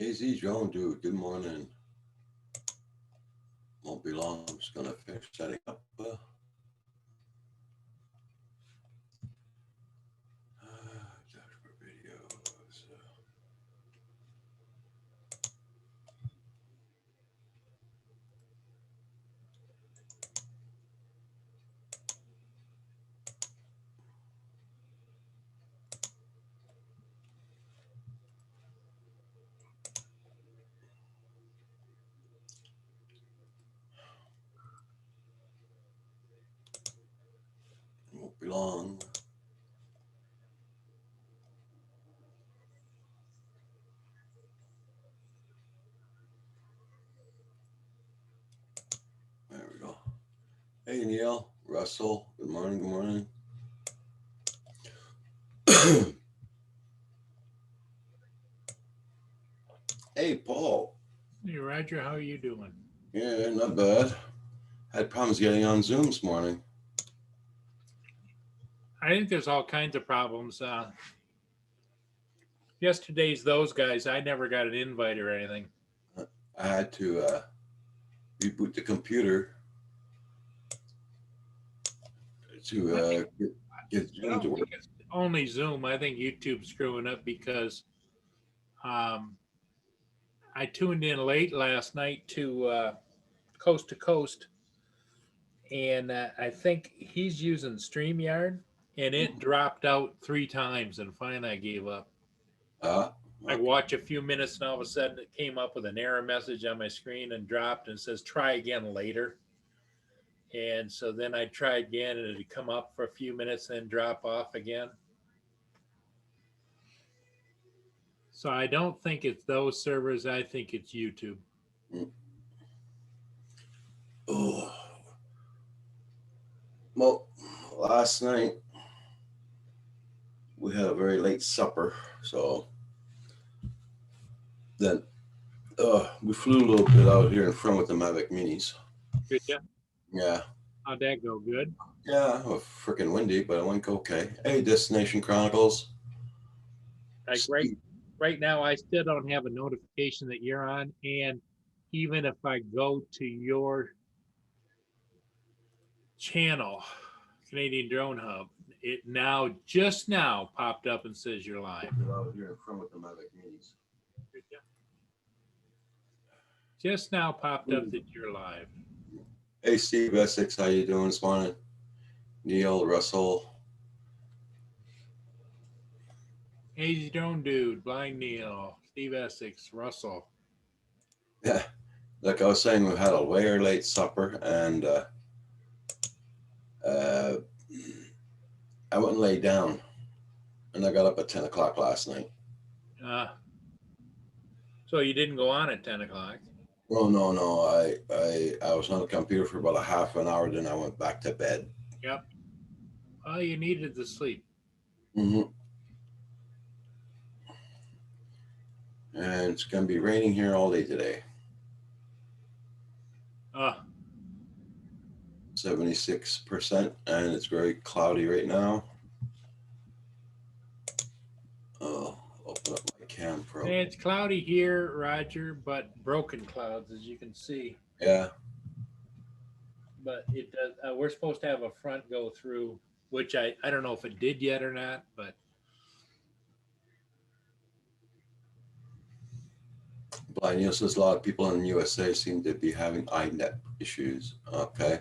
AZ Drone, dude, good morning. Won't be long. I'm just gonna finish setting up. Dashboard videos. Won't be long. There we go. Hey Neil, Russell, good morning, good morning. Hey Paul. Hey Roger, how are you doing? Yeah, not bad. Had problems getting on Zoom this morning. I think there's all kinds of problems. Yesterday's those guys. I never got an invite or anything. I had to reboot the computer to I think get I Zoom to don't work. think it's only Zoom. I think YouTube's screwing up because um, I tuned in late last night to Coast, and I think he's using StreamYard, and it dropped out 3 times, and finally I gave up. Ah, I okay. watch a few minutes, and all of a sudden it came up with an error message on my screen and dropped, and it says try again later. And so then I tried again, and it'd come up for a few minutes, and then drop off again. So I don't think it's those servers. I think it's YouTube. Mm. Oh, well, last night we had a very late supper, so then we flew a little bit out here in front with the Mavic Minis. Did you? Yeah, How'd that go? Good. yeah, it was freaking windy, but it went okay. Hey, Destination Chronicles. Like Steve. right now, I still don't have a notification that you're on, and even if I go to your channel, Canadian Drone Hub, it now just now popped up and says you're live. Out here in front with the Mavic Minis. Just now popped up that you're live. Hey, Steve Essex, how you doing this morning? Neil, Russell. Easy Drone Dude, Blind Neil, Steve Essex, Russell. Yeah, like I was saying, we had a very late supper, and uh, I went and laid down, and I got up at 10 o'clock last night. Uh, so you didn't go on at 10 o'clock. Oh no, no, I was on the computer for about a half an hour, then I went back to bed. Yep. Well, you needed the sleep. Hmm. And it's gonna be raining here all day today. Uh, 76%, and it's very cloudy right now. Oh, open up my cam pro. it's cloudy here, Roger, but broken clouds, as you can see. Yeah, But it does. We're supposed to have a front go through, which I don't know if it did yet or not. But Blind Neil says a lot of people in the USA seem to be having iNet issues. Okay.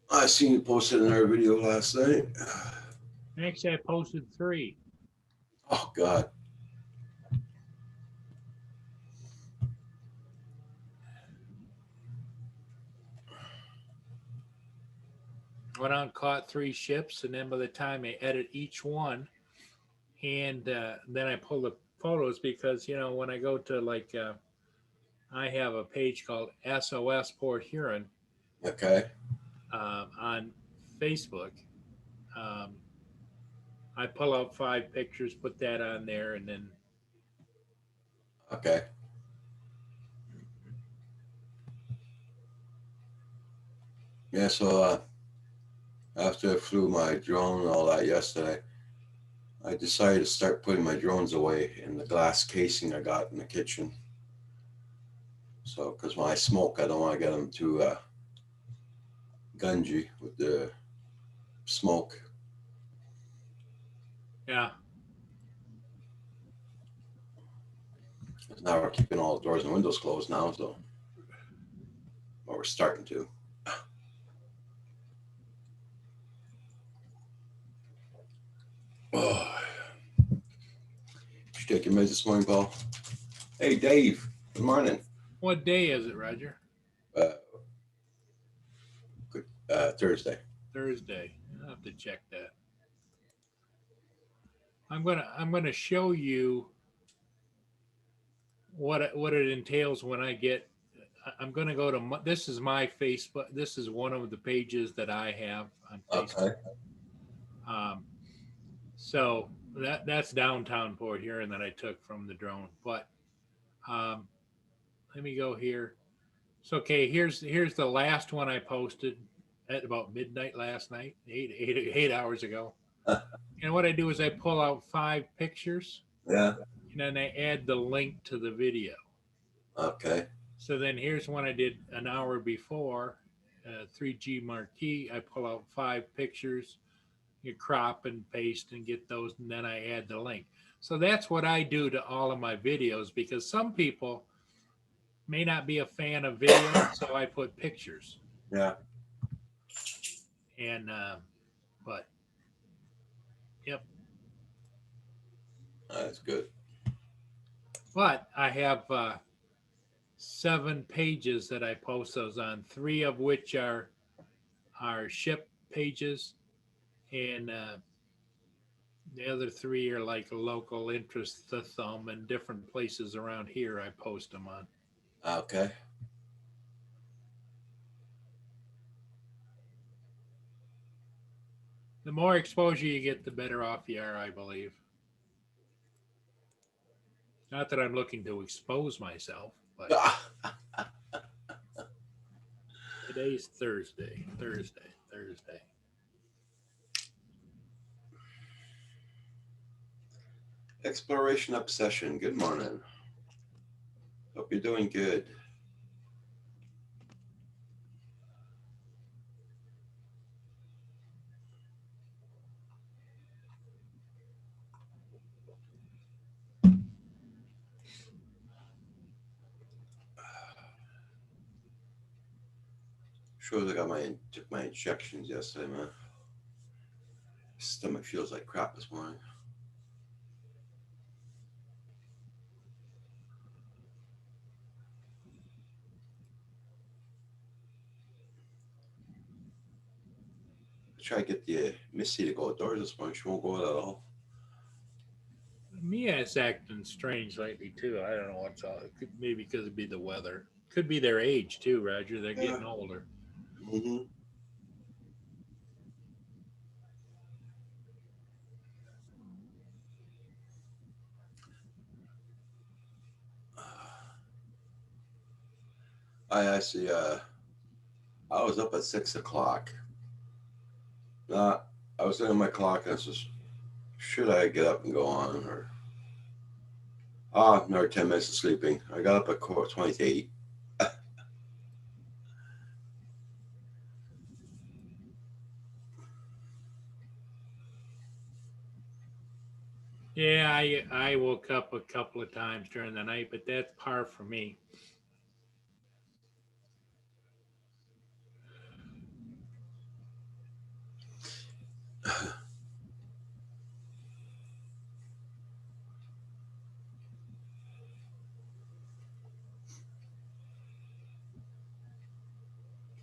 I seen you posted in our video last night. actually, I posted 3. Oh God. Went out and caught 3 ships, and then by the time I edit each one, and then I pull the photos because when I go to I have a page called SOS Port Huron Okay. on Facebook. Um, I pull out 5 pictures, put that on there, and then Yeah, so after I flew my drone and all that yesterday, I decided to start putting my drones away in the glass casing I got in the kitchen. So, because when I smoke, I don't want to get them too gungy with the smoke. Yeah. 'Cause now we're keeping all the doors and windows closed now, so well, we're starting to. Oh, did you take your meds this morning, Paul? Hey, Dave. Good morning. What day is it, Roger? Uh, good, Thursday. Thursday. I'll have to check that. I'm gonna show you what it entails when I get. I'm gonna go to this is my Facebook. This is one of the pages that I have on Okay. Facebook. Um, so that's downtown Port Huron that I took from the drone. But um, let me go here. So okay, here's the last one I posted at about midnight last night, 8 hours ago. And what I do is I pull out 5 pictures Yeah. and then I add the link to the video. Okay. So then here's one I did an hour before, 3G Marquee. I pull out 5 pictures, you crop and paste and get those, and then I add the link. So that's what I do to all of my videos because some people may not be a fan of video, so I put pictures. Yeah. And but yep, That's good. but I have 7 pages that I post those on. 3 of which are ship pages, and the other 3 are like local interest, the thumb, and different places around here. I post them on. Okay. The more exposure you get, the better off you are, I believe. Not that I'm looking to expose myself, but today's Thursday. Thursday. Exploration Obsession. Good morning. Hope you're doing good. Sure, I took my injections yesterday, man. Stomach feels like crap this morning. I try to get the Missy to go outdoors this morning. She won't go out at all. Mia is acting strange lately too. I don't know what's all. It could, maybe because it'd be the weather. Could be their age too, Roger. They're getting older. Mm-hmm. I actually, I was up at 6 o'clock. I was looking at my clock and I says, should I get up and go on or? Another 10 minutes of sleeping. I got up at 20 to 8. Yeah, I woke up a couple of times during the night, but that's par for me.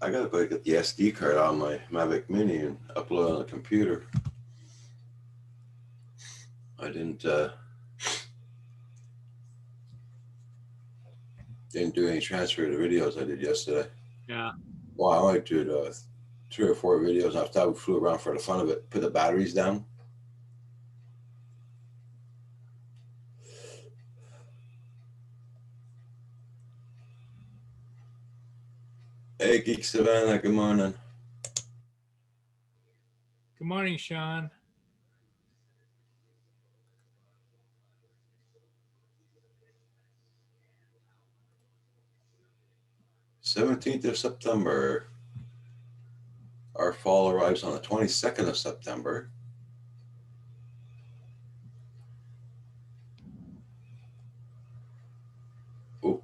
I gotta go get the SD card on my Mavic Mini and upload it on the computer. I didn't do any transfer of the videos I did yesterday. Yeah. Well, I only did 3 or 4 videos. After that, we flew around for the fun of it. Put the batteries down. Hey, Geek Savannah. Good morning. Good morning, Sean. 17th of September. Our fall arrives on the 22nd of September. Oop.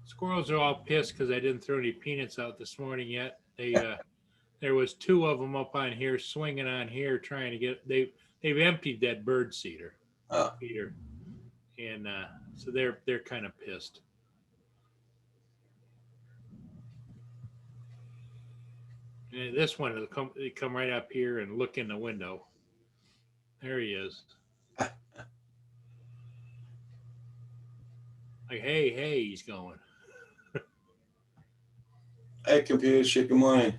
Squirrels are all pissed because I didn't throw any peanuts out this morning yet. There was two of them up on here swinging on here trying to get they've emptied that bird seeder feeder, and so they're kind of pissed. And this one they come right up here and look in the window. There he is. Like, hey, he's going. Hey, computer chick, good morning.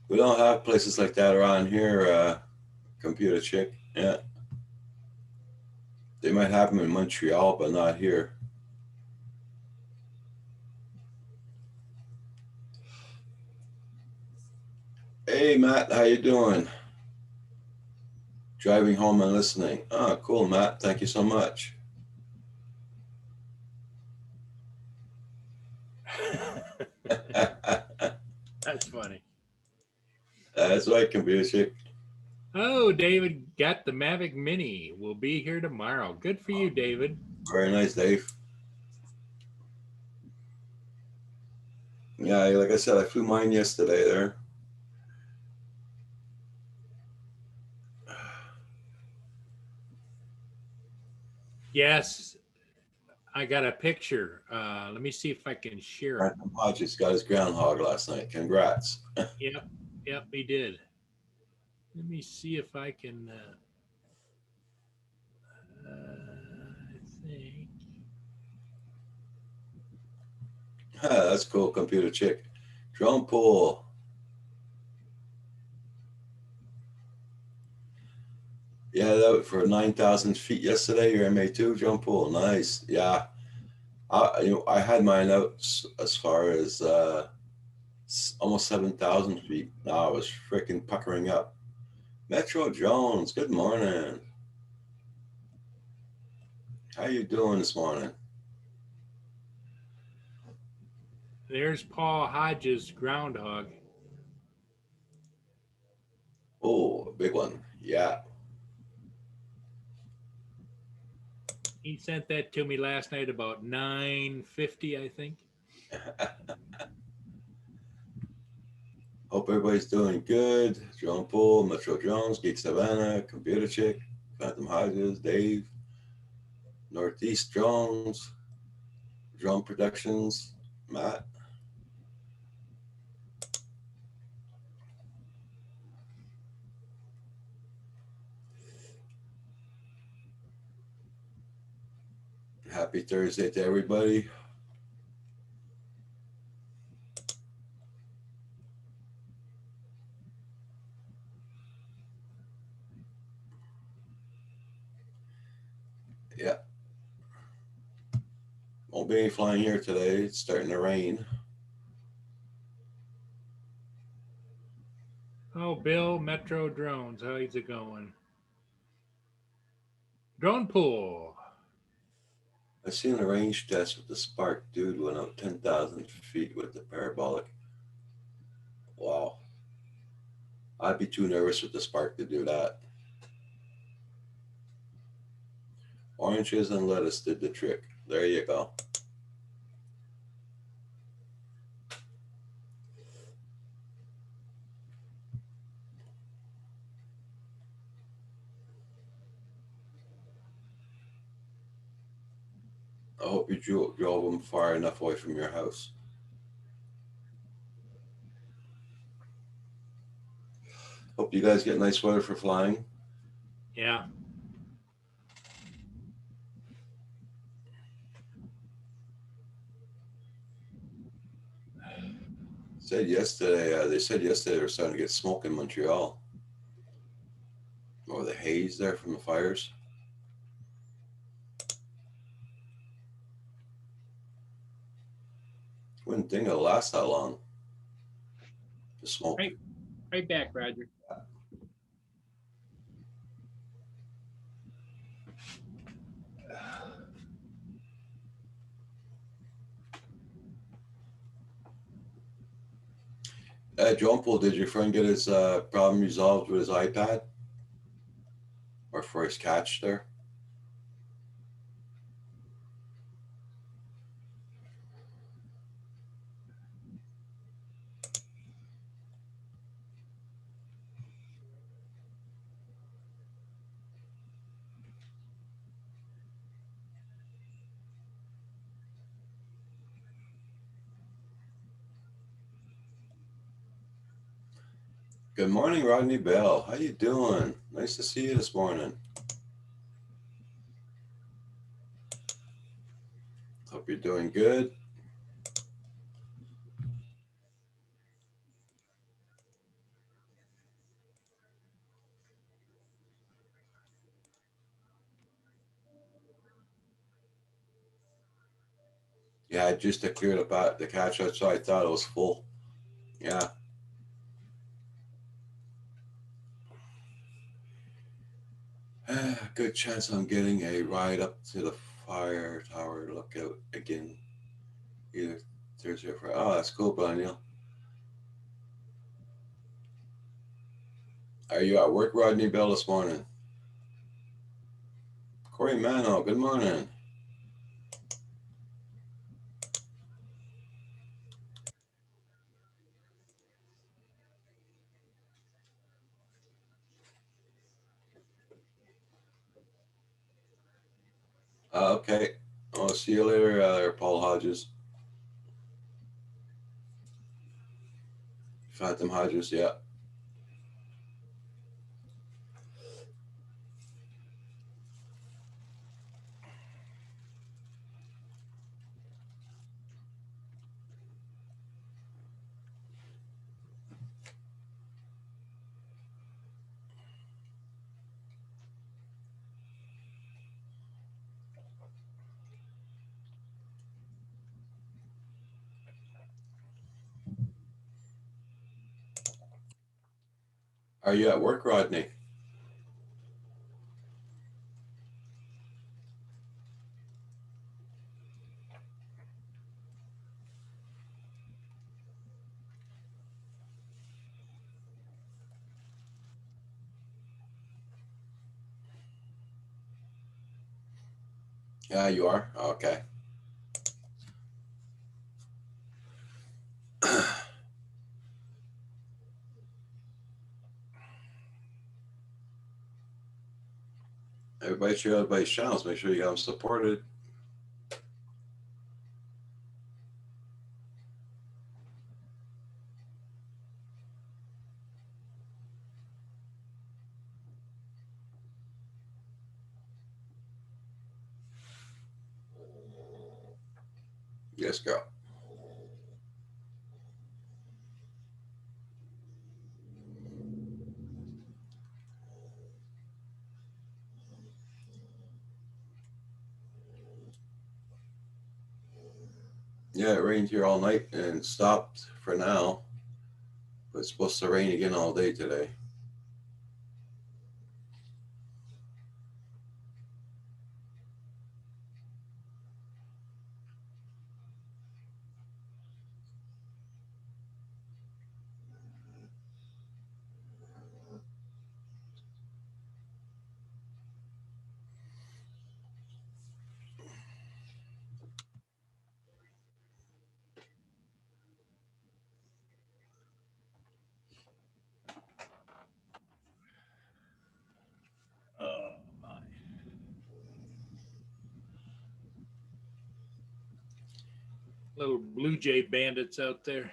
We don't have places like that around here, computer chick. Yeah. They might have them in Montreal, but not here. Hey, Matt, how you doing? Driving home and listening. Oh, cool, Matt. Thank you so much. That's funny. That's right, computer chick. Oh, David got the Mavic Mini. We'll be here tomorrow. Good for you, David. Very nice, Dave. Yeah, like I said, I flew mine yesterday there. Yes, I got a picture. Let me see if I can share it. Brandon Hodges got his groundhog last night. Congrats. Yep, he did. Let me see if I can. I think. That's cool, computer chick. Drone pool. Yeah, that was for 9,000 feet yesterday. Your MA2 drone pool. Nice. Yeah. I had mine out as far as almost 7,000 feet. Now I was freaking puckering up. Metro Jones, good morning. How you doing this morning? There's Paul Hodges groundhog. Oh, a big one. Yeah. He sent that to me last night about 9:50, I think. Hope everybody's doing good. Drone Pool, Metro Jones, Geek Savannah, Computer Chick, Phantom Hodges, Dave, Northeast Drones, Drone Productions, Matt. Happy Thursday to everybody. Yeah. Won't be any flying here today. It's starting to rain. Oh, Bill, Metro Drones. How's it going? Drone pool. I seen a range test with the Spark. Dude went out 10,000 feet with the parabolic. Wow. I'd be too nervous with the Spark to do that. Oranges and lettuce did the trick. There you go. I hope you drove them far enough away from your house. Hope you guys get nice weather for flying. Yeah. Said yesterday, they said yesterday they were starting to get smoke in Montreal. Or the haze there from the fires. Wind wouldn't think it'll last that long. The smoke. Right back, Roger. John Paul, did your friend get his problem resolved with his iPad? Or for his catch there? Good morning, Rodney Bell. How you doing? Nice to see you this morning. Hope you're doing good. Yeah, just to clear the catch out, so I thought it was full. Yeah. Good chance I'm getting a ride up to the fire tower to look out again. Either Thursday or Friday. Oh, that's cool, Brian Neal. Are you at work, Rodney Bell, this morning? Corey Mano, good morning. Okay. I'll see you later, Paul Hodges. Phantom Hodges, yeah. Are you at work, Rodney? Yeah, you are? Okay. Everybody share everybody's channels. Make sure you got them supported. Yes, girl. Yeah, it rained here all night and stopped for now. But it's supposed to rain again all day today. Oh my. Little Blue Jay bandits out there.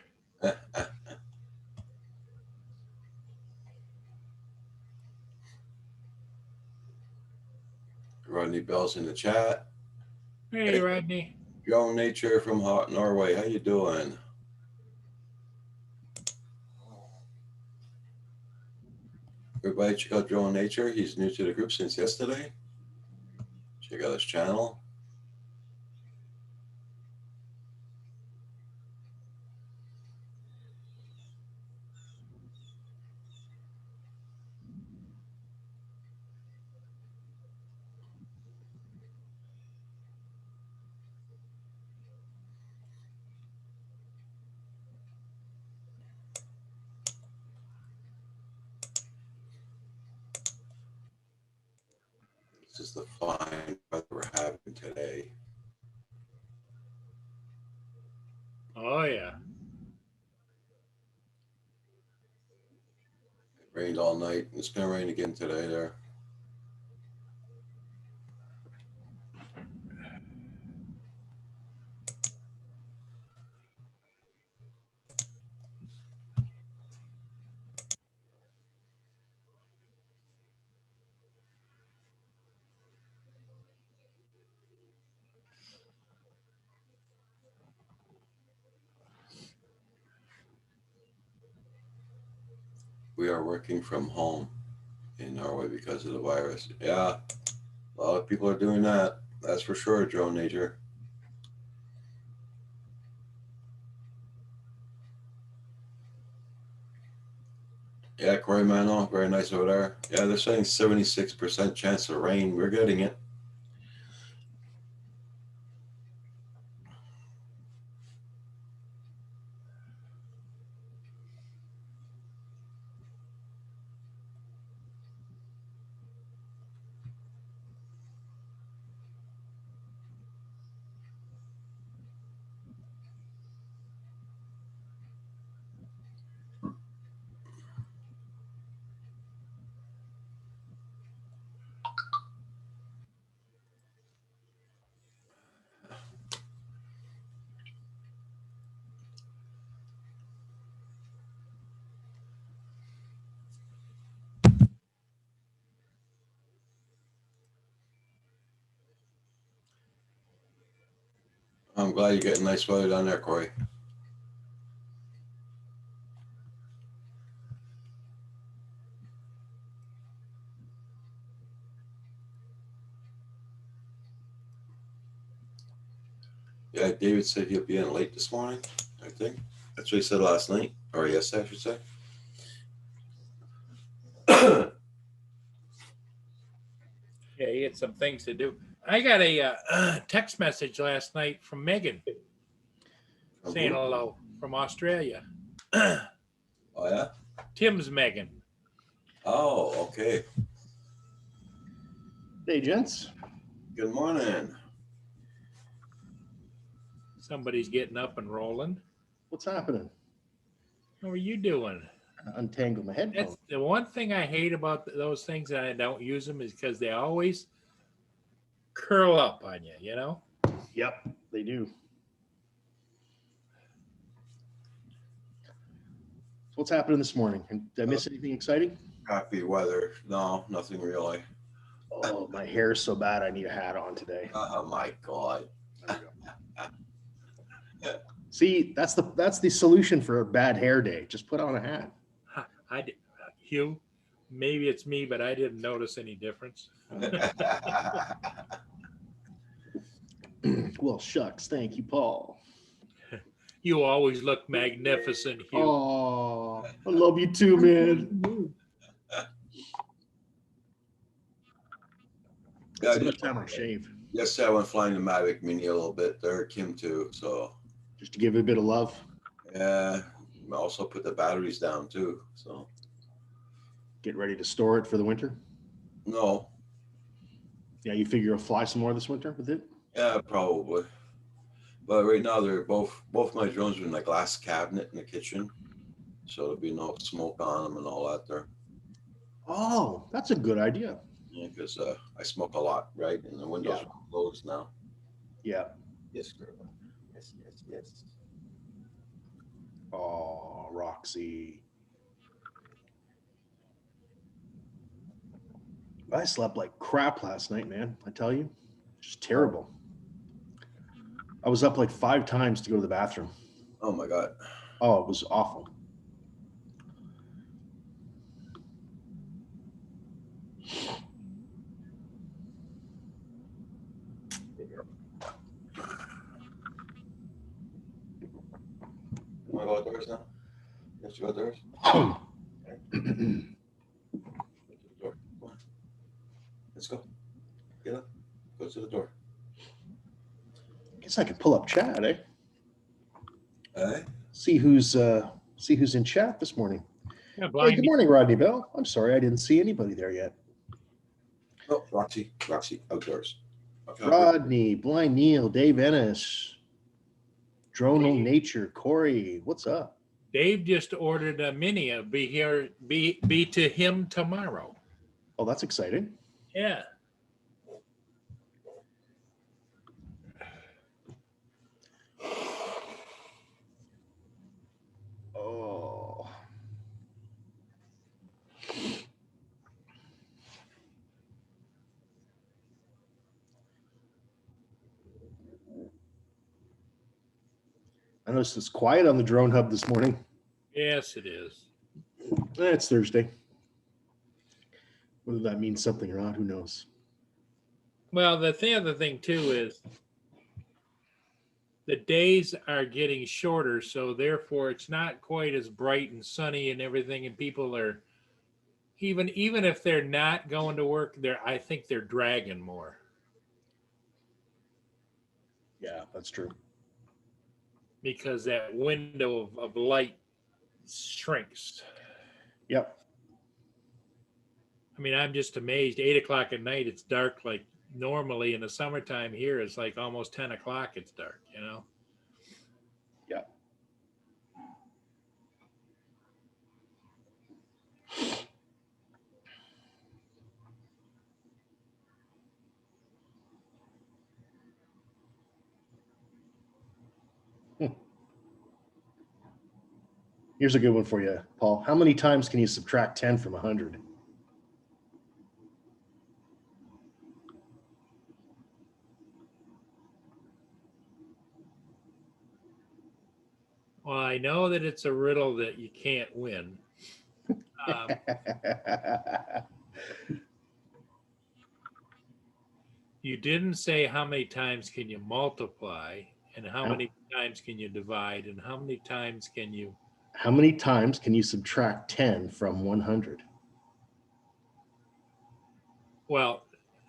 Rodney Bell's in the chat. Hey, Rodney. Joan Nature from Norway. How you doing? Everybody check out Joan Nature. He's new to the group since yesterday. Check out his channel. This is the fine weather we're having today. Oh yeah. It rained all night. It's going to rain again today there. We are working from home in Norway because of the virus. Yeah, a lot of people are doing that. That's for sure, Drone Nature. Yeah, Corey Mano, very nice over there. Yeah, they're saying 76% chance of rain. We're getting it. I'm glad you're getting nice weather down there, Corey. Yeah, David said he'll be in late this morning, I think. That's what he said last night, or yesterday, I should say. Yeah, he had some things to do. I got a text message last night from Megan saying hello from Australia. Oh, yeah? Tim's Megan. Oh, okay. Hey, gents. Good morning. Somebody's getting up and rolling. What's happening? How are you doing? Untangle my headphones. That's the one thing I hate about those things, and I don't use them, is because they always curl up on you, you know? Yep, they do. So what's happening this morning? Did I miss anything exciting? Happy weather. No, nothing really. Oh, my hair is so bad I need a hat on today. Oh, my God. There we go. See, that's the solution for a bad hair day. Just put on a hat. Hugh, maybe it's me, but I didn't notice any difference. Well, shucks. Thank you, Paul. You always look magnificent, Hugh. Oh, I love you too, man. Yeah, It's about time I shave. yesterday I went flying the Mavic Mini a little bit there, Kim too. So Just to give it a bit of love. yeah, I also put the batteries down too. So Get ready to store it for the winter. no, Yeah, you figure you'll fly some more this winter with it? yeah, probably. But right now they're both my drones are in a glass cabinet in the kitchen, so there'll be no smoke on them and all that there. Oh, that's a good idea. Yeah, because I smoke a lot, right? And the windows Yeah. are closed now. Yeah. Yes, girl. Yes, yes, yes. Oh, Roxy. I slept like crap last night, man. I tell you, just terrible. I was up like 5 times to go to the bathroom. Oh my God. Oh, it was awful. You want to go outdoors now? Yes, you go outdoors? Go to the door. Come on. Let's go. Get up. Go to the door. Guess I could pull up chat, eh? Hey? See who's in chat this morning. Yeah, Hey, blind. good morning, Rodney Bell. I'm sorry I didn't see anybody there yet. Oh, Roxy, outdoors. Okay, Rodney, Blind Neil, Dave Ennis, Dronal Dave. Nature, Corey, what's up? Dave just ordered a mini. It'll be here. Be to him tomorrow. Oh, that's exciting. Yeah. Oh. I noticed it's quiet on the drone hub this morning. Yes, it is. It's Thursday. Whether that means something or not, who knows? Well, the other thing too is the days are getting shorter, so therefore it's not quite as bright and sunny and everything, and people are even if they're not going to work, I think they're dragging more Yeah, that's true. because that window of light shrinks. Yep. I mean, I'm just amazed. 8 o'clock at night, it's dark like normally in the summertime here. It's like almost 10 o'clock. It's dark, you know? Yep. Here's a good one for you, Paul. How many times can you subtract 10 from 100? Well, I know that it's a riddle that you can't win. You didn't say how many times can you multiply and how many times can you divide and how many times can you. How many times can you subtract 10 from 100? Well,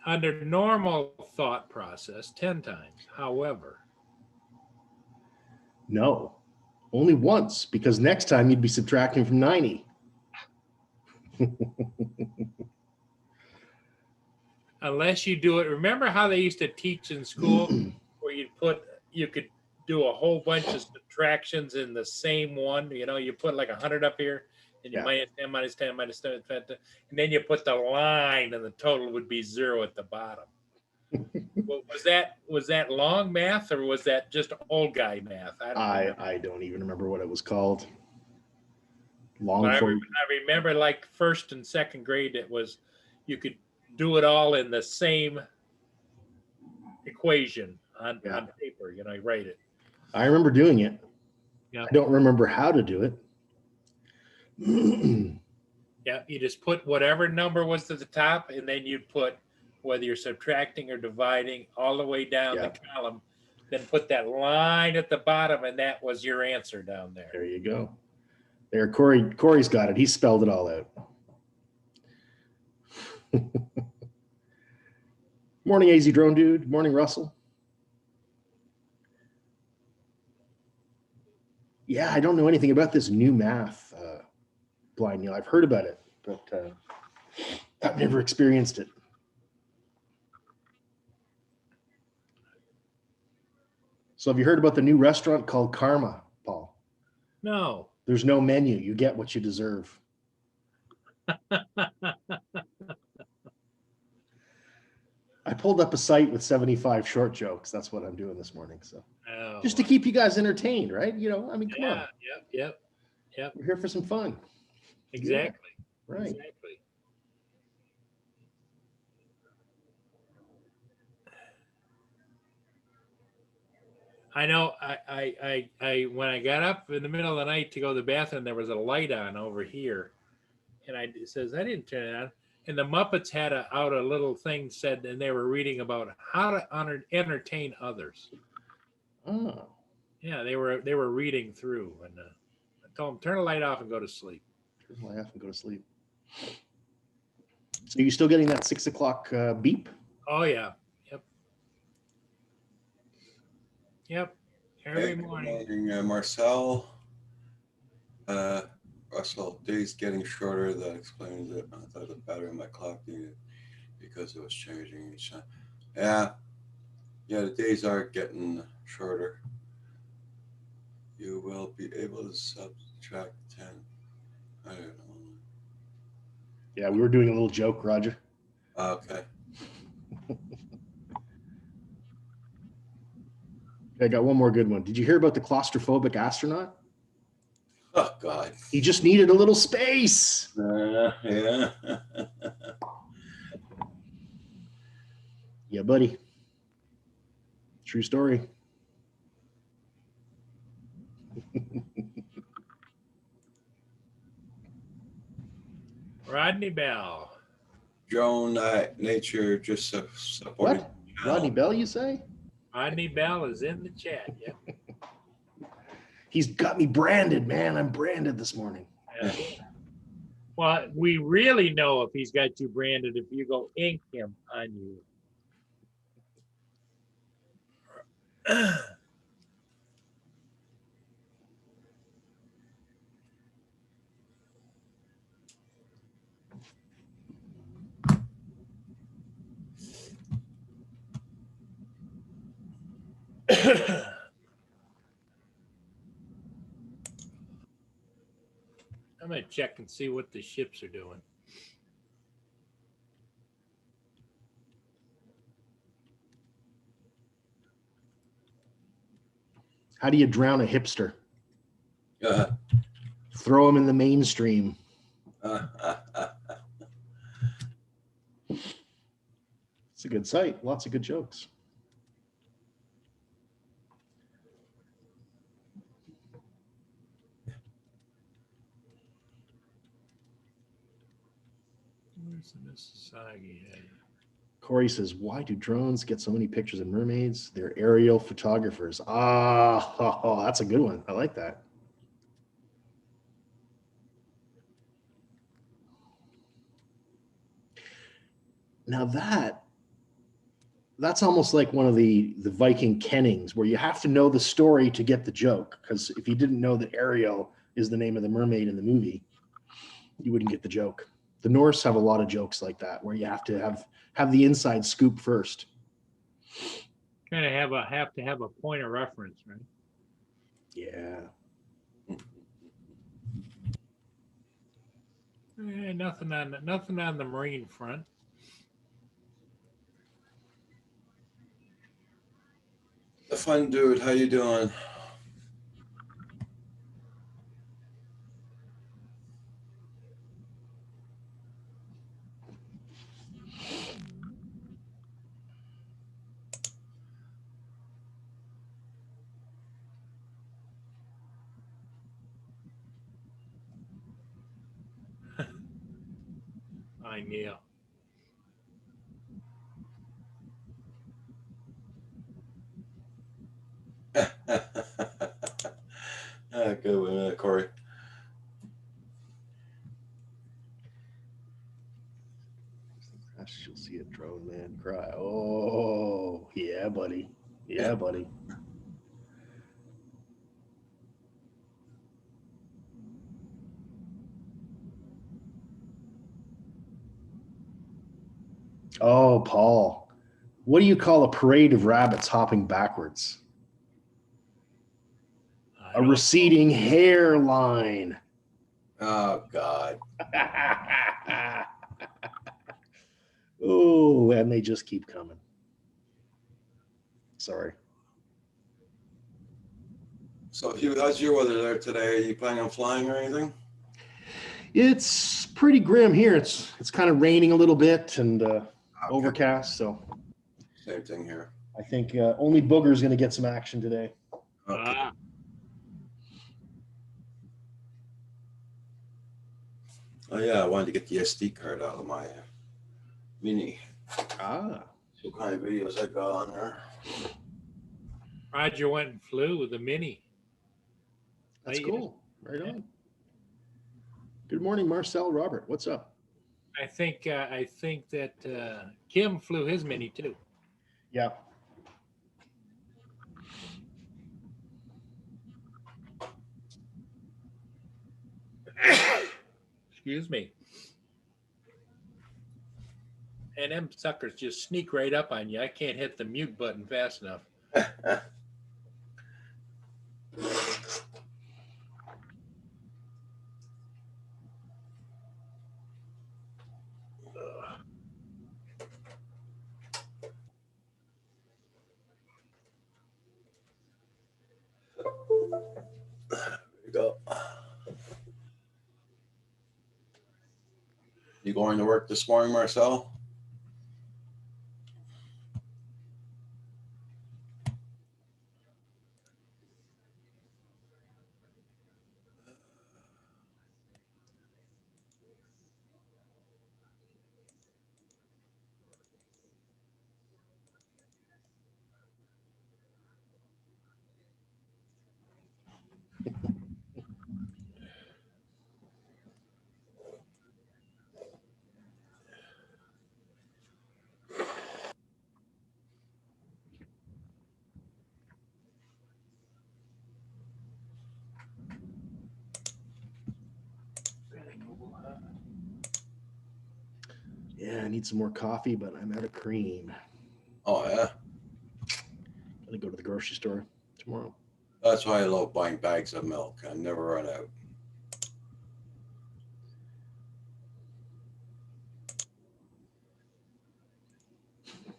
under normal thought process, 10 times. However, No, only once, because next time you'd be subtracting from 90. unless you do it, remember how they used to teach in school where you could do a whole bunch of subtractions in the same one. You know, you put like 100 up here and you Yeah. minus 10, minus 10, minus 10, and then you put the line and the total would be 0 at the bottom. Well, was that long math or was that just old guy math? I don't even remember what it was called. Long But for I remember like first and second grade, it was you could do it all in the same equation on paper. You know, you write it. I remember doing it. Yeah. I don't remember how to do it. Yeah, you just put whatever number was to the top, and then you'd put whether you're subtracting or dividing all the way down the column, then put that line at the bottom, and that was your answer down there. There you go. There, Corey's got it. He spelled it all out. Morning, AZ Drone Dude. Morning, Russell. Yeah, I don't know anything about this new math, Blind Neil. I've heard about it, but I've never experienced it. So have you heard about the new restaurant called Karma, Paul? No. There's no menu. You get what you deserve. I pulled up a site with 75 short jokes. That's what I'm doing this morning. So just to keep you guys entertained, right? You know, I mean, come on. Yep. We're here for some fun. Exactly. Yeah, right. Exactly. I know. I when I got up in the middle of the night to go to the bathroom, there was a light on over here, and it says I didn't turn it on. And the Muppets had out a little thing said, and they were reading about how to entertain others. Oh. Yeah, they were reading through, and I told them turn the light off and go to sleep. Turn the light off and go to sleep. So you still getting that 6 o'clock beep? Oh yeah. Yep. Every morning. Marcel. Russell, days getting shorter. That explains it. I thought the battery in my clock needed because it was changing each time. Yeah, the days are getting shorter. You will be able to subtract 10. I don't know. Yeah, we were doing a little joke, Roger. Okay. I got one more good one. Did you hear about the claustrophobic astronaut? Oh, God. He just needed a little space. Yeah. Yeah, buddy. True story. Rodney Bell. Drone Nature just supported. What? Rodney Bell, you say? Rodney Bell is in the chat. Yep. He's got me branded, man. I'm branded this morning. Yeah. Well, we really know if he's got you branded if you go ink him on you. I'm going to check and see what the ships are doing. How do you drown a hipster? Uh, Throw him in the mainstream. It's a good site. Lots of good jokes. Where's the Mississauga head? Corey says, why do drones get so many pictures of mermaids? They're aerial photographers. Ah, that's a good one. I like that. Now that's almost like one of the Viking kennings where you have to know the story to get the joke. Because if you didn't know that Ariel is the name of the mermaid in the movie, you wouldn't get the joke. The Norse have a lot of jokes like that where you have to have the inside scoop first. Kind of have to have a point of reference, right? Yeah. Nothing on the marine front. The fun dude, how you doing? Hi, Neil. Good one, Corey. You'll see a drone man cry. Oh, yeah, buddy. Yeah, buddy. Oh, Paul. What do you call a parade of rabbits hopping backwards? A receding hairline. Oh, God. Oh, and they just keep coming. Sorry. So, Hugh, how's your weather there today? Are you planning on flying or anything? It's pretty grim here. It's kind of raining a little bit and overcast. So Same thing here. I think only Booger's going to get some action today. Okay. Oh, yeah, I wanted to get the SD card out of my Mini. So what kind of videos I got on there. Roger went and flew with the Mini. That's cool. Right on. Good morning, Marcel Robert. What's up? I think that Kim flew his Mini too. Yeah. Excuse me. And them suckers just sneak right up on you. I can't hit the mute button fast enough. There you go. You going to work this morning, Marcel? Yeah, I need some more coffee, but I'm out of cream. Oh yeah, Gotta go to the grocery store tomorrow. that's why I love buying bags of milk. I never run out.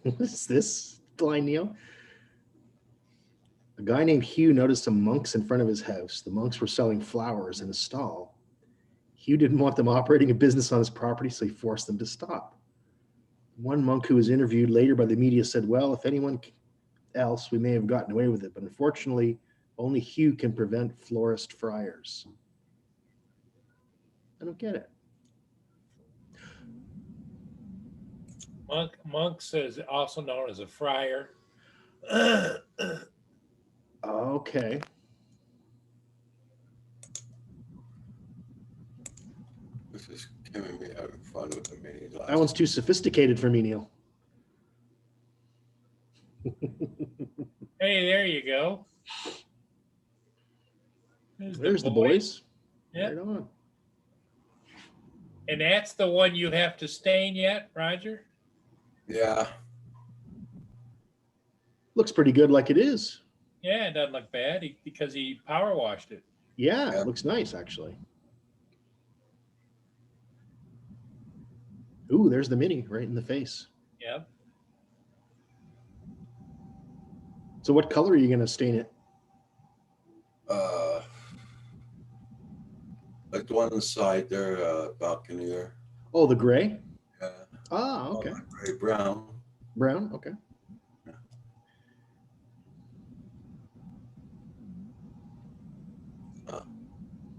What is this, Blind Neil? A guy named Hugh noticed some monks in front of his house. The monks were selling flowers in a stall. Hugh didn't want them operating a business on his property, so he forced them to stop. One monk who was interviewed later by the media said, well, if anyone else, we may have gotten away with it, but unfortunately, only Hugh can prevent florist friars. I don't get it. Monks is also known as a friar. Okay. This is giving me having fun with the mini glass. That one's too sophisticated for me, Neil. Hey, there you go. There's the boys. Yeah. Right on. And that's the one you have to stain yet, Roger? Yeah, Looks pretty good like it is. Yeah, it doesn't look bad because he power washed it. Yeah, Yeah. it looks nice, actually. Ooh, there's the mini right in the face. Yep. So what color are you going to stain it? like the one on the side there, balcony there. Oh, the gray? Yeah. Ah, okay. Gray brown. Brown, okay.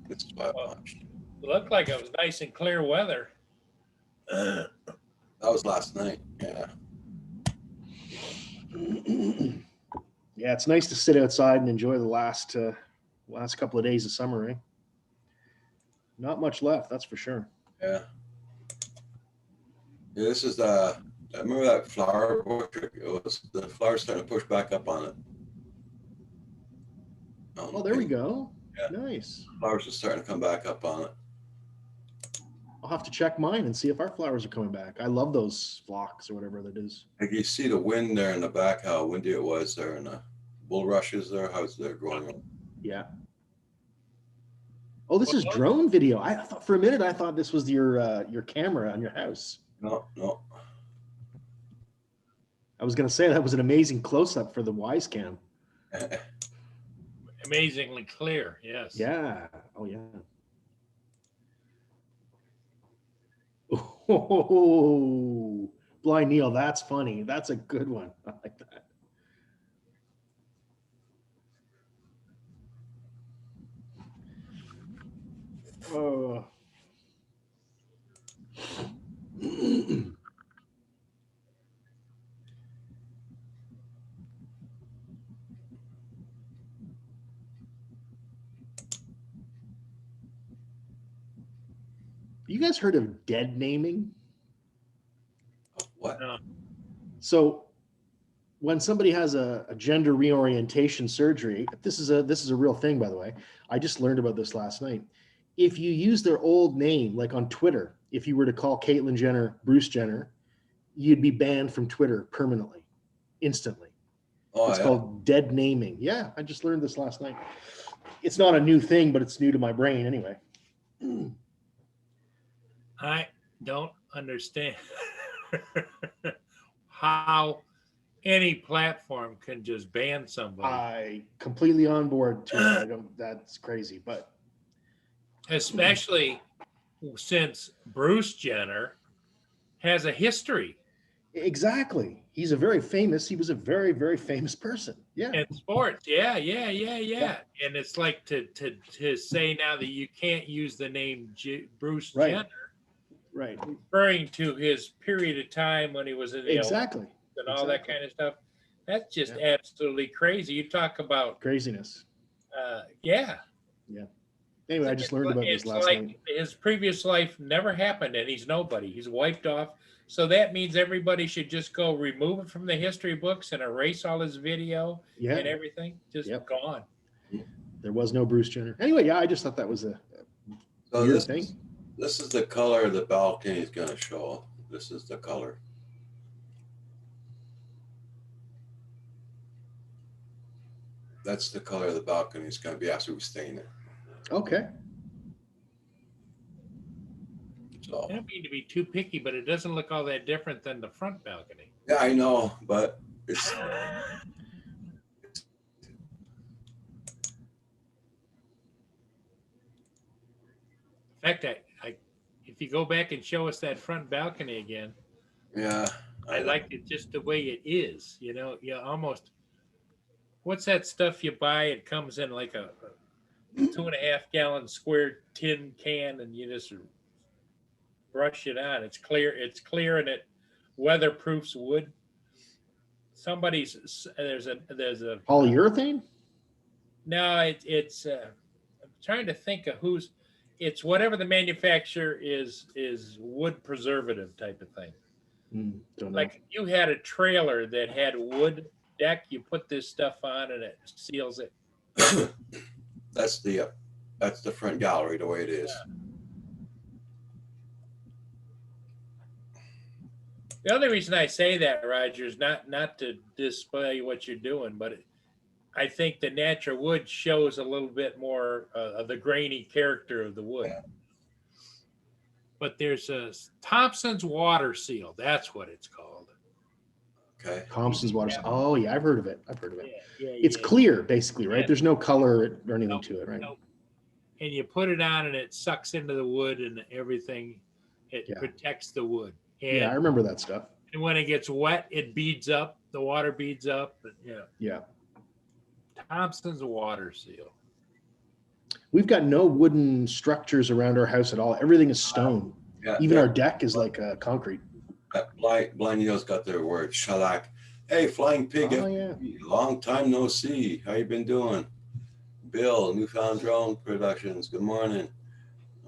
It's spot Well, punched. It looked like it was nice and clear weather. That was last night. Yeah. Yeah, it's nice to sit outside and enjoy the last couple of days of summer, eh? Not much left, that's for sure. Yeah. Yeah, this is the. I remember that flower bush. It was the flowers starting to push back up on it. Oh, there we go. Yeah. Nice. Flowers are starting to come back up on it. I'll have to check mine and see if our flowers are coming back. I love those phlox or whatever that is. Like you see the wind there in the back, how windy it was there, and the bulrushes there, how's they're growing up. Yeah. Oh, this is drone video. I thought for a minute I thought this was your camera on your house. No, no. I was gonna say that was an amazing close-up for the Wise Cam. Amazingly clear, yes. Yeah. Oh yeah. Oh, Blind Neil, that's funny. That's a good one. I like that. Oh. You guys heard of dead naming? What? So when somebody has a gender reorientation surgery, this is a real thing, by the way. I just learned about this last night. If you use their old name, like on Twitter, if you were to call Caitlyn Jenner Bruce Jenner, you'd be banned from Twitter permanently, instantly. Oh, It's yeah. called dead naming. Yeah, I just learned this last night. It's not a new thing, but it's new to my brain anyway. I don't understand how any platform can just ban somebody, I completely on board to it. I don't. That's crazy, but especially since Bruce Jenner has a history exactly. He was a very, very famous person. Yeah, in sports. Yeah. And it's like to say now that you can't use the name Bruce Right. Jenner, right. referring to his period of time when he was in the Exactly. and all that Exactly. kind of stuff. That's just Yeah. absolutely crazy. You talk about, Craziness. yeah. Anyway, I just learned about this It's last like night. his previous life never happened, and he's nobody. He's wiped off. So that means everybody should just go remove it from the history books and erase all his video and Yeah, everything. Just Yep. gone. there was no Bruce Jenner. Anyway, yeah, I just thought that was a So weird this thing. this is the color the balcony is going to show. This is the color. That's the color of the balcony is going to be after we stain it. Okay. So I don't mean to be too picky, but it doesn't look all that different than the front balcony. yeah, I know, but it's In fact, if you go back and show us that front balcony again, yeah. I like it just the way it is. You know, you almost. What's that stuff you buy? It comes in like a 2.5 gallon square tin can, and you just brush it on. It's clear. It's clear, and it weatherproofs wood. There's a Polyurethane? no. It's I'm trying to think of who's. It's whatever the manufacturer is wood preservative type of thing. Don't know. Like you had a trailer that had wood deck, you put this stuff on and it seals it. that's the front gallery the way it is. The only reason I say that, Roger, is not to display what you're doing, but I think the natural wood shows a little bit more of the grainy character of the wood. Yeah. But there's a Thompson's water seal. That's what it's called. Okay. Thompson's water. Oh yeah, I've heard of it. Yeah. It's clear, basically, right? Yeah. There's no color or anything Nope, to it, right? nope. And you put it on, and it sucks into the wood and everything. It Yeah. protects the wood. And, Yeah, I remember that stuff. and when it gets wet, it beads up. The water beads up. And, Yeah. Thompson's water seal. We've got no wooden structures around our house at all. Everything is stone. Yeah. Even our deck is like concrete. Blind Neil's got their word. Shellac. Hey, Flying Pig. Oh yeah. Long time no see. How you been doing? Bill, Newfound Drone Productions. Good morning.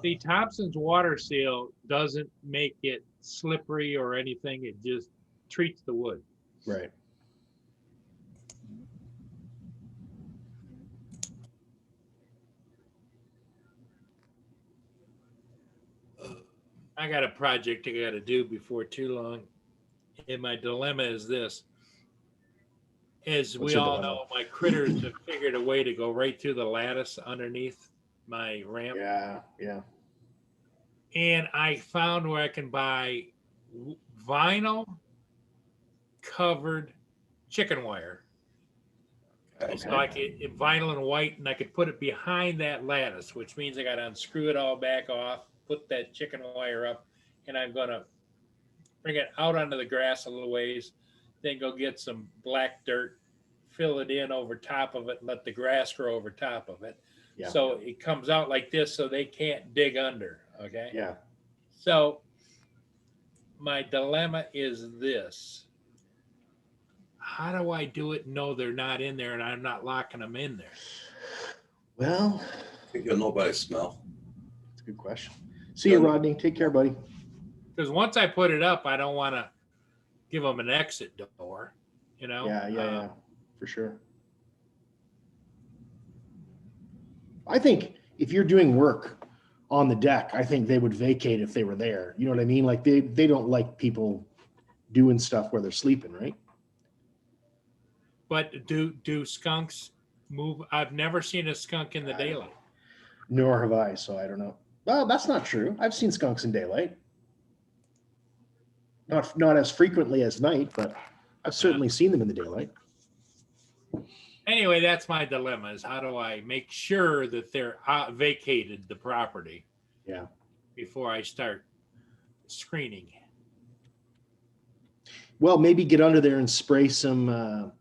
The Thompson's water seal doesn't make it slippery or anything. It just treats the wood. Right. I got a project I got to do before too long. And my dilemma is this. As What's we your all dilemma? know, my critters have figured a way to go right through the lattice underneath my ramp. Yeah. Yeah. And I found where I can buy vinyl covered chicken wire. Okay. So I could vinyl and white, and I could put it behind that lattice, which means I got to unscrew it all back off, put that chicken wire up, and I'm going to bring it out onto the grass a little ways, then go get some black dirt, fill it in over top of it, and let the grass grow over top of it. Yeah. So it comes out like this so they can't dig under, okay? Yeah. So my dilemma is this. How do I do it? No, they're not in there, and I'm not locking them in there. Well, I think you'll know by the smell. that's a good question. See you, Rodney. Take care, buddy. Because once I put it up, I don't want to give them an exit door, you know? Yeah, for sure. I think if you're doing work on the deck, I think they would vacate if they were there. You know what I mean? Like they don't like people doing stuff where they're sleeping, right? But do skunks move? I've never seen a skunk in the daylight. Nor have I, so I don't know. Well, that's not true. I've seen skunks in daylight. Not as frequently as night, but I've certainly seen them in the daylight. Anyway, that's my dilemma: is how do I make sure that they're vacated the property? Yeah. Before I start screening. Well, maybe get under there and spray some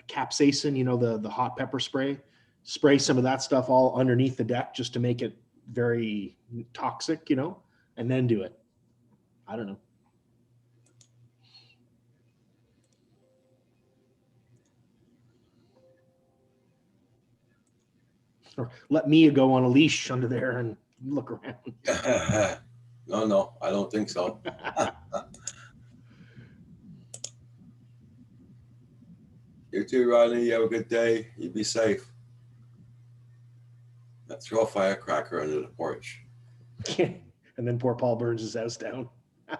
capsaicin, the hot pepper spray. Spray some of that stuff all underneath the deck just to make it very toxic, and then do it. I don't know. Or let Mia go on a leash under there and look around. No, I don't think so. You too, Rodney. You have a good day. You be safe. Now throw a firecracker under the porch. And then poor Paul burns his house down. I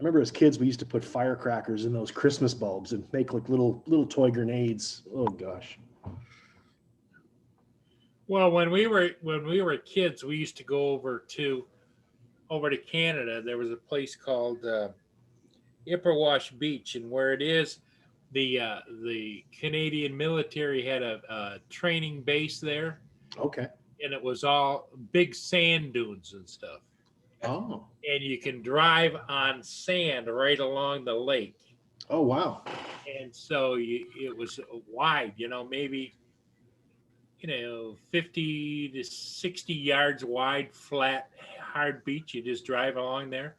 remember as kids, we used to put firecrackers in those Christmas bulbs and make like little toy grenades. Oh gosh. Well, when we were kids, we used to go over to Canada. There was a place called Ipperwash Beach, and where it is, the Canadian military had a training base there, Okay. and it was all big sand dunes and stuff. Oh. And you can drive on sand right along the lake. Oh wow. And so it was wide, maybe 50 to 60 yards wide, flat, hard beach. You just drive along there.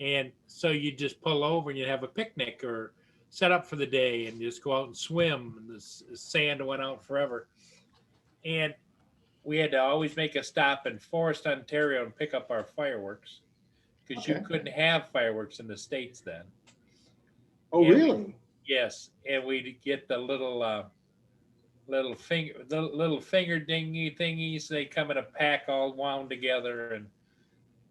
And so you just pull over and you have a picnic or set up for the day and just go out and swim. And the sand went out forever. And we had to always make a stop in Forest, Ontario and pick up our fireworks because you couldn't have fireworks in the States then. Oh, and really? Yes. And we'd get the little finger dingy thingies. They come in a pack all wound together,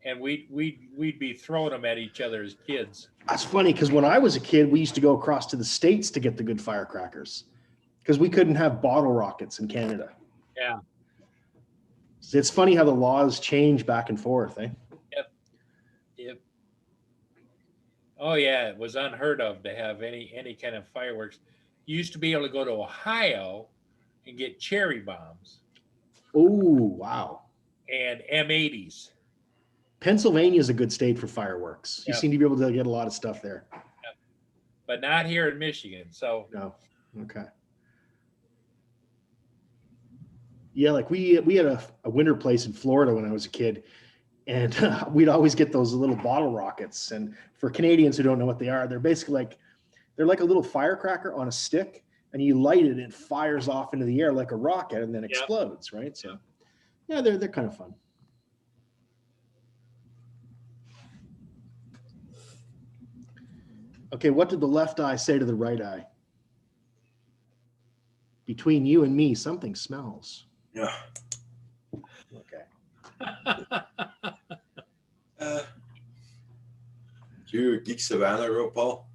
and we'd be throwing them at each other as kids. That's funny because when I was a kid, we used to go across to the States to get the good firecrackers because we couldn't have bottle rockets in Canada. Yeah. It's funny how the laws change back and forth, eh? Yep. Oh yeah, it was unheard of to have any kind of fireworks. You used to be able to go to Ohio and get cherry bombs. Oh, wow. And M80s. Pennsylvania is a good state for fireworks. You Yep. seem to be able to get a lot of stuff there. Yep. But not here in Michigan. So No. Okay. Yeah, like we had a winter place in Florida when I was a kid, and we'd always get those little bottle rockets. And for Canadians who don't know what they are, they're basically they're like a little firecracker on a stick, and you light it and it fires off into the air like a rocket and then explodes, right? So yeah, they're kind of fun. Okay, what did the left eye say to the right eye? Between you and me, something smells. Yeah. Okay. Do you Geek Savannah real, Paul?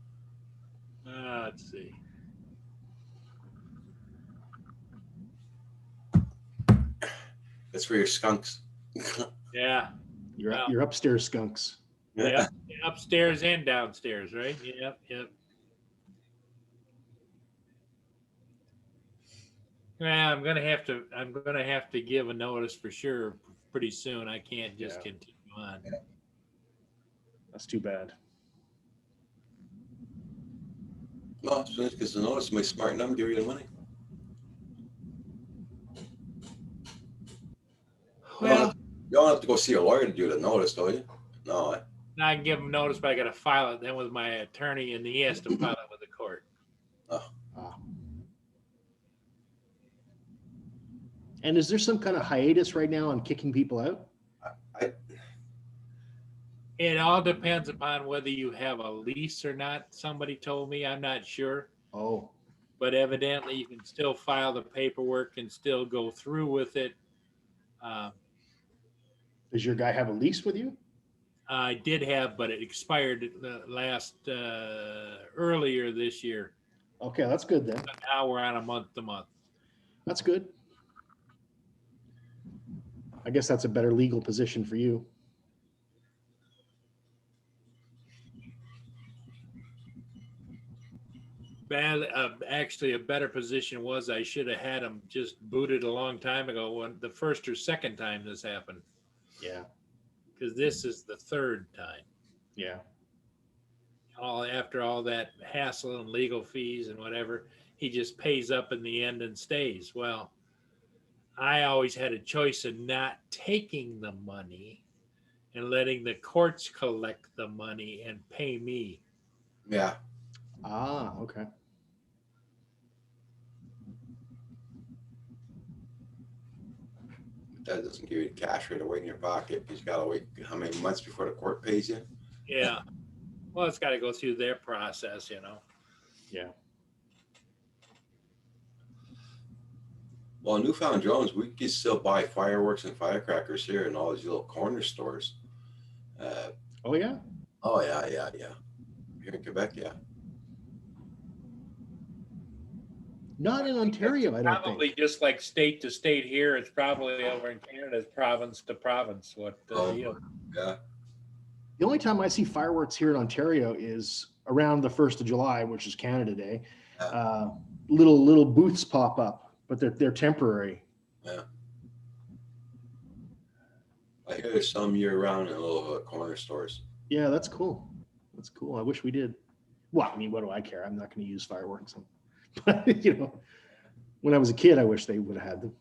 let's see. That's for your skunks. Yeah. You're upstairs skunks. Yeah. Upstairs and downstairs, right? Yep. Yeah, I'm gonna have to give a notice for sure pretty soon. I can't just continue on. That's too bad. No, it's because the notice may smarten them, give you the money. Well, you don't have to go see a lawyer to do the notice, do you? No. I can give him notice, but I got to file it then with my attorney, and he has to file it with the court. And is there some kind of hiatus right now on kicking people out? It all depends upon whether you have a lease or not. Somebody told me, I'm not sure. Does your guy have a lease with you? I did have, but it expired earlier this year. Okay, that's good then. But now we're on a month to month. That's good. I guess that's a better legal position for you. Actually, a better position was I should have had him just booted a long time ago when the first or second time this happened, Yeah, because this is the third time. yeah. All after all that hassle and legal fees and whatever, he just pays up in the end and stays. Well, I always had a choice of not taking the money and letting the courts collect the money and pay me. Yeah. Ah, okay. That doesn't give you cash right away in your pocket. You got to wait how many months before the court pays you? Yeah. Well, it's got to go through their process, you know. Yeah. Well, Newfound Jones, we can still buy fireworks and firecrackers here in all these little corner stores. Oh, yeah. Oh, yeah. Here in Quebec, yeah. Not in Ontario, I don't Probably think. just like state to state here. It's probably over in Canada, it's province to province. Yeah. The only time I see fireworks here in Ontario is around the 1st of July, which is Canada Day. Little booths pop up, but they're temporary. Yeah. I hear there's some year round in little corner stores. Yeah, that's cool. That's cool. I wish we did. Well, I mean, what do I care? I'm not going to use fireworks. But, you know, when I was a kid, I wish they would have had them.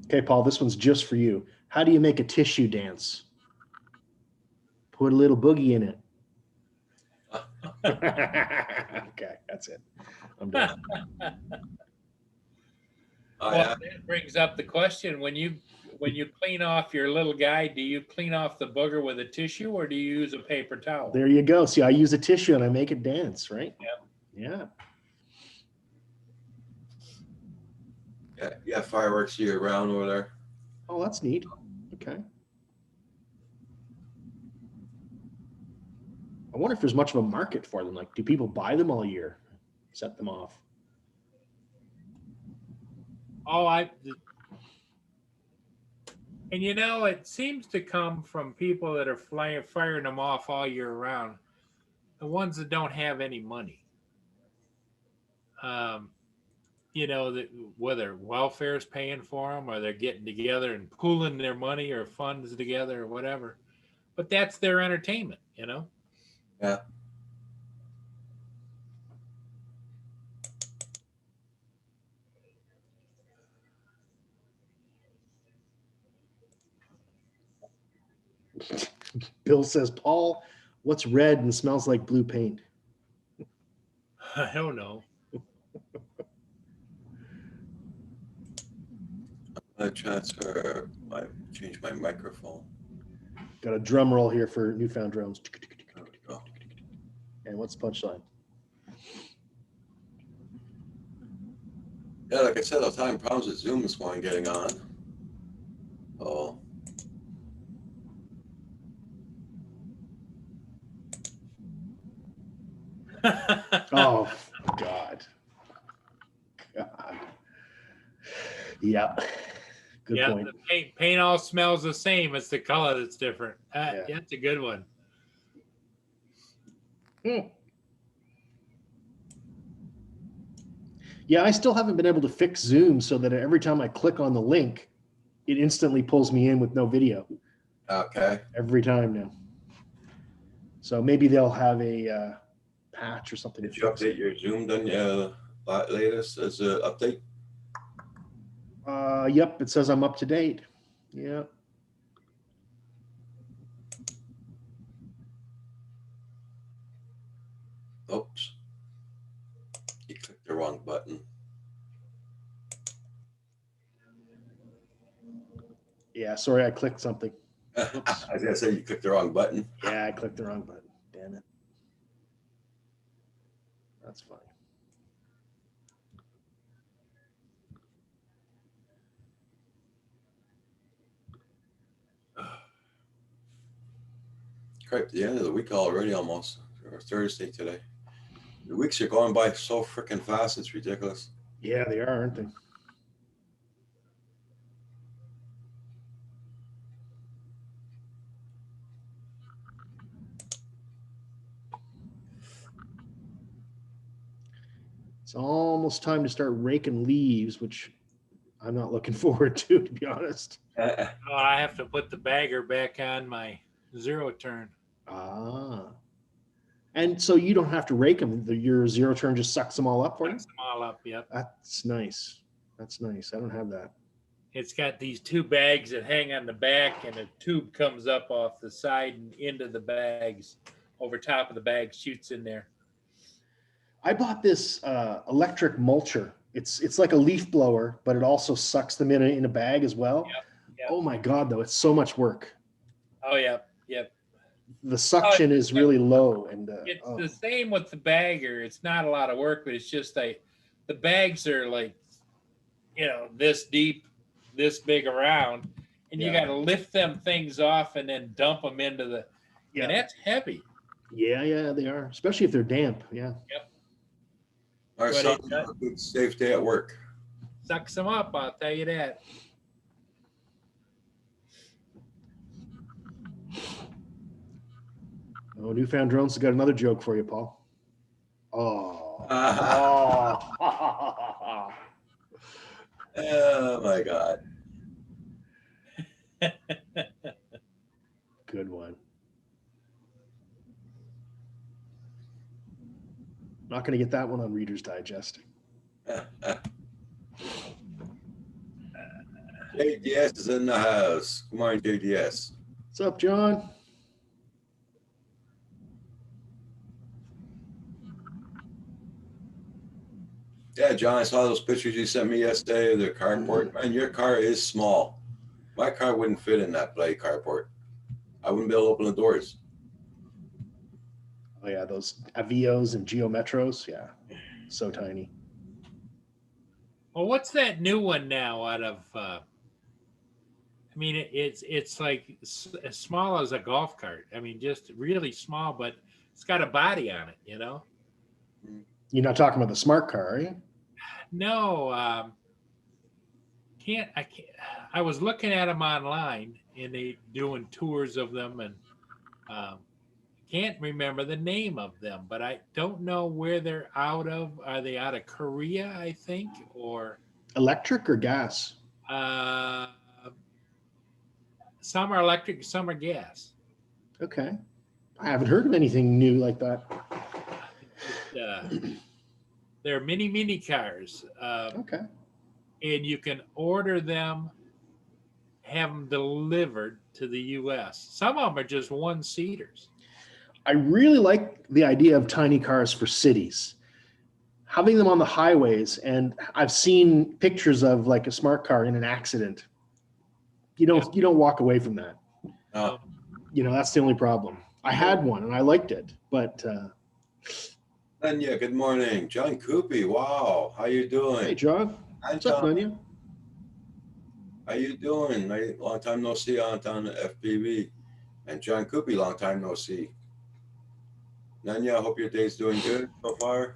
Okay, Paul, this one's just for you. How do you make a tissue dance? Put a little boogie in it. Okay, that's it. I'm done. Oh, Well, yeah. that brings up the question: when you clean off your little guy, do you clean off the booger with a tissue or do you use a paper towel? There you go. See, I use a tissue and I make it dance, right? Yeah. Yeah, fireworks year round over there. Oh, that's neat. Okay. I wonder if there's much of a market for them. Like, do people buy them all year? Set them off. Oh, and you know, it seems to come from people that are firing them off all year round. The ones that don't have any money. You know, that whether welfare is paying for them or they're getting together and pooling their money or funds together or whatever. But that's their entertainment, you know? Yeah. Bill says, Paul, what's red and smells like blue paint? I don't know. I change my microphone. Got a drum roll here for Newfound Drones. There we go. And what's the punchline? Yeah, like I said, I was having problems with Zoom this morning getting on. Oh. Oh, God. God. Yeah. Good Yeah, point. the paint all smells the same. It's the color that's different. Yeah. That's a good one. Yeah, I still haven't been able to fix Zoom so that every time I click on the link, it instantly pulls me in with no video. Okay. Every time now. So maybe they'll have a patch or something. Did you update your Zoom done latest as an update? Yep, it says I'm up to date. Yeah. Oops. You clicked the wrong button. Yeah, sorry, I clicked something. I was gonna say you clicked the wrong button. Yeah, I clicked the wrong button. damn it. That's funny. Crap, the end of the week already almost. Or Thursday today. The weeks are going by so freaking fast, it's ridiculous. Yeah, they are, aren't they? It's almost time to start raking leaves, which I'm not looking forward to be honest. Oh, I have to put the bagger back on my zero turn. Ah. And so you don't have to rake them. Your zero turn just sucks them all up for you? Sucks them all up. Yep. That's nice. That's nice. I don't have that. It's got these two bags that hang on the back, and a tube comes up off the side and into the bags. Over top of the bag, shoots in there. I bought this electric mulcher. It's like a leaf blower, but it also sucks them in a bag as well. Yep. Oh my God, though, it's so much work. Oh, yep. Yep. The suction is really low. And It's the same with the bagger. It's not a lot of work, but it's just the bags are like, this deep, this big around, and you got to lift them things off and then dump them into the, and that's heavy. Yeah, they are, especially if they're damp. Yeah. Yep. All right, But so it have a good, safe day at work. sucks them up, I'll tell you that. Oh, Newfound Drones has got another joke for you, Paul. Oh. Oh my God. Good one. Not going to get that one on Reader's Digest. JDS is in the house. Good morning, JDS. What's up, John? Yeah, John, I saw those pictures you sent me yesterday of the carport. Man, your car is small. My car wouldn't fit in that Blade carport. I wouldn't be able to open the doors. Oh yeah, those Avios and Geo Metros. Yeah, so tiny. Well, what's that new one now out of, it's like as small as a golf cart. I mean, just really small, but it's got a body on it, You're not talking about the smart car, are you? No, I can't. I was looking at them online, and they doing tours of them, and can't remember the name of them, but I don't know where they're out of. Are they out of Korea, I think, or Electric or gas? some are electric, some are gas. Okay. I haven't heard of anything new like that. They're mini cars. Okay. And you can order them, have them delivered to the U.S. Some of them are just one-seaters. I really like the idea of tiny cars for cities. Having them on the highways, and I've seen pictures of like a smart car in an accident. You don't walk away from that. Oh, That's the only problem. I had one and I liked it, but Nanya, good morning. John Coopy, wow. How you doing? hey, John. Hi, What's up, John. Nanya? How you doing? Long time no see on FPV. And John Coopy, long time no see. Nanya, I hope your day's doing good so far.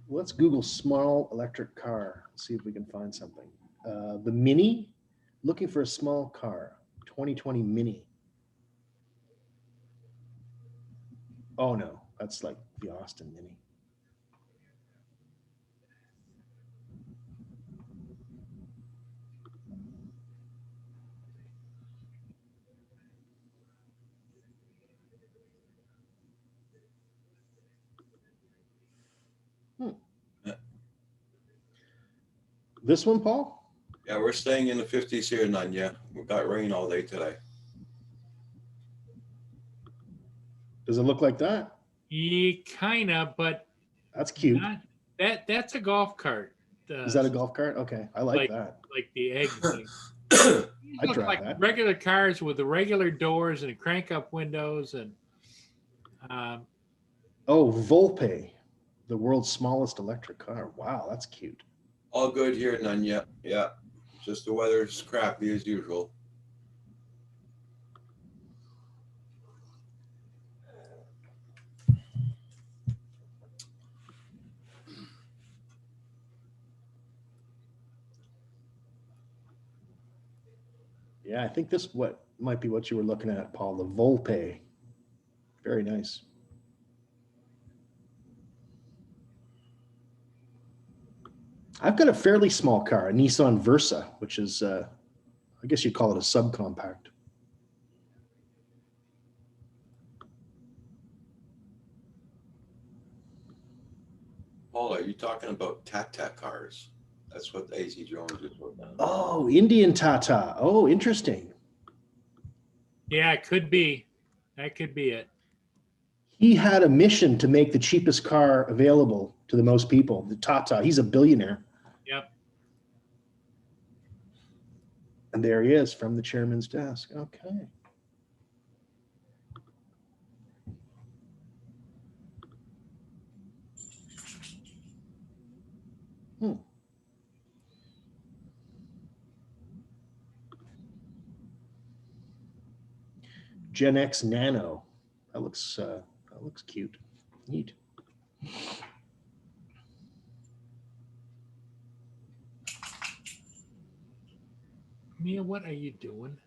Let's Google small electric car. See if we can find something. The Mini, looking for a small car. 2020 Mini. Oh no, that's like the Austin Mini. This one, Paul? Yeah, we're staying in the 50s here, Nanya. We got rain all day today. Does it look like that? Yeah, kinda, but That's cute. not, that's a golf cart. Is that a golf cart? Okay, I like that. like the egg thing. I'd Look drive like that. regular cars with the regular doors and crank up windows and um, Oh, Volpe, the world's smallest electric car. Wow, that's cute. All good here, none yet. Yeah. Just the weather's crappy as usual. Yeah, I think this what might be what you were looking at, Paul. The Volpe. Very nice. I've got a fairly small car, a Nissan Versa, which is, I guess you'd call it a subcompact. Paul, are you talking about Tata cars? That's what AZ Jones is working on. Oh, Indian Tata. Oh, interesting. yeah, it could be. That could be it. He had a mission to make the cheapest car available to the most people, the Tata. He's a billionaire. Yep. And there he is from the chairman's desk. Okay. Gen X Nano. That looks cute. Neat. Mia, what are you doing?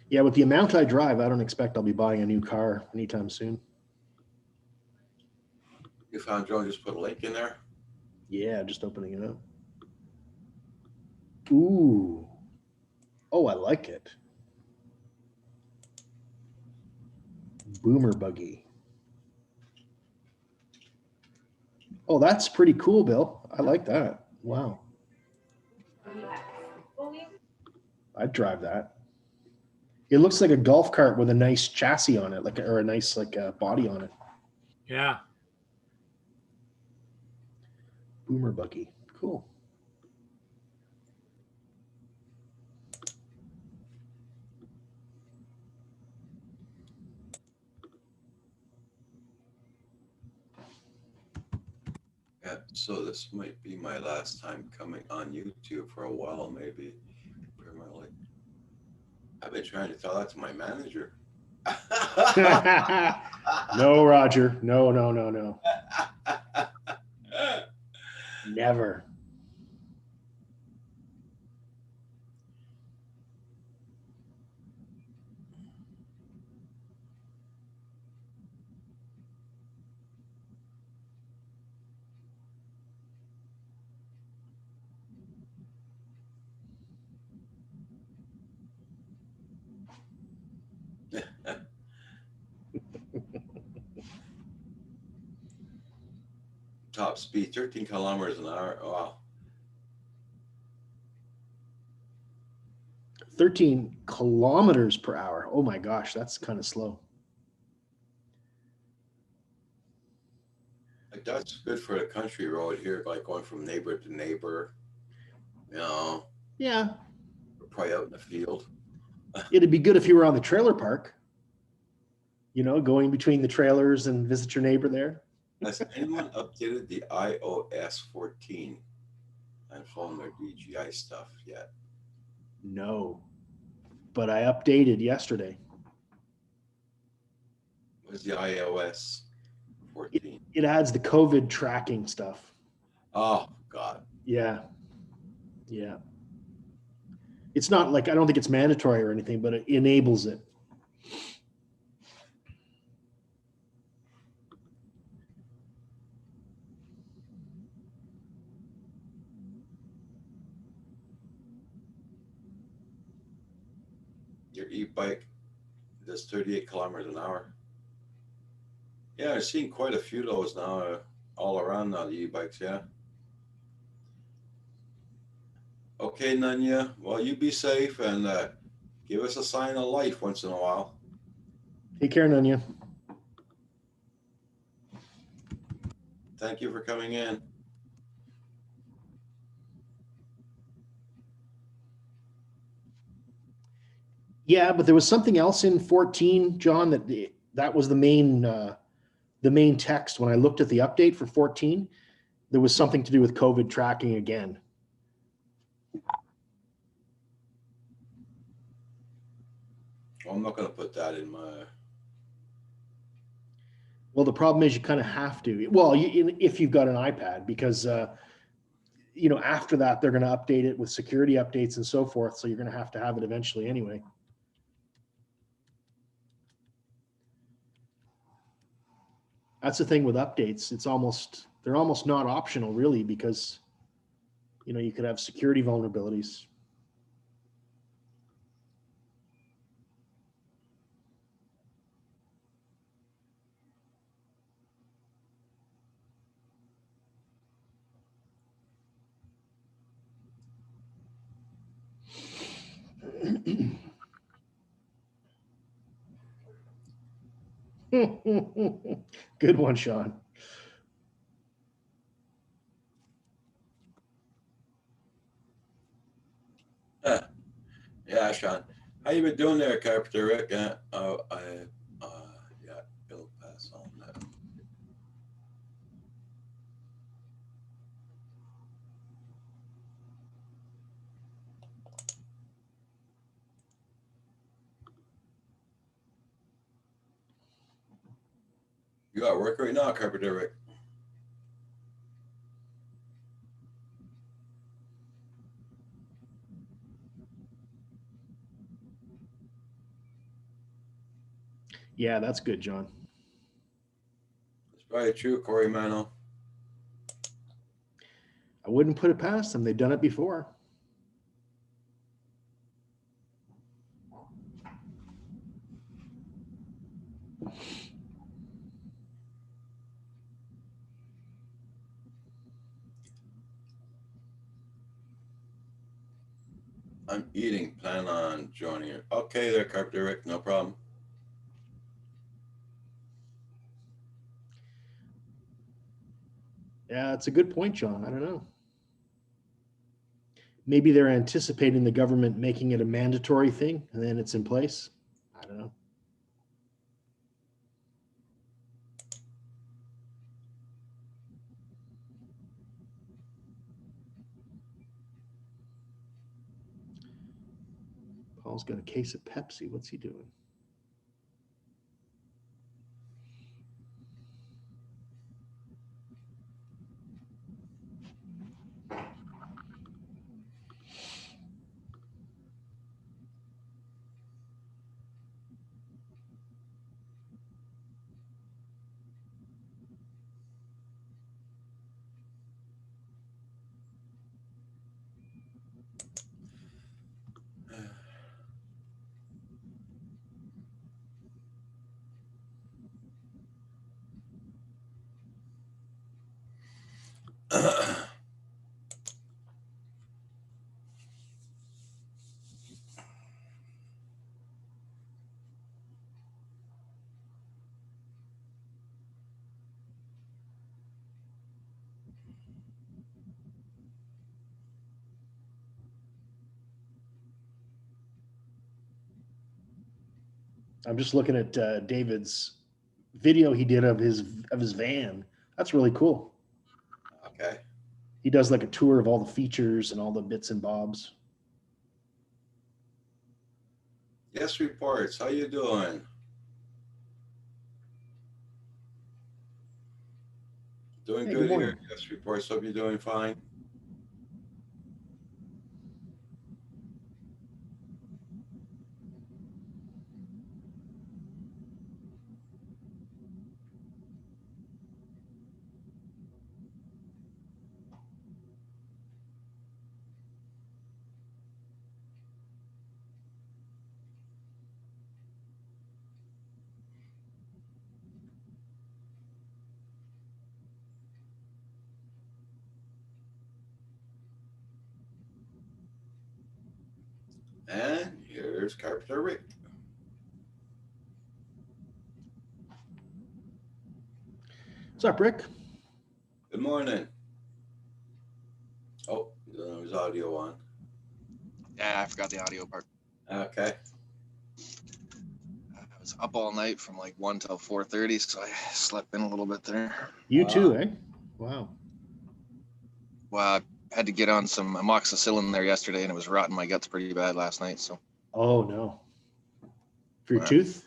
Yeah, with the amount I drive, I don't expect I'll be buying a new car anytime soon. You found Joe, just put a link in there. Yeah, just opening it up. Ooh. Oh, I like it. Boomer buggy. Oh, that's pretty cool, Bill. I like that. Wow. I'd drive that. It looks like a golf cart with a nice chassis on it, like or a nice body on it. Yeah. Boomer buggy. Cool. Yeah, so this might be my last time coming on YouTube for a while, maybe permanently. I've been trying to tell that to my manager. No, Roger. No. Never. Top speed, 13 kilometers an hour. Wow. 13 kilometers per hour. Oh my gosh, that's kind of slow. Like that's good for a country road here, like going from neighbor to neighbor. You know, Yeah. we're probably out in the field. It'd be good if you were on the trailer park, you know, going between the trailers and visit your neighbor there. Has anyone updated the iOS 14 and phone their DJI stuff yet? No, but I updated yesterday. What's the iOS 14? It adds the COVID tracking stuff. Oh, God. Yeah. Yeah. It's not like, I don't think it's mandatory or anything, but it enables it. Your e-bike does 38 kilometers an hour. Yeah, I've seen quite a few of those now, all around now, the e-bikes, yeah. Okay, Nanya. Well, you be safe and give us a sign of life once in a while. Take care, Nunya. Thank you for coming in. Yeah, but there was something else in 14, John, that was the main text. When I looked at the update for 14, there was something to do with COVID tracking again. Well, I'm not going to put that in my. Well, the problem is you kind of have to. Well, if you've got an iPad, because after that they're going to update it with security updates and so forth. So you're going to have it eventually anyway. That's the thing with updates. They're almost not optional really, because you could have security vulnerabilities. Good one, Sean. Yeah, Sean. How you been doing there, Carpenter Rick? Yeah, it'll pass on that. You at work right now, Carpenter Rick? Yeah, that's good, John. It's probably true, Corey Mano. I wouldn't put it past them. They've done it before. I'm eating. Plan on joining it. Okay, there, Carpenter Rick. No problem. Yeah, it's a good point, John. I don't know. Maybe they're anticipating the government making it a mandatory thing, and then it's in place. I don't know. Paul's got a case of Pepsi. What's he doing? I'm just looking at David's video he did of his van. That's really cool. Okay. He does like a tour of all the features and all the bits and bobs. Yes, reports. How you doing? Doing Hey, good good morning. here. Yes, reports. Hope you're doing fine. And here's Carpenter Rick. What's up, Rick? Good morning. Oh, there's audio on. Yeah, I forgot the audio part. Okay. I was up all night from like 1 till 4:30, so I slept in a little bit there. You too, eh? Wow. Well, I had to get on some amoxicillin there yesterday, and it was rotting my guts pretty bad last night. So Oh no. For your Wow. tooth?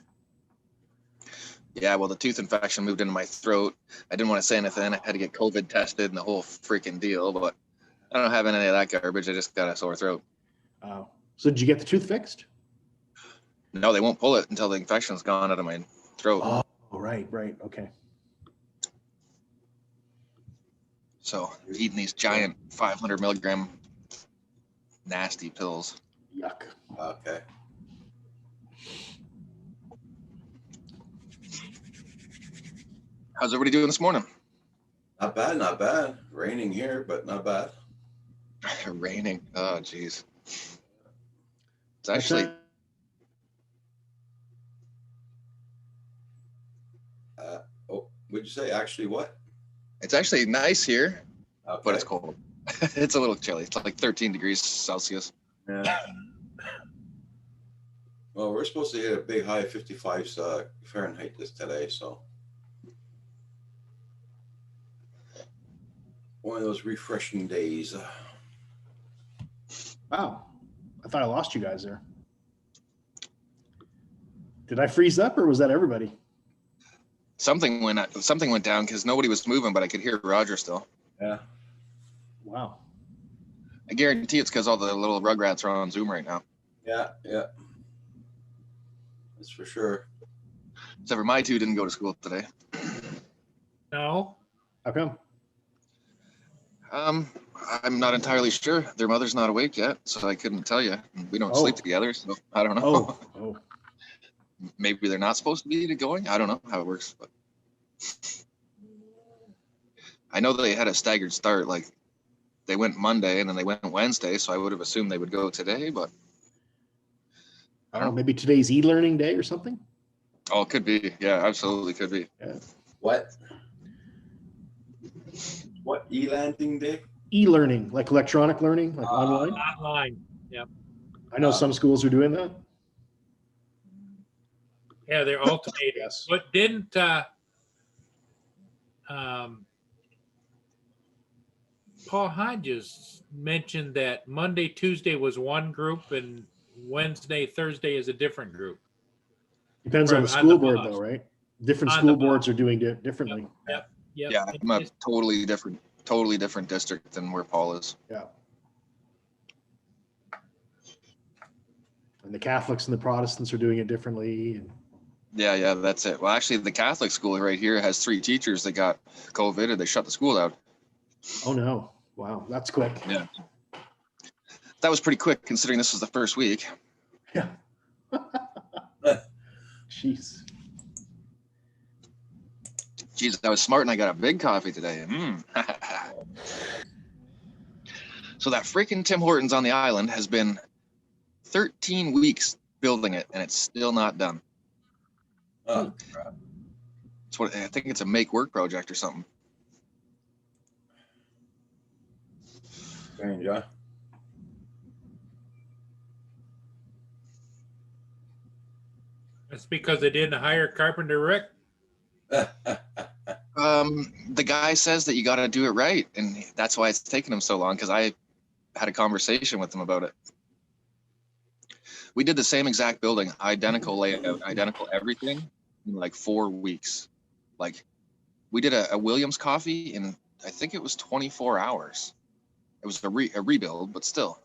yeah, well, the tooth infection moved into my throat. I didn't want to say anything. I had to get COVID tested and the whole freaking deal, but I don't have any of that garbage. I just got a sore throat. Oh. So did you get the tooth fixed? No, they won't pull it until the infection's gone out of my throat. Oh, right. Okay. So eating these giant 500 milligram nasty pills. Yuck. Okay. How's everybody doing this morning? Not bad, not bad. Raining here, but not bad. Raining. Oh, geez. It's That's actually it. Would you say actually what? It's actually nice here, Okay. but it's cold. It's a little chilly. It's like 13 degrees Celsius. Yeah. Well, we're supposed to hit a big high of 55 Fahrenheit today, so one of those refreshing days. Wow. I thought I lost you guys there. Did I freeze up or was that everybody? Something went down because nobody was moving, but I could hear Roger still. Yeah. Wow. I guarantee it's because all the little rugrats are on Zoom right now. Yeah. That's for sure. Except for my two didn't go to school today. No, How come? I'm not entirely sure. Their mother's not awake yet, so I couldn't tell you. We don't Oh. sleep together, so I don't know. Oh. Maybe they're not supposed to be going. I don't know how it works, but I know they had a staggered start. Like they went Monday and then they went Wednesday, so I would have assumed they would go today, but I don't know. Maybe today's e-learning day or something? oh, it could be. Yeah, absolutely could be. What? What e-landing day? E-learning, like electronic learning, like online. online. I know some schools are doing that. Yeah, they're alternating. Yes. But didn't Paul Hodges mentioned that Monday, Tuesday was one group and Wednesday, Thursday is a different group? Depends on the On the school board bus. though, right? Different On school the bus. boards are doing it differently. Yep. Yeah, I'm a totally different district than where Paul is. Yeah. And the Catholics and the Protestants are doing it differently. And Yeah, that's it. Well, actually, the Catholic school right here has 3 teachers that got COVID and they shut the school down. oh no. Wow, that's quick. Yeah. That was pretty quick considering this was the first week. Yeah. Jeez. Jeez, I was smart and I got a big coffee today. So that freaking Tim Hortons on the island has been 13 weeks building it and it's still not done. Oh, It's what I think it's a make work project or something. strange, huh? That's because they didn't hire Carpenter Rick. The guy says that you got to do it right, and that's why it's taken him so long. Because I had a conversation with him about it. We did the same exact building, identical layout, identical everything, in like 4 weeks. Like we did a Williams coffee in I think it was 24 hours. It was a rebuild, but still,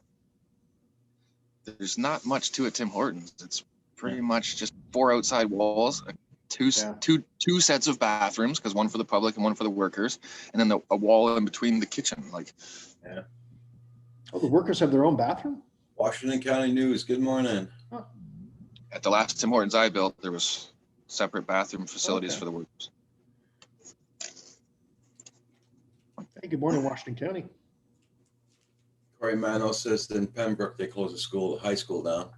there's not much to it. Tim Hortons. It's pretty much just 4 outside walls, two sets of bathrooms, because one for the public and one for the workers, and then a wall in between the kitchen. Like, Oh, the workers have their own bathroom? Washington County News. Good morning. at the last Tim Hortons I built, there was separate bathroom facilities Okay. for the workers. Hey, good morning, Washington County. Corey Mano says in Pembroke they closed the school, high school down.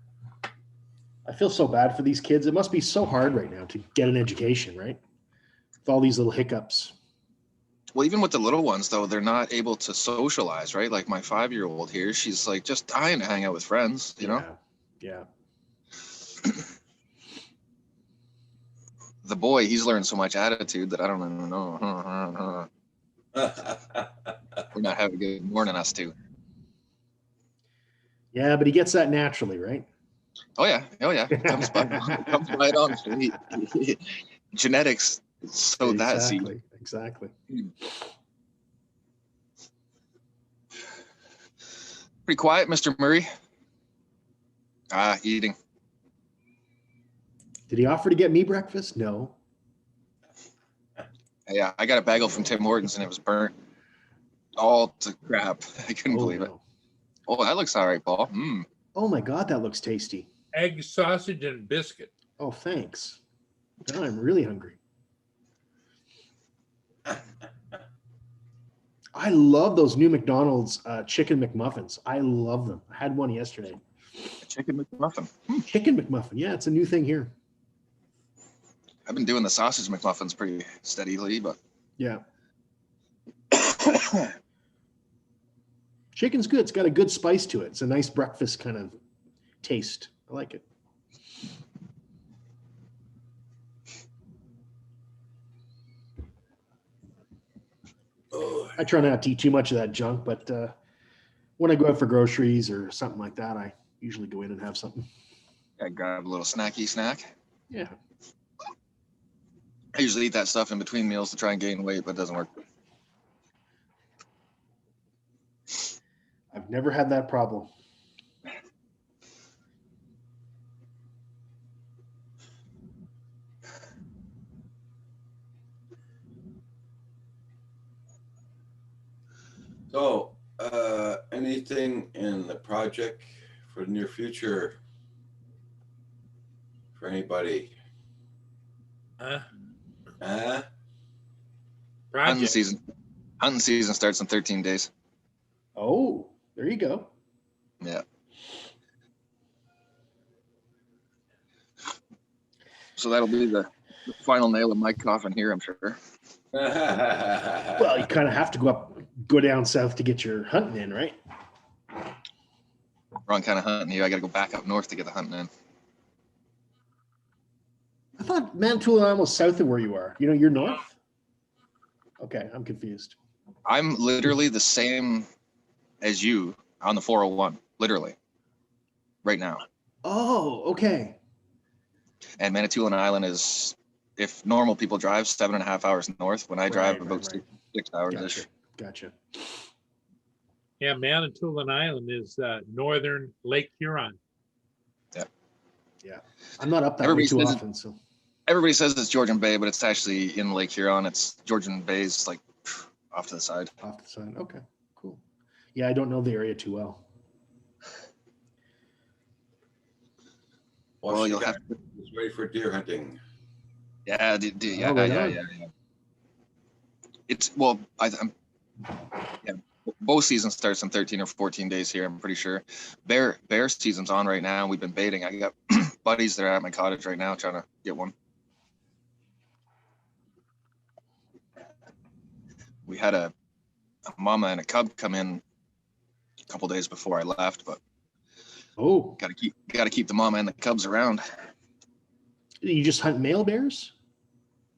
I feel so bad for these kids. It must be so hard right now to get an education, right? With all these little hiccups. Well, even with the little ones though, they're not able to socialize, right? Like my 5-year-old here, she's like just dying to hang out with friends, you know? Yeah. The boy, he's learned so much attitude that I don't even know. We're not having a good morning, us two. Yeah, but he gets that naturally, right? Oh yeah. It comes right on. Genetics sowed that seed. Exactly. Pretty quiet, Mr. Murray. Eating. Did he offer to get me breakfast? No. Yeah, I got a bagel from Tim Hortons and it was burnt all to crap. I couldn't believe it. No. Oh, that looks all right, Paul. Oh my God, that looks tasty. Egg, sausage, and biscuit. Oh, thanks. Now I'm really hungry. I love those new McDonald's chicken McMuffins. I love them. I had one yesterday. Chicken McMuffin. Chicken McMuffin. Yeah, it's a new thing here. I've been doing the sausage McMuffins pretty steadily, but Yeah. Chicken's good. It's got a good spice to it. It's a nice breakfast kind of taste. I like it. I try not to eat too much of that junk, but when I go out for groceries or something like that, I usually go in and have something. I grab a little snacky snack. Yeah. I usually eat that stuff in between meals to try and gain weight, but it doesn't work. I've never had that problem. So, anything in the project for the near future for anybody? Hunting Project. season starts in 13 days. Oh, there you go. Yeah. So that'll be the final nail in my coffin here, I'm sure. Well, you kind of have to go down south to get your hunting in, right? Wrong kind of hunting here. I got to go back up north to get the hunting in. I thought Manitoulin almost south of where you are. You know, you're north? Okay, I'm confused. I'm literally the same as you on the 401, literally, right now. Oh, okay. And Manitoulin Island is, if normal people drive 7.5 hours north, when I drive Right, about right. 6 hours-ish. Gotcha. Yeah, Manitoulin Island is northern Lake Huron. I'm not up that way Everybody too says often, so. Everybody says it's Georgian Bay, but it's actually in Lake Huron. It's Georgian Bay's like off to the side. Off the side. Okay, cool. Yeah, I don't know the area too well. Well, you'll have It's ready for deer hunting. yeah, Oh, right on. yeah. It's well, both seasons starts in 13 or 14 days here. I'm pretty sure. Bear season's on right now. We've been baiting. I got buddies that are at my cottage right now trying to get one. We had a mama and a cub come in a couple days before I left, but Oh, got to keep the mama and the cubs around. you just hunt male bears?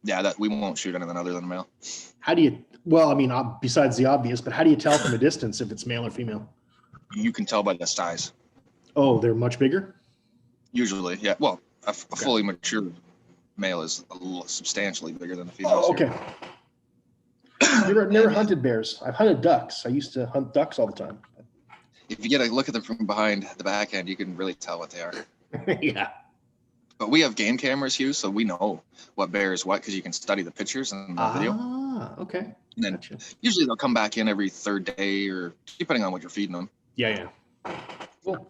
Yeah, that we won't shoot anything other than male. How do you, well, I mean, besides the obvious, but how do you tell from a distance if it's male or female? You can tell by the size. Oh, they're much bigger? Usually, yeah. Well, a fully mature male is substantially bigger than the females. Oh, okay. Never hunted bears. I've hunted ducks. I used to hunt ducks all the time. If you get a look at them from behind the back end, you can really tell what they are. Yeah. But we have game cameras, Hugh, so we know what bear is what because you can study the pictures and the video. Ah, okay. And then Gotcha. usually they'll come back in every third day or depending on what you're feeding them. Yeah. Cool.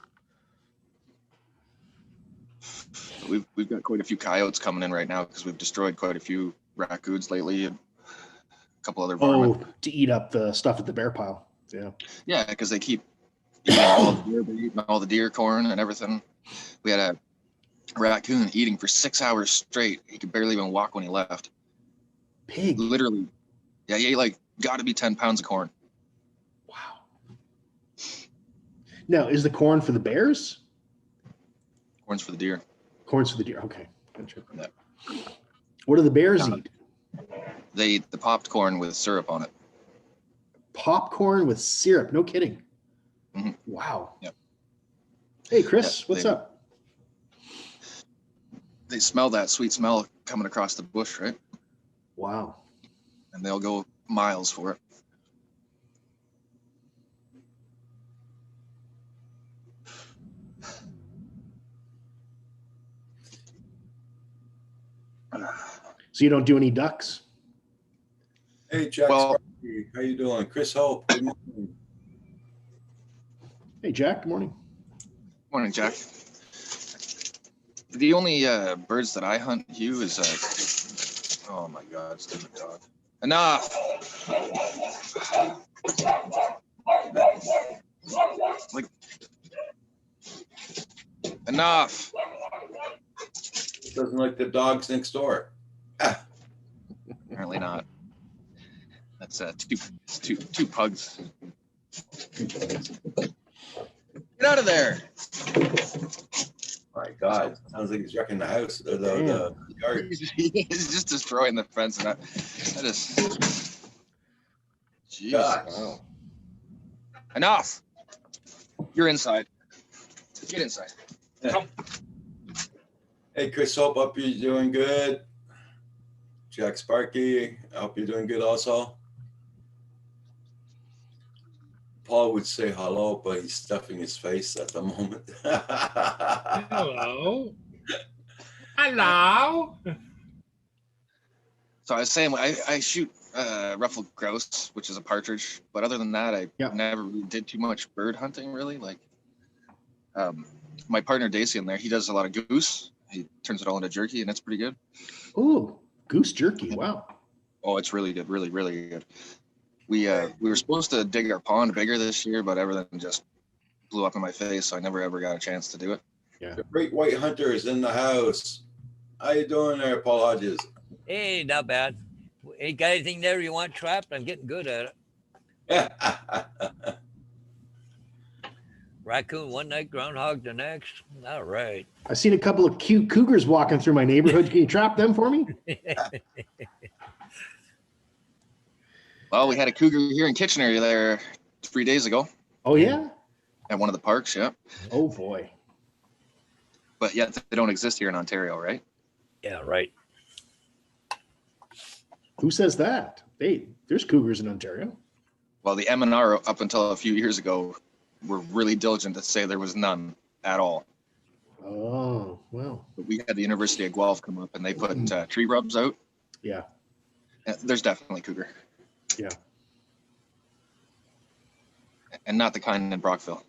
We've got quite a few coyotes coming in right now because we've destroyed quite a few raccoons lately and a couple other varmint. Oh, to eat up the stuff at the bear pile. Yeah. Yeah, because they keep eating all the deer, they're eating all the deer corn and everything. We had a raccoon eating for 6 hours straight. He could barely even walk when he left. Pig. Literally, yeah, he ate like got to be 10 pounds of corn. Wow. Now, is the corn for the bears? Corn's for the deer. Corn's for the deer. Okay. Gotcha. Yeah. What do the bears eat? They eat the popped corn with syrup on it. Popcorn with syrup. No kidding. Mhm. Wow. Yep. Hey, Chris, Yeah, what's they- up? They smell that sweet smell coming across the bush, right? Wow. And they'll go miles for it. So you don't do any ducks? Hey, Jack Well- Sparky, how you doing? Chris Hope, good morning. Hey, Jack, good morning. Morning, Jack. The only birds that I hunt, Hugh, is oh my God, stupid dog. Enough. Like, enough. Doesn't like the dogs next door. Ah, Apparently not. That's two pugs. Get out of there. my God, sounds like he's wrecking the house, the yard. He's just destroying the fence, and I just. Jeez. God. Wow. Enough. You're inside. Get inside. Hey, Chris Hope, hope you're doing good. Jack Sparky, I hope you're doing good also. Paul would say hello, but he's stuffing his face at the moment. Hello. Hello. So I was saying, I shoot ruffled grouse, which is a partridge, but other than that, I Yeah. never really did too much bird hunting. Really, like my partner Daisy in there, he does a lot of goose. He turns it all into jerky, and it's pretty good. Oh, goose jerky. Wow. Oh, it's really good, really, really good. We were supposed to dig our pond bigger this year, but everything just blew up in my face, so I never ever got a chance to do it. The Great White Hunter is in the house. How you doing there, Paul Hodges? Hey, not bad. Hey, got anything there you want trapped? I'm getting good at it. Raccoon one night, groundhog the next. All right. I've seen a couple of cute cougars walking through my neighborhood. Can you trap them for me? Well, we had a cougar here in Kitchener there 3 days ago Oh, yeah? at one of the parks, yeah. Oh, boy. But yet they don't exist here in Ontario, right? Yeah, right. Who says that? Hey, there's cougars in Ontario. Well, the MNR up until a few years ago were really diligent to say there was none at all. Oh, well, But we had the University of Guelph come up and they put tree rubs out. yeah. There's definitely cougar. Yeah. And not the kind in Brockville.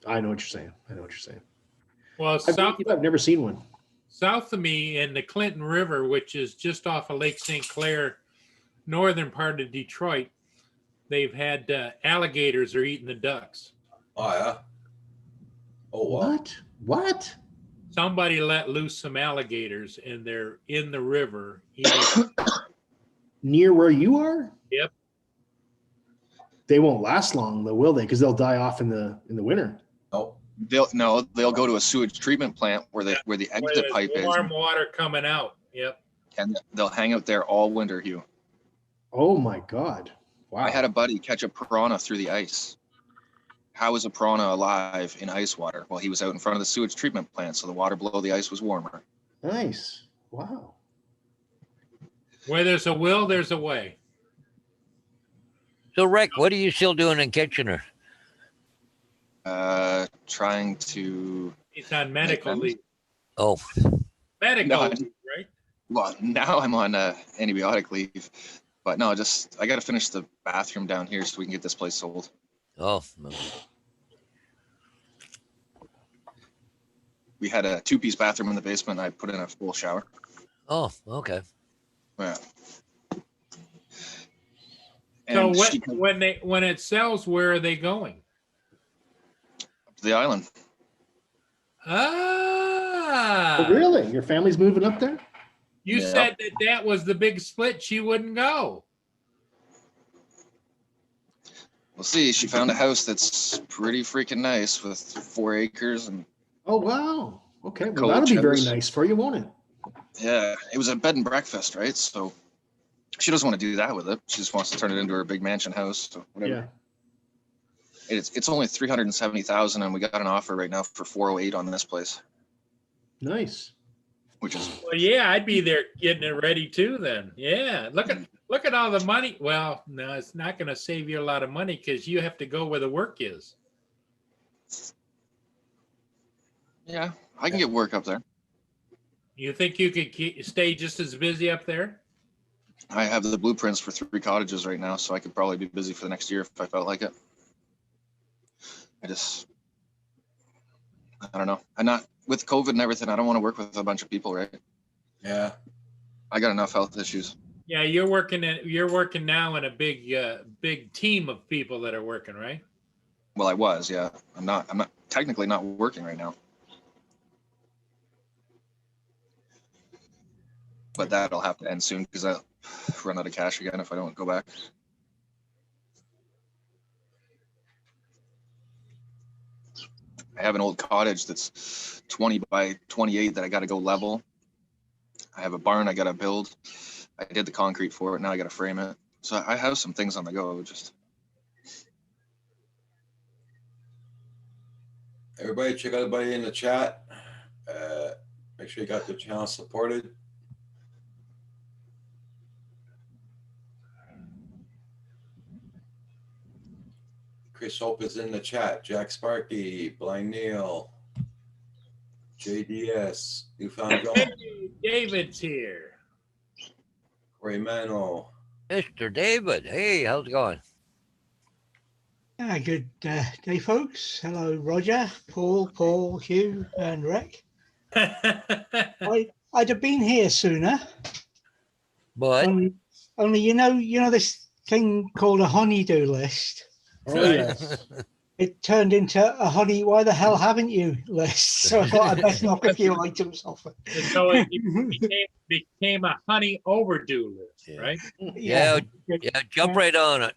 I know what you're saying. I know what you're saying. Well, south I've never seen one. south of me in the Clinton River, which is just off of Lake St. Clair, northern part of Detroit, they've had alligators are eating the ducks. Oh, yeah. Oh, wow. What? Somebody let loose some alligators and they're in the river eating. Near where you are? Yep. They won't last long, though, will they? Because they'll die off in the winter. Oh, They'll go to a sewage treatment plant where the Where exit there's pipe is, warm water coming out. Yep. and they'll hang out there all winter, Hugh. Oh my God! Wow. I had a buddy catch a piranha through the ice. How is a piranha alive in ice water? Well, he was out in front of the sewage treatment plant, so the water below the ice was warmer. Nice. Wow. Where there's a will, there's a way. So, Rick, what are you still doing in Kitchener? Trying to, He's on medical sense. leave. Oh, Medical No, leave, right? well, now I'm on antibiotic leave, but no, I got to finish the bathroom down here so we can get this place sold. oh, no. We had a 2-piece bathroom in the basement. And I put in a full shower. Oh, okay. Yeah. So And she comes when it sells, where are they going? up to the island. Ah, Oh, really? Your family's moving up there? you Yeah. said that was the big split. She wouldn't go. We'll see. She found a house that's pretty freaking nice with 4 acres, and Oh, wow. Okay. Well, Coach that'll be very house. nice for you, won't it? yeah, it was a bed and breakfast, right? So she doesn't want to do that with it. She just wants to turn it into her big mansion house. So whatever. Yeah. It's only 370,000, and we got an offer right now for 408 on this place, Nice. which is Well, yeah, I'd be there getting it ready too then. Yeah. Look at all the money. Well, no, it's not going to save you a lot of money because you have to go where the work is. yeah. I can get work up there. You think you could stay just as busy up there? I have the blueprints for 3 cottages right now, so I could probably be busy for the next year if I felt like it. I don't know. I'm not with COVID and everything. I don't want to work with a bunch of people, right? Yeah. I got enough health issues. Yeah, you're working now in a big team of people that are working, right? Well, I was, yeah. I'm not technically not working right now. But that'll have to end soon because I'll run out of cash again if I don't go back. I have an old cottage that's 20 by 28 that I got to go level. I have a barn I got to build. I did the concrete for it. Now I got to frame it. So I have some things on the go. Just Everybody, check out everybody in the chat. Make sure you got the channel supported. Chris Hope is in the chat. Jack Sparky, Blind Neil, JDS, Newfound John, Hey, David's here. Corey Mano. Mr. David, hey, how's it going? Good day, folks. Hello, Roger, Paul, Hugh, and Rick. I'd have been here sooner. But Only you know this thing called a honeydew list. Oh, yes. It turned into a honey. Why the hell haven't you list? So I thought I'd best knock a few items off it. So it became a honey overdue list, right? yeah, jump right on it.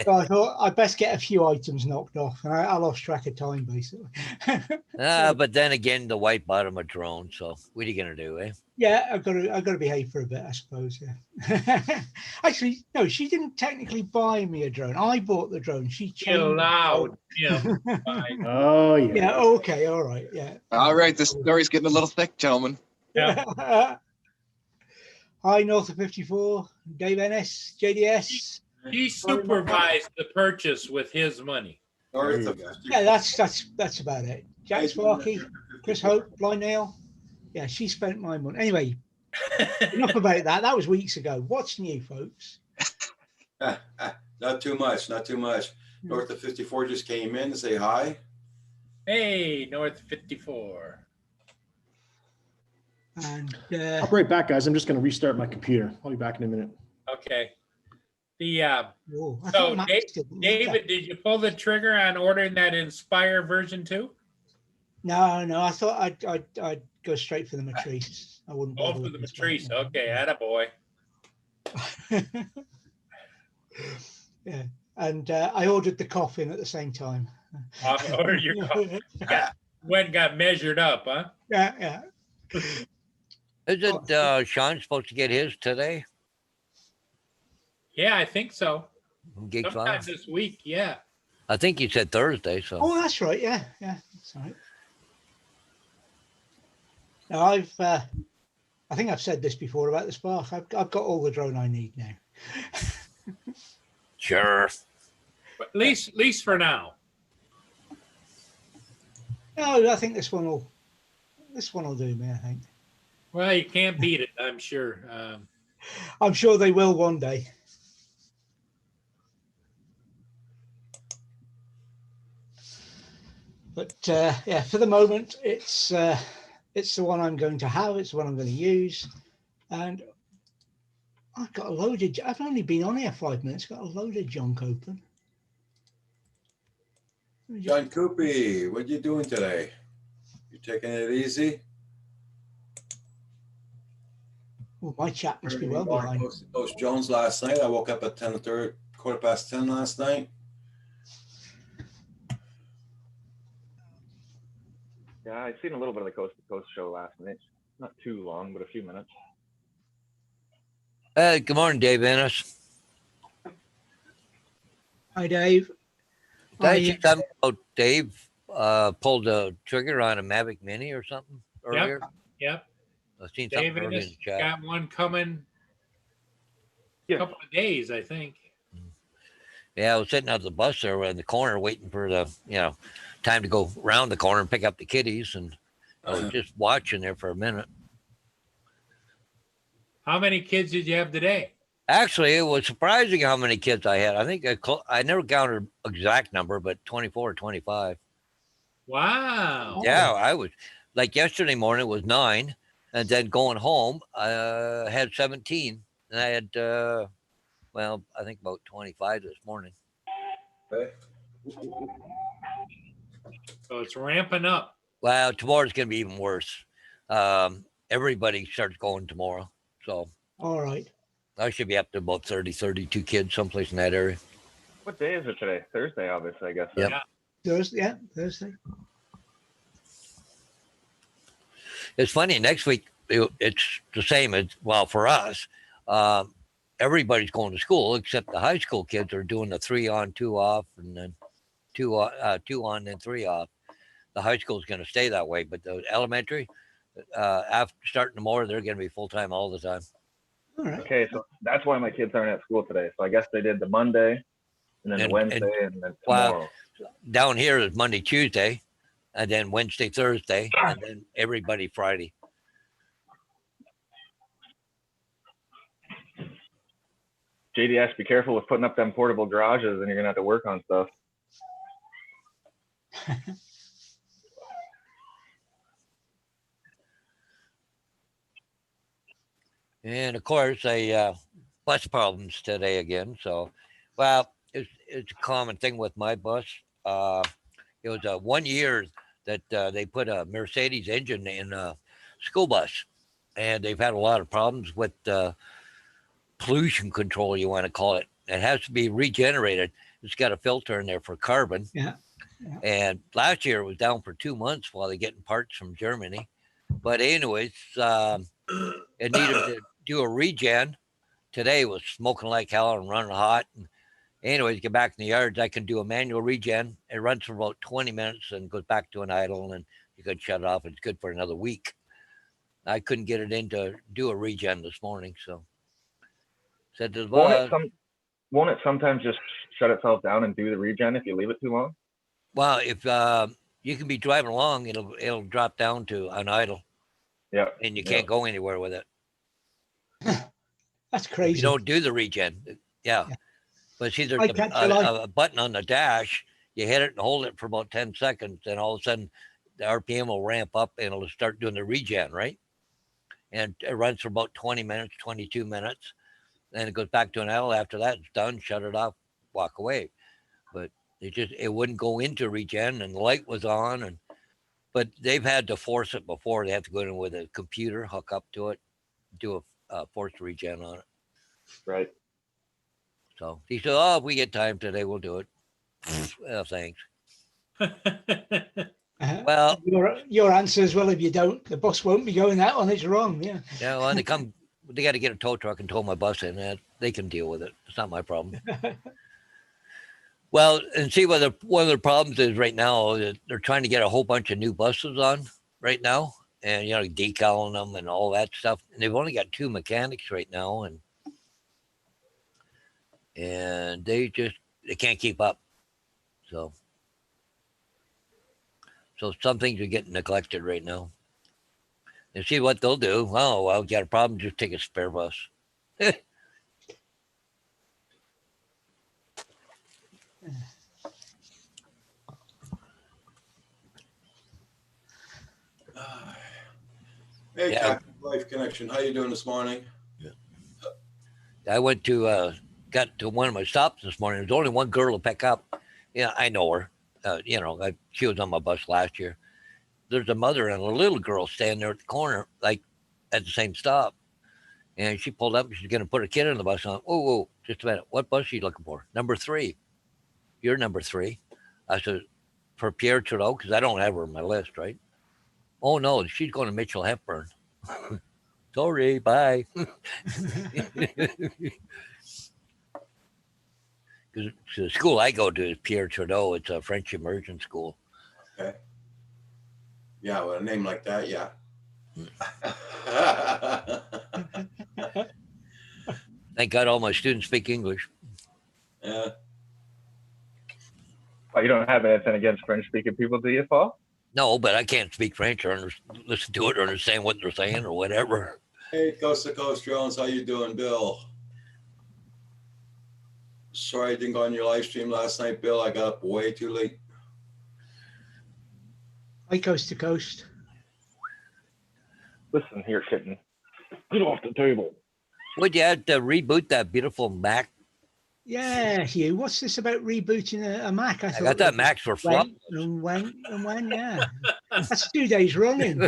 So I thought I'd best get a few items knocked off, and I lost track of time basically. But then again, the wife bought him a drone, so what are you gonna do, eh? Yeah, I've got to behave for a bit, I suppose. Yeah. Actually, no, she didn't technically buy me a drone. I bought the drone. She Allowed him. Oh, yeah. Yeah. Okay. All right. Yeah. all right. This story's getting a little thick, gentlemen. Yeah. Hi, North of 54, Dave Ennis, JDS. He supervised the purchase with his money. North of Yeah, that's about it. Jack Sparky, Chris Hope, Blind Nail. Yeah, she spent my money. Anyway, enough about that. That was weeks ago. What's new, folks? Not too much, not too much. North of 54 just came in to say hi. Hey, North 54. And I'll be right back, guys. I'm just going to restart my computer. I'll be back in a minute. Okay. The whoa, I so thought Max didn't need David, that. did you pull the trigger on ordering that Inspire version 2? No, I thought I'd go straight for the Matrice. I wouldn't. Oh, bother for with the this Matrice. one. Okay, attaboy. Yeah, and I ordered the coffin at the same time. Order your got measured up, huh? Yeah. Isn't Sean supposed to get his today? Yeah, I think so. Geek Sometime Five? this week, yeah. I think you said Thursday, so Oh, that's right. Yeah, that's right. Now I think I've said this before about the Spark. I've got all the drone I need now. sure. But at least for now. No, I think this one will do me. I think. Well, you can't beat it, I'm sure. I'm sure they will one day. But yeah, for the moment, it's the one I'm going to have. It's the one I'm going to use, and I've got a loaded. I've only been on here 5 minutes. Got a loaded junk open. John Coopy, what you doing today? You taking it easy? Well, my chat must be well Walked behind. close to Coach Jones last night. I woke up at 10:30, 10:15 last night. Yeah, I seen a little bit of the Coast to Coast show last night. Not too long, but a few minutes. Good morning, Dave Ennis. Hi, Dave. Did I I, see something about Dave pulled the trigger on a Mavic Mini or something earlier? Yep. I've seen Dave something earlier in Ennis the chat. got one coming a Yeah. couple of days, I think. Yeah, I was sitting at the bus there in the corner waiting for the, time to go around the corner and pick up the kiddies. And I was just watching there for a minute. How many kids did you have today? Actually, it was surprising how many kids I had. I think I never counted exact number, but 24 or 25. Wow. Yeah, I was like yesterday morning was 9, and then going home, I had 17, and I had I think about 25 this morning. Okay. So it's ramping up. Well, tomorrow's gonna be even worse. Everybody starts going tomorrow, so all right. I should be up to about 30, 32 kids, someplace in that area. What day is it today? Thursday, obviously, I guess. Yep. Yeah. Thursday, yeah, Thursday. It's funny. Next week, it's the same as for us. Everybody's going to school except the high school kids are doing the 3 on, 2 off, and then 2 on, then 3 off. The high school is going to stay that way, but the elementary, after starting tomorrow, they're going to be full time all the time. All right. Okay, so that's why my kids aren't at school today. So I guess they did the Monday, and then the And- Wednesday, and then Wow. tomorrow. Down here is Monday, Tuesday, and then Wednesday, Thursday, and then everybody Friday. JDS, be careful with putting up them portable garages, and you're gonna have to work on stuff. And of course, bus problems today again. So, it's a common thing with my bus. It was 1 year that they put a Mercedes engine in a school bus, and they've had a lot of problems with pollution control, you want to call it. It has to be regenerated. It's got a filter in there for carbon. Yeah. And last year it was down for 2 months while they're getting parts from Germany. But anyways, it needed to do a regen. Today was smoking like hell and running hot. And anyways, get back in the yards. I can do a manual regen. It runs for about 20 minutes and goes back to an idle, and you can shut it off. It's good for another week. I couldn't get it in to do a regen this morning, so said to the bus, Won't it sometimes just shut itself down and do the regen if you leave it too long? well, if you can be driving along, it'll drop down to an idle, Yeah. and you can't go anywhere with it. That's If crazy. you don't do the regen, yeah. Yeah. But see, there's I catch you like- a button on the dash. You hit it and hold it for about 10 seconds, and all of a sudden the RPM will ramp up and it'll start doing the regen, right? And it runs for about 20 minutes, 22 minutes. Then it goes back to an idle. After that, it's done, shut it off, walk away. But it wouldn't go into regen, and the light was on. But they've had to force it before. They have to go in with a computer, hook up to it, do a forced regen on it. Right. So he said, "Oh, if we get time today, we'll do it." Well, thanks. Well, Your answer as well. If you don't, the bus won't be going out on its wrong. Yeah. yeah, well, they got to get a tow truck and tow my bus in. And they can deal with it. It's not my problem. Well, and see one of the problems is right now that they're trying to get a whole bunch of new buses on right now, and decaling them and all that stuff. And they've only got 2 mechanics right now, and they can't keep up. So some things are getting neglected right now. And see what they'll do. Oh, well, got a problem, just take a spare bus. Hey, Yeah. Captain Life Connection. How you doing this morning? I went to got to one of my stops this morning. There's only one girl to pick up. Yeah, I know her. She was on my bus last year. There's a mother and a little girl standing there at the corner, like at the same stop. And she pulled up and she's going to put her kid in the bus. Whoa, just a minute. What bus are you looking for? Number 3. You're number 3. I said, for Pierre Trudeau, because I don't have her on my list, right? Oh no, she's going to Mitchell Hepburn. Sorry, bye. Because the school I go to is Pierre Trudeau. It's a French immersion school. Okay. Yeah, with a name like that, yeah. Thank God all my students speak English. Yeah. Oh, you don't have anything against French-speaking people, do you, Paul? No, but I can't speak French or listen to it or understand what they're saying or whatever. Hey, Coast to Coast Drones, how you doing, Bill? Sorry I didn't go on your live stream last night, Bill. I got up way too late. Hi, Coast to Coast. Listen here, kitten. Get off the table. Would you have to reboot that beautiful Mac? Yeah, Hugh. What's this about rebooting a Mac? I got that Macs for flop. when, yeah. That's 2 days running.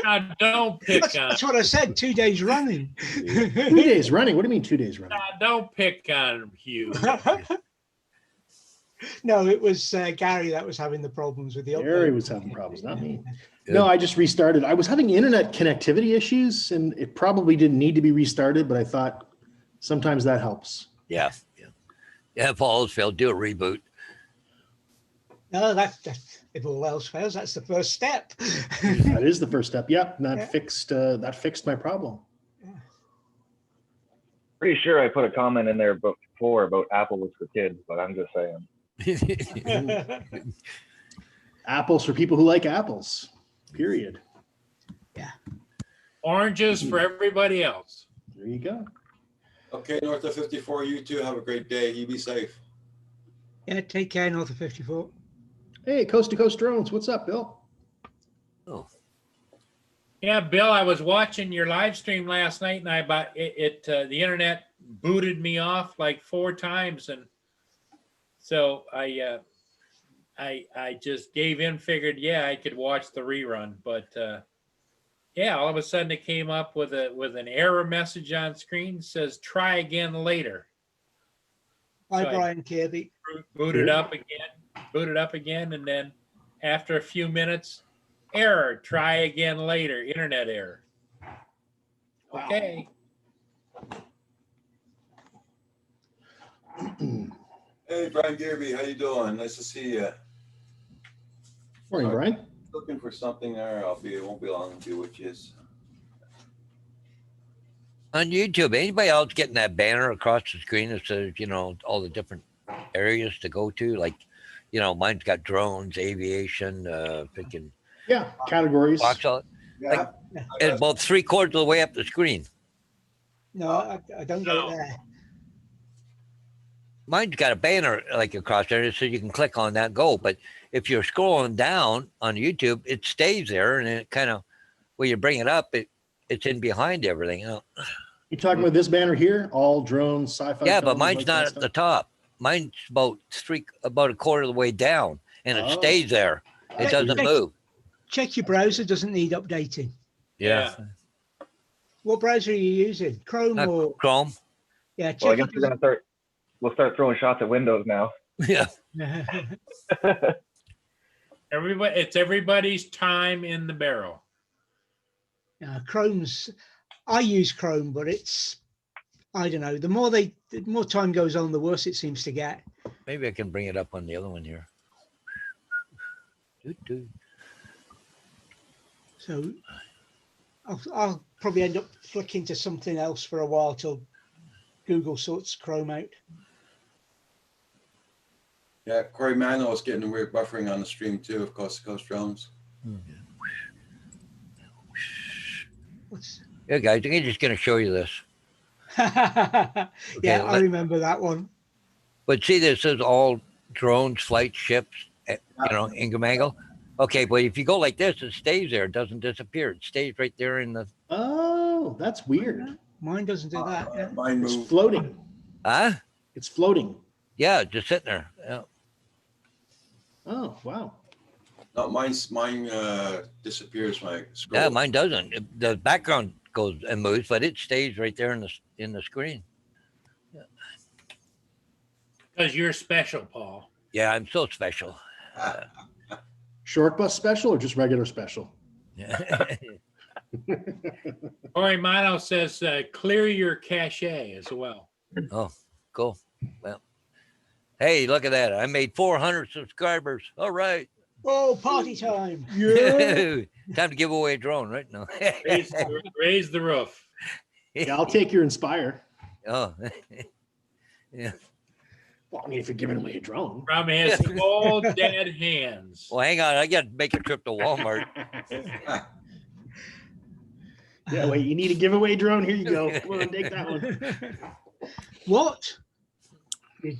Now, don't pick on. That's what I said, 2 days running. 2 days running. What do you mean 2 days running? Don't pick on Hugh. No, it was Gary that was having the problems with the upload. Gary was having problems, not me. No, I just restarted. I was having internet connectivity issues, and it probably didn't need to be restarted, but I thought sometimes that helps. Yeah. If all else failed, do a reboot. No, that if all else fails, that's the first step. That is the first step. Yep, and Yeah. that fixed my problem. Pretty sure I put a comment in there before about Apple was for kids, but I'm just saying. Apples for people who like apples. Period. Oranges for everybody else. There you go. Okay, North of 54, you too. Have a great day. You be safe. Yeah, take care, North of 54. Hey, Coast to Coast Drones. What's up, Bill? Oh, Yeah, Bill, I was watching your live stream last night, and the internet booted me off like 4 times, and so I just gave in, figured I could watch the rerun, but all of a sudden it came up with an error message on screen, says try again later. Hi, So I Brian Kirby. booted up again, and then after a few minutes, error, try again later, internet error. Wow. Okay. Hey, Brian Gearby, how you doing? Nice to see you. Morning, Brian. Looking for something there. It won't be long to be with you. on YouTube, anybody else getting that banner across the screen that says, all the different areas to go to? Like, mine's got drones, aviation, freaking Yeah, categories. box out. Yeah. It's about 3/4 of the way up the screen. No, I don't get it there. Mine's got a banner like across there so you can click on that and go. But if you're scrolling down on YouTube, it stays there, and it kind of, when you bring it up, it's in behind everything. You talking about this banner here? All drones, sci-fi. Yeah, but films, mine's like not that at the top. Mine's about a 1/4 of the way down, and it Oh. stays there. It Check- doesn't check- move. Check your browser, doesn't need updating. Yeah. What browser are you using? Chrome or Chrome. yeah? Well, I Check guess we'll start throwing shots at Windows now. Yeah. It's everybody's time in the barrel. Chrome's. I use Chrome, but I don't know. The more time goes on, the worse it seems to get. Maybe I can bring it up on the other one here. Doo-doo. So I'll probably end up flicking to something else for a while till Google sorts Chrome out. Yeah, Corey Mano is getting weird buffering on the stream too of Coast to Coast Drones. What's... Yeah, guys, I'm just going to show you this. Yeah, I remember that one. But see, this is all drones, flight, ships, Ingham Angle. Okay, but if you go like this, it stays there. It doesn't disappear. It stays right there in the... Oh, that's weird. Mine doesn't do that. Yeah. Mine It's moved. floating. Huh? It's floating. Yeah, just sitting there. Yeah. Oh, wow. No, mine disappears. My scroll. Yeah, mine doesn't. The background goes and moves, but it stays right there in the screen. Because you're special, Paul. Yeah, I'm so special. Short bus special or just regular special? Corey Mano says, clear your cache as well. Oh, cool. Well, hey, look at that. I made 400 subscribers. All right. Oh, party time. Time to give away a drone, right? No. Raise the roof. Yeah, I'll take your Inspire. Oh, yeah. Well, I mean, if you're giving away a drone. From his cold dead hands. Well, hang on. I got to make a trip to Walmart. Yeah, wait, you need a giveaway drone? Here you go. Come on, take that one. What? You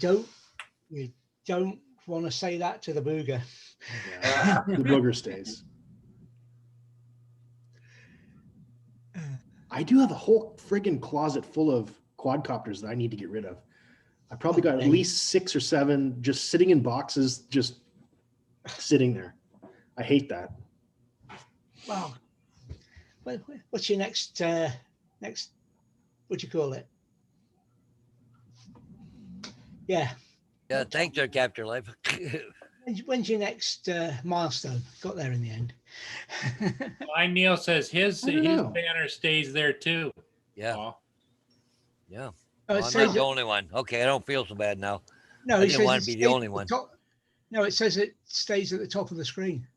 don't want to say that to the booger. Yeah, the booger stays. I do have a whole friggin' closet full of quadcopters that I need to get rid of. I probably got at least 6 or 7 just sitting in boxes, just sitting there. I hate that. Wow. What's your next, what do you call it? Yeah. Yeah, thanks, our Capture Life. When's your next milestone? Got there in the end. Blind Neil says his I don't know. banner stays there too. Yeah, Paul. yeah. Oh, it I'm says not the only one. Okay, I don't feel so bad now. no, I it didn't says want it to be the stays only at one. top. No, it says it stays at the top of the screen.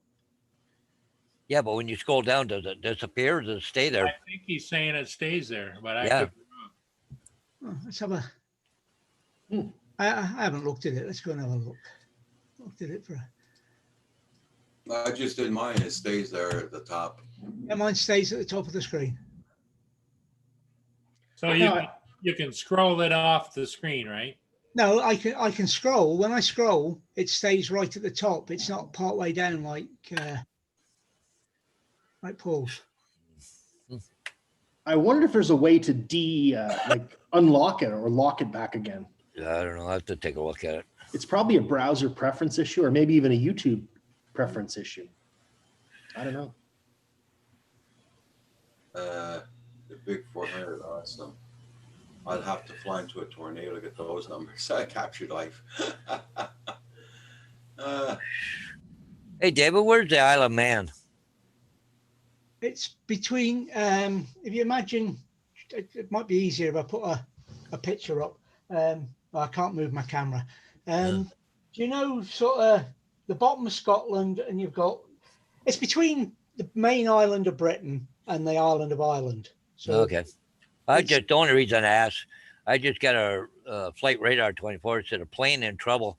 Yeah, but when you scroll down, does it disappear or does it stay I there? think he's saying it stays there, but I Yeah. could, Oh, let's have a. Hmm. I haven't looked at it. Let's go and have a look. Looked at it for. I just did mine. It stays there at the top. Yeah, mine stays at the top of the screen. so you can scroll it off the screen, right? No, I can scroll. When I scroll, it stays right at the top. It's not part way down like Paul's. I wonder if there's a way to like unlock it or lock it back again. Yeah, I don't know. I have to take a look at it. It's probably a browser preference issue or maybe even a YouTube preference issue. I don't know. The big 400, awesome. I'd have to fly into a tornado to get those numbers. I captured life. Hey, David, where's the Isle of Man? It's between. If you imagine, it might be easier if I put a picture up. I can't move my camera. Do you know sort of the bottom of Scotland, and you've got it's between the main island of Britain and the island of Ireland. So Okay. The only reason I asked, I just got a flight radar 24. It said a plane in trouble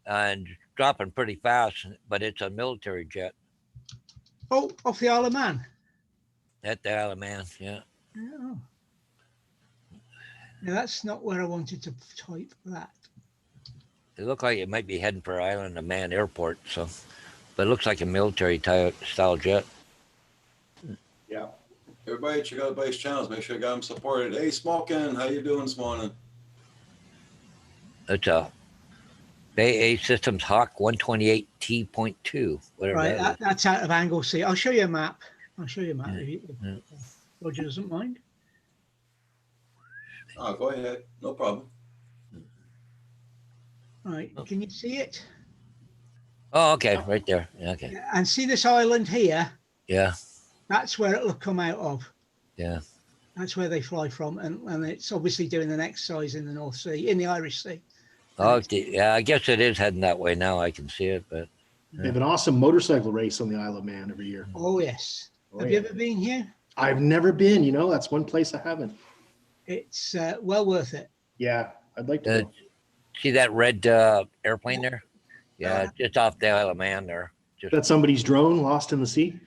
and dropping pretty fast, but it's a military jet oh, off the Isle of Man. at the Isle of Man. Yeah. Oh. No, that's not where I wanted to type that. It looked like it might be heading for Island of Man Airport. So, but it looks like a military style jet. Yeah. Everybody check out everybody's channels. Make sure you got them supported. Hey, Smokin', how you doing this morning? It's a Bay A Systems Hawk 128T.2, whatever Right, that is. that's out of Anglesey. I'll show you a map. If Yeah. Roger doesn't mind. Oh, go ahead. No problem. Right, can you see it? Oh, okay, right there. Yeah, okay. And see this island here? Yeah, That's where it'll come out of. yeah. That's where they fly from, and it's obviously doing an exercise in the North Sea, in the Irish Sea. Oh, yeah. I guess it is heading that way now. I can see it, but They have an awesome motorcycle race on the Isle of Man every year. Oh yes. Oh, Have yeah. you ever been here? I've never been, that's one place I haven't. It's well worth it. Yeah, I'd like to go. see that red airplane there? Yeah, just off the Isle of Man there. Just That's somebody's drone lost in the sea.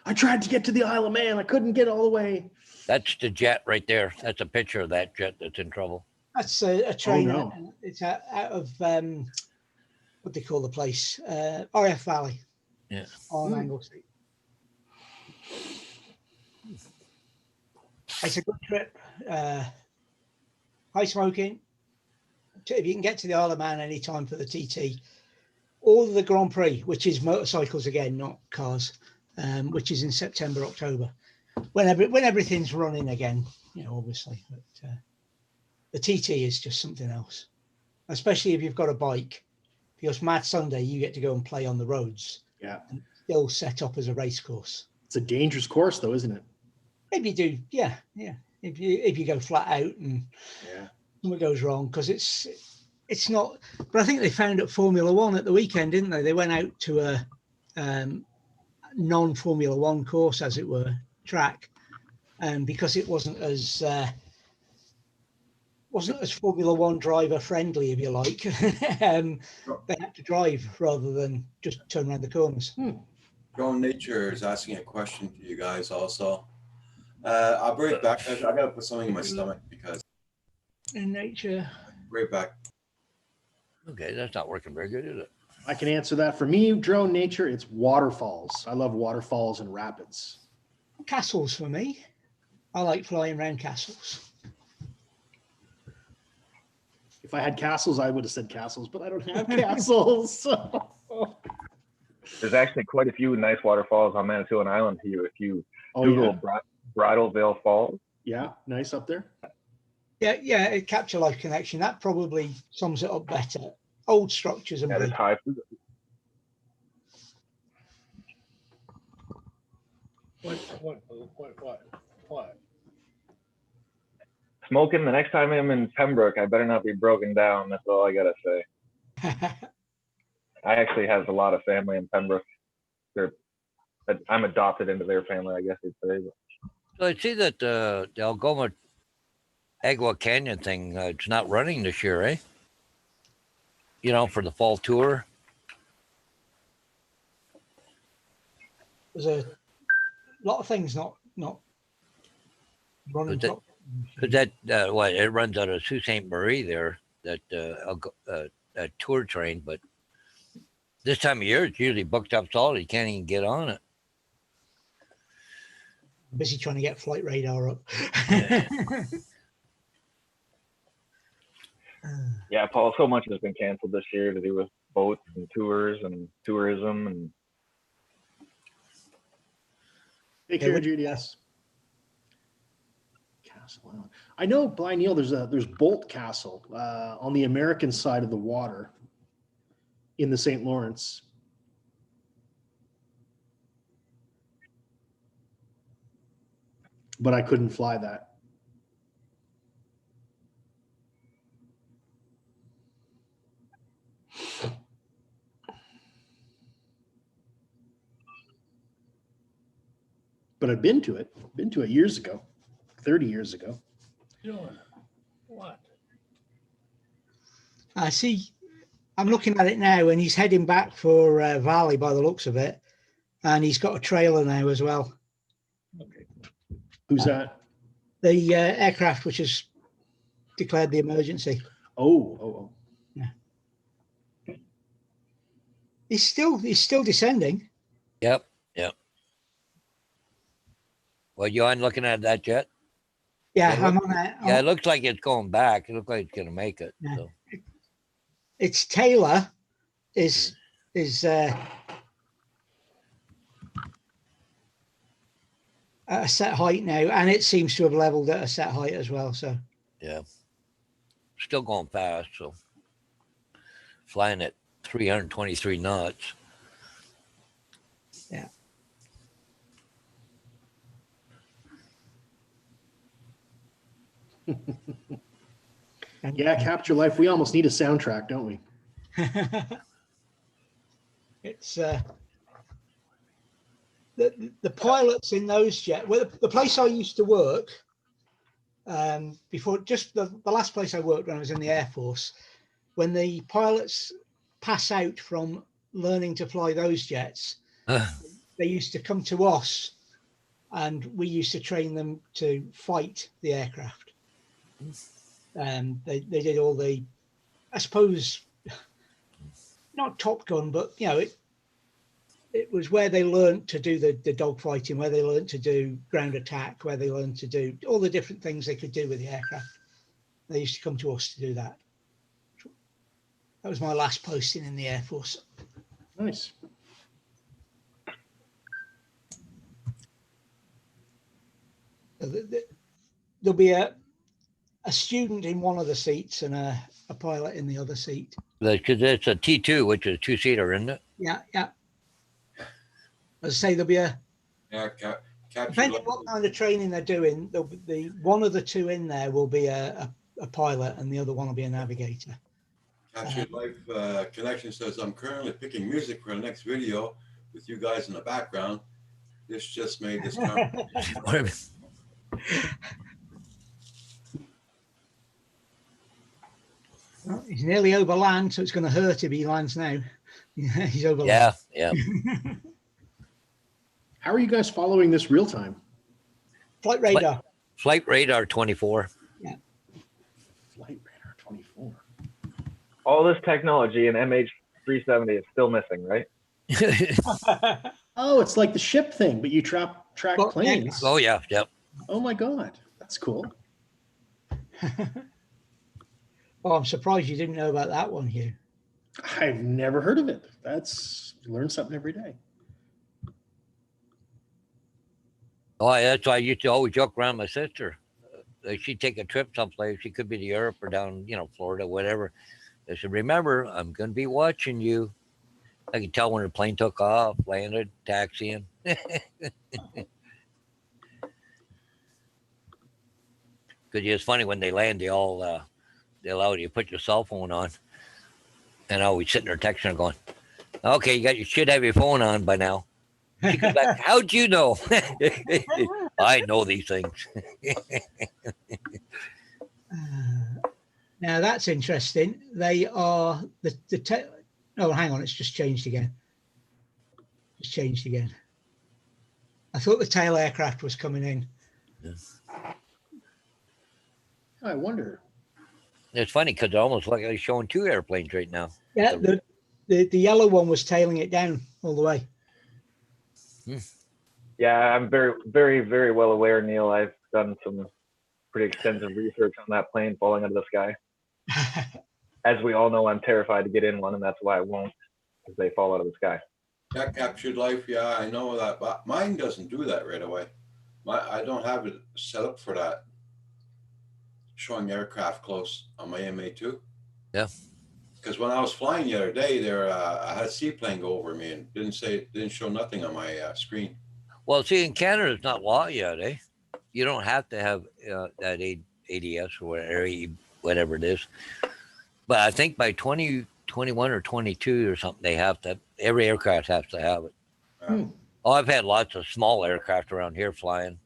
I tried to get to the Isle of Man. I couldn't get all the way. that's the jet right there. That's a picture of that jet that's in trouble. That's a train. no. It's out of what they call the place, RF Valley. Yeah. On Anglesey. It's a good trip. High smoking. If you can get to the Isle of Man any time for the TT, or the Grand Prix, which is motorcycles again, not cars, which is in September, October, when everything's running again, obviously. But the TT is just something else, especially if you've got a bike. If because Mad Sunday, you get to go and play on the roads. Yeah. Still set up as a race course. It's a dangerous course though, isn't it? If you do, yeah. If you go flat out and Yeah. something goes wrong, because it's not. But I think they found at Formula One at the weekend, didn't they? They went out to a non-Formula One course, as it were, track, and because it wasn't as Formula One driver friendly, if you like, they had to drive rather than just turn around the corners. Drone Nature is asking a question to you guys also. I'll bring it back. I gotta put something in my stomach because In nature, right back. Okay, that's not working very good, is it? I can answer that. For me, Drone Nature, it's waterfalls. I love waterfalls and rapids. castles for me. I like flying around castles. If I had castles, I would have said castles, but I don't have castles. There's actually quite a few nice waterfalls on Manitoulin Island here. If you Oh, Google yeah. Bridalveil Falls, Yeah, nice up there. Yeah, it Capture Life Connection. That probably sums it up better. Old structures and that is bridges. high. What? Smoking, the next time I'm in Pembroke, I better not be broken down. That's all I gotta say. I actually have a lot of family in Pembroke. I'm adopted into their family, I guess you'd say. So I see that the Algoma Agua Canyon thing, it's not running this year, eh? For the fall tour. There's a lot of things not running. But Because it runs out of Sault Ste. Marie there, that tour train. But this time of year, it's usually booked up solid. You can't even get on it. Busy trying to get Flight Radar up. Yeah, Paul, so much has been canceled this year to do with boats and tours and tourism and Take care, GDS. Castle Island. I know, Blind Neil, there's Bolt Castle on the American side of the water in the St. Lawrence. But I couldn't fly that. But I've been to it years ago, 30 years ago. Doing what? I see. I'm looking at it now, and he's heading back for Valley by the looks of it, and he's got a trailer now as well. Okay. Who's that? The aircraft which has declared the emergency. Oh. He's still descending. Yep. Well, you aren't looking at that yet? Yeah, Yeah, I'm on that. Yeah, it looks like it's going back. It looks like it's going to make it. Yeah. So. Its Taylor is at a set height now, and it seems to have leveled at a set height as well. So Yeah. Still going fast. So flying at 323 knots. yeah. Yeah, Capture Life. We almost need a soundtrack, don't we? It's the pilots in those jets. Well, the place I used to work before, just the last place I worked when I was in the Air Force, when the pilots pass out from learning to fly those jets, they used to come to us, and we used to train them to fight the aircraft. They did all the, I suppose, not Top Gun, but it was where they learned to do the dogfighting, where they learned to do ground attack, where they learned to do all the different things they could do with the aircraft. They used to come to us to do that. That was my last posting in the Air Force. Nice. There'll be a student in one of the seats and a pilot in the other seat. Because it's a T2, which is a two-seater, isn't it? Yeah, yeah. As I say, there'll be a, Yeah, captured depending life. on what kind of training they're doing, there'll be one of the two in there will be a pilot and the other one will be a navigator. Captured Life Connection says, I'm currently picking music for the next video with you guys in the background. This just made this conversation. Well, he's nearly over land, so it's going to hurt if he lands now. He's over Yeah, yeah. How are you guys following this real time? Flight radar. Flight Radar 24. Flight Radar 24. All this technology in MH370 is still missing, right? Oh, it's like the ship thing, but you track Well, planes. Oh, yeah, yep. Oh my God, that's cool. Oh, I'm surprised you didn't know about that one, Hugh. I've never heard of it. You learn something every day. Oh, that's why I used to always joke around my sister. Like she'd take a trip someplace. She could be to Europe or down, Florida, whatever. I said, remember, I'm going to be watching you. I could tell when the plane took off, landed, taxiing. Because it's funny when they land, they allow you to put your cell phone on. And I always sitting there texting her going, okay, you should have your phone on by now. She goes back, how'd you know? I know these things. Now that's interesting. They are oh, hang on, it's just changed again. I thought the tail aircraft was coming in. Yes. I wonder. It's funny because it almost like they're showing two airplanes right now. Yeah, the yellow one was tailing it down all the way. Yeah, I'm very, very, very well aware, Neil. I've done some pretty extensive research on that plane falling out of the sky. As we all know, I'm terrified to get in one, and that's why I won't, because they fall out of the sky. Yeah, Captured Life. Yeah, I know that, but mine doesn't do that right away. I don't have it set up for that. Showing aircraft close on my MA2. Yeah. Because when I was flying the other day, I had a seaplane go over me and didn't show nothing on my screen. Well, see, in Canada, it's not law yet, eh? You don't have to have that ADS or whatever it is. But I think by 2021 or 22 or something, they have to. Every aircraft has to have it. Oh, I've had lots of small aircraft around here flying,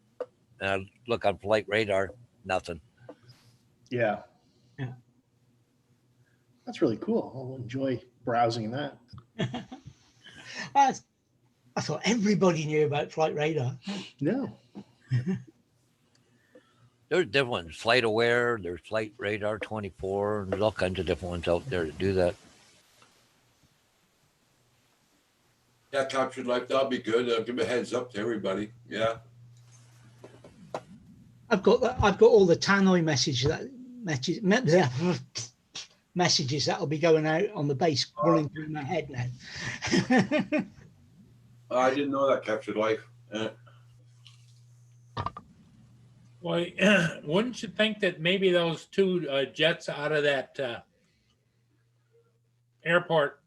and I look on Flight Radar, nothing. Yeah. Yeah. That's really cool. I'll enjoy browsing that. I thought everybody knew about Flight Radar. No. There's different ones. Flight Aware, there's Flight Radar 24, and there's all kinds of different ones out there to do that. Yeah, Captured Life. That'll be good. I'll give a heads up to everybody. Yeah. I've got all the Tannoy messages that'll be going out on the base running through my head now. I didn't know that, Captured Life. Well, wouldn't you think that maybe those two jets out of that airport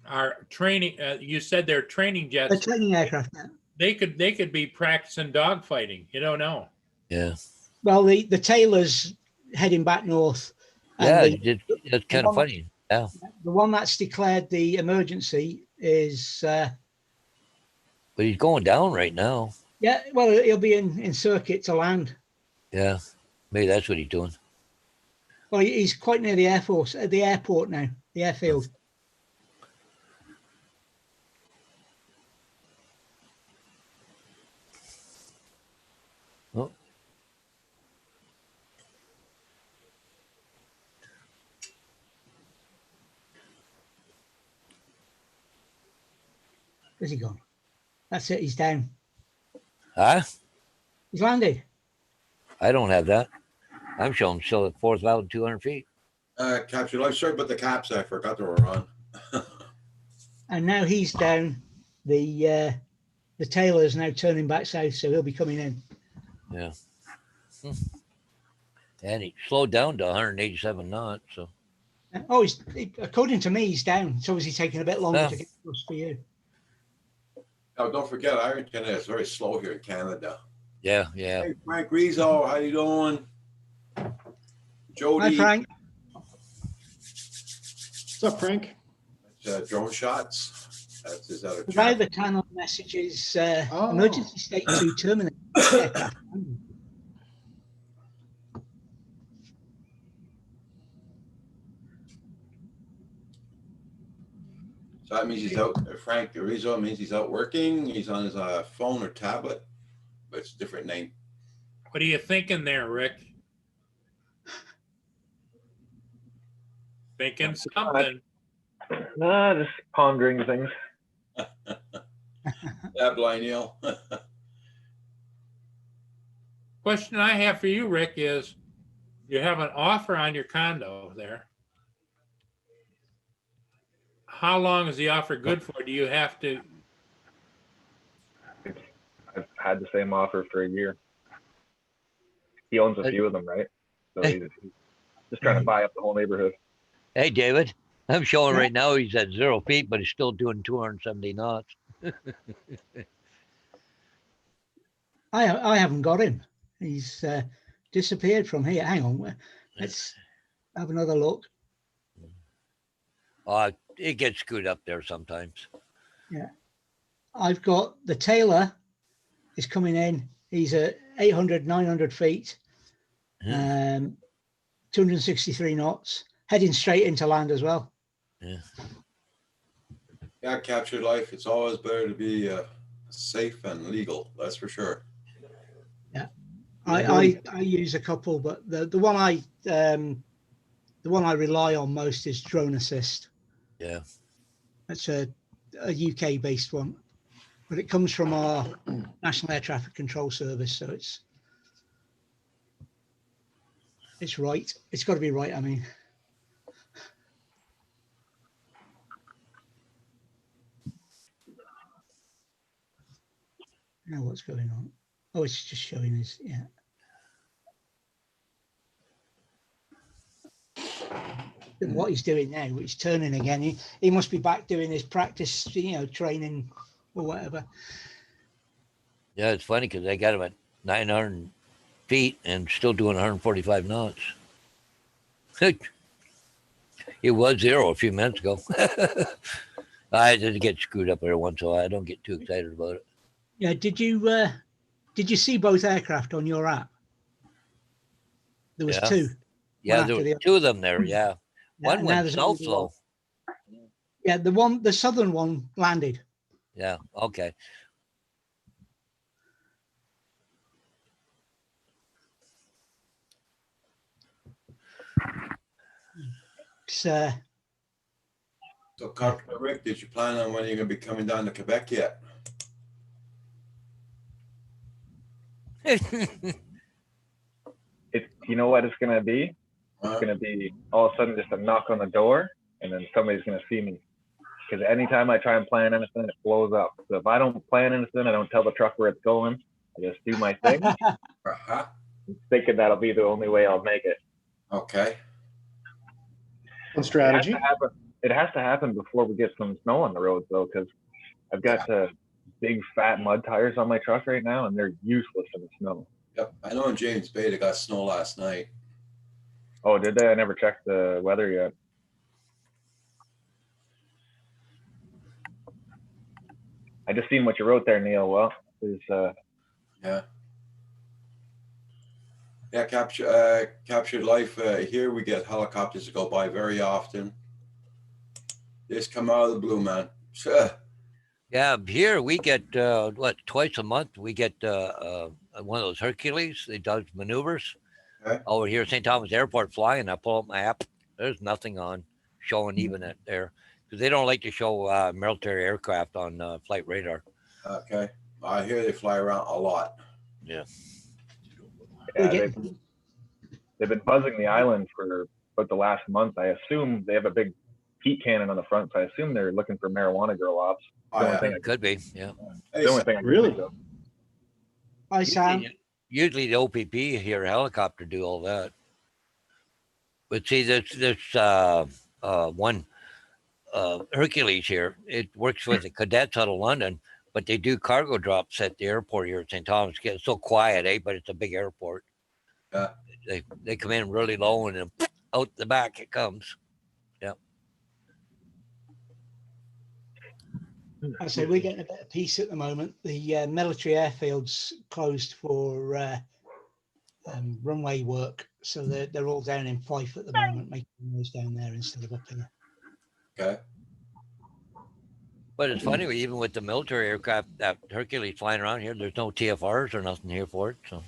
are training? You said they're training The jets. training aircraft now. They could be practicing dogfighting. You don't know. Yeah. Well, the Taylor's heading back north. And Yeah, it's kind of funny. Yeah. The one that's declared the emergency is But he's going down right now. yeah. Well, he'll be in circuit to land. Yeah. Maybe that's what he's doing. Well, he's quite near the the airport now, the airfield. Oh. Where's he gone? That's it. He's down. Huh? He's landed. I don't have that. I'm showing still at 4,200 feet. Captured Life. Sorry about the caps. I forgot they were on. And now he's down. The Taylor's now turning back south, so he'll be coming in. Yeah. And he slowed down to 187 knots. So Oh, according to me, he's down. So is he taking a bit longer Yeah. to get across for you? Now, don't forget, our internet is very slow here in Canada. Yeah, yeah. Hey, Frank Rizzo, how you doing? Hi, Jody, Frank. What's up, Frank? drone shots. That's his other Today, channel. the Canon message is Oh. emergency state 2 terminated. Aircraft. So that means he's out. Frank Rizzo means he's out working. He's on his phone or tablet, but it's a different name. What are you thinking there, Rick? Thinking something. Nah, just pondering things. Yeah, Blind Neil. Question I have for you, Rick, is you have an offer on your condo there. How long is the offer good for? Do you have to? I've had the same offer for a year. He owns a few of them, right? So he's just trying to buy up the whole neighborhood. Hey, David, I'm showing Yeah. right now he's at 0 feet, but he's still doing 270 knots. I haven't got him. He's disappeared from here. Hang on. Let's have another look. It gets screwed up there sometimes. I've got the Taylor is coming in. He's at 800, 900 feet, 263 knots, heading straight into land as well. Yeah, captured life. It's always better to be safe and legal. That's for sure. I use a couple, but the one I rely on most is Drone Assist. Yeah. That's a UK based one, but it comes from our National Air Traffic Control Service, so it's right. It's got to be right. I mean, now what's going on? Oh, it's just showing us. Yeah. What he's doing now, he's turning again. He must be back doing his practice, training or whatever. Yeah, it's funny because I got him at 900 feet and still doing 145 knots. It was 0 a few minutes ago. I did get screwed up every once in a while. I don't get too excited about it. Yeah. Did you see both aircraft on your app? There was Yeah. 2. Yeah, One there after were the 2 of them there. Yeah. One now went there's south only though. Yeah, the southern one landed. Yeah. Okay. So, Carpenter Rick, did you plan on when you're going to be coming down to Quebec yet? You know what it's gonna be? Huh? It's gonna be all of a sudden just a knock on the door, and then somebody's gonna see me. Because anytime I try and plan anything, it blows up. So if I don't plan anything, I don't tell the truck where it's going. I just do my thing, Uh-huh. thinking that'll be the only way I'll make it. Okay. One strategy. It has to happen before we get some snow on the road, though, because I've got big fat mud tires on my truck right now, and they're useless in the snow. Yep. I know in James Bay they got snow last night. Oh, did they? I never checked the weather yet. I just seen what you wrote there, Neil. Well, there's Yeah. Yeah, captured life. Here we get helicopters that go by very often. They just come out of the blue, man. Yeah, here we get twice a month we get one of those Hercules. They does maneuvers. Okay. Over here at St. Thomas Airport flying. I pull up my app. There's nothing on showing even at there because they don't like to show military aircraft on flight radar. Okay. I hear they fly around a lot. Yeah. they've been buzzing the island for about the last month. I assume they have a big heat cannon on the front, so I assume they're looking for marijuana grow ops. Oh, The only yeah. thing I Could be, yeah. Hey, the only thing I can Really? think of. Hi, Sam. Usually the OPP here, helicopter do all that. But see, this one Hercules here. It works with the cadets out of London, but they do cargo drops at the airport here at St. Thomas. It's so quiet, but it's a big airport. Yeah. They come in really low and then out the back it comes. I say we're getting a bit of peace at the moment. The military airfield's closed for runway work, so they're all down in Fife at the moment, making noise down there instead of up here. Okay. But it's funny, even with the military aircraft, that Hercules flying around here, there's no TFRs or nothing here for it. So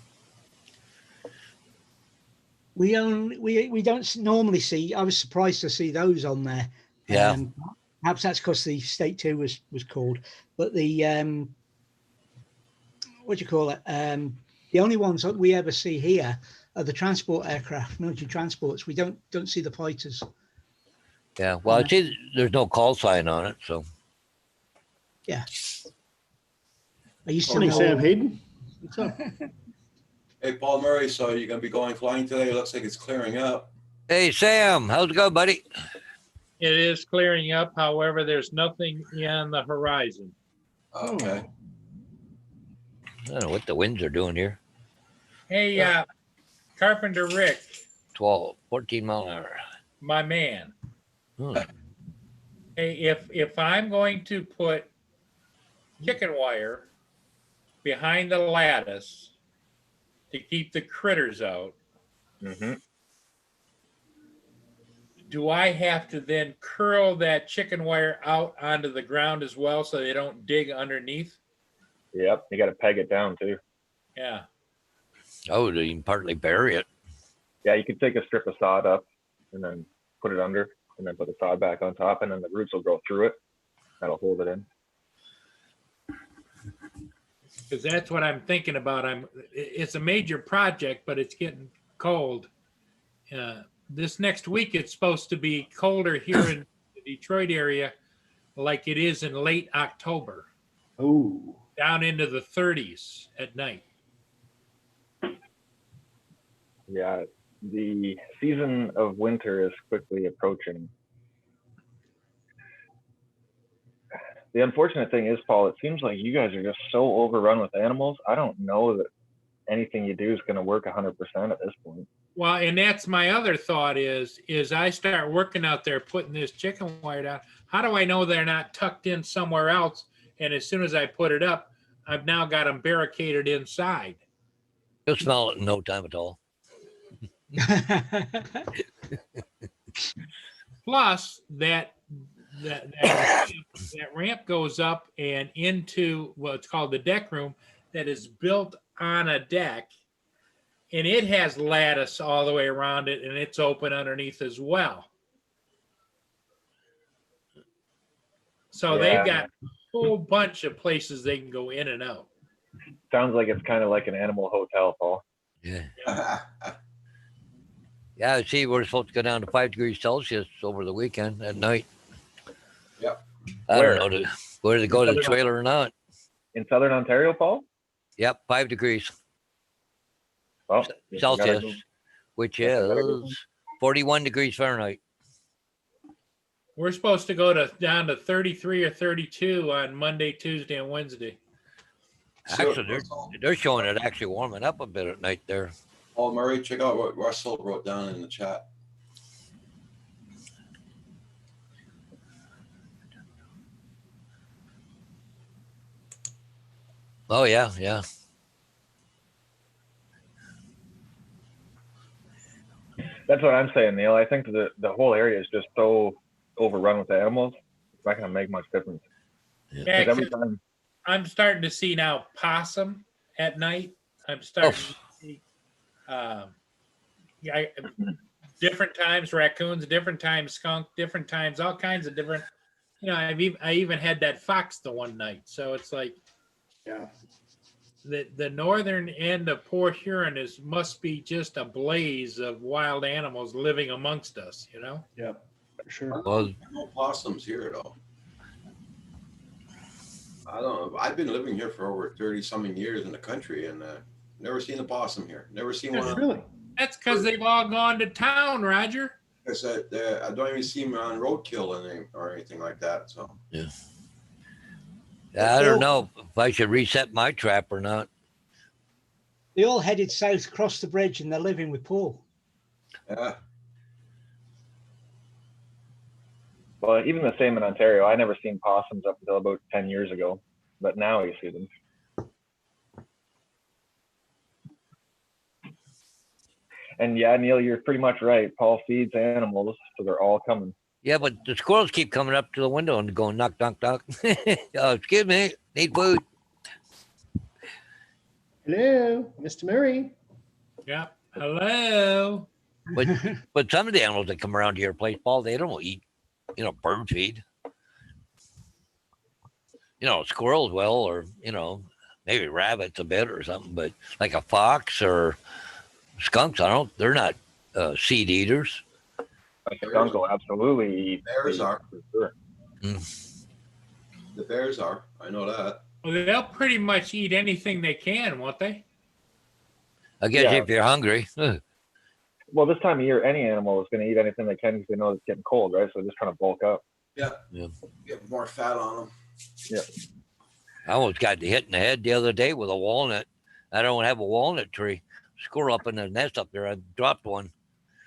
We don't normally see. I was surprised to see those on there. yeah, Perhaps that's because the State 2 was called, but the what do you call it? The only ones that we ever see here are the transport aircraft, military transports. We don't see the fighters. yeah. Well, I see there's no call sign on it, so I used to Morning, know. Sam Hayden. What's up? Hey, Paul Murray, so you're going to be going flying today? It looks like it's clearing up. hey Sam, how's it going, buddy? It is clearing up. However, there's nothing on the horizon. Okay. I don't know what the winds are doing here. Hey, Carpenter Rick, 14 mile an hour. my man. Hmm. Hey, if I'm going to put chicken wire behind the lattice to keep the critters out, Mm-hmm. do I have to then curl that chicken wire out onto the ground as well so they don't dig underneath? Yep. You got to peg it down too. Yeah. Oh, they can partly bury it. Yeah, you could take a strip of sod up and then put it under, and then put the sod back on top, and then the roots will grow through it. That'll hold it in. Because that's what I'm thinking about. It's a major project, but it's getting cold. This next week, it's supposed to be colder here in the Detroit area, like it is in late October, Oh, down into the 30s at night. Yeah, the season of winter is quickly approaching. The unfortunate thing is, Paul, it seems like you guys are just so overrun with animals. I don't know that anything you do is going to work 100% at this point. Well, and that's my other thought is I start working out there putting this chicken wire down. How do I know they're not tucked in somewhere else? And as soon as I put it up, I've now got them barricaded inside. You'll smell it in no time at all. Plus that ramp goes up and into what's called the deck room that is built on a deck, and it has lattice all the way around it, and it's open underneath as well. So they've got a whole bunch of places they can go in and out. Sounds like it's kind of like an animal hotel, Paul. Yeah. Yeah, see, we're supposed to go down to 5 degrees Celsius over the weekend at night. Yep. I Where? don't know whether to go to the trailer or not. In Southern Ontario, Paul? Yep, 5 degrees Well, you gotta Celsius, go- which Yes, I gotta go. is 41 degrees Fahrenheit. We're supposed to go down to 33 or 32 on Monday, Tuesday, and Wednesday. Actually, they're showing it actually warming up a bit at night there. Paul Murray, check out what Russell wrote down in the chat. Oh, yeah, yeah. That's what I'm saying, Neil. I think the whole area is just so overrun with animals. It's not going to make much difference. Yeah, 'Cause every except time, I'm starting to see now possum at night. I'm starting to see different times raccoons, different times skunk, different times all kinds of different. I even had that fox the one night. So it's like yeah. the northern end of Port Huron must be just a blaze of wild animals living amongst us. Yeah, for sure. Well, No possums here though. I don't know. I've been living here for over 30-something years in the country and never seen a possum here. Never seen one. Really? That's because they've all gone to town, Roger. Because I don't even see them on roadkill or anything like that. So Yeah, I don't know if I should reset my trap or not. They all headed south, crossed the bridge, and they're living with Paul. yeah, Well, even the same in Ontario. I never seen possums up until about 10 years ago, but now you see them. And yeah, Neil, you're pretty much right. Paul feeds animals, so they're all coming. Yeah, but the squirrels keep coming up to the window and going knock, knock, knock. Excuse me, need food. Hello, Mr. Murray. Yeah. Hello. But some of the animals that come around to your place, Paul, they don't eat, bird feed. Squirrels will, or maybe rabbits a bit or something. But like a fox or skunks, they're not seed eaters. A skunk will absolutely eat. bears are. For sure. The bears are. I know that. Well, they'll pretty much eat anything they can, won't they? I guess Yeah. if you're hungry. Well, this time of year, any animal is going to eat anything they can because they know it's getting cold, right? So they're just trying to bulk up. Yeah. Yeah. Get more fat on them. Yeah. I almost got hit in the head the other day with a walnut. I don't have a walnut tree. Squirrel up in the nest up there. I dropped one.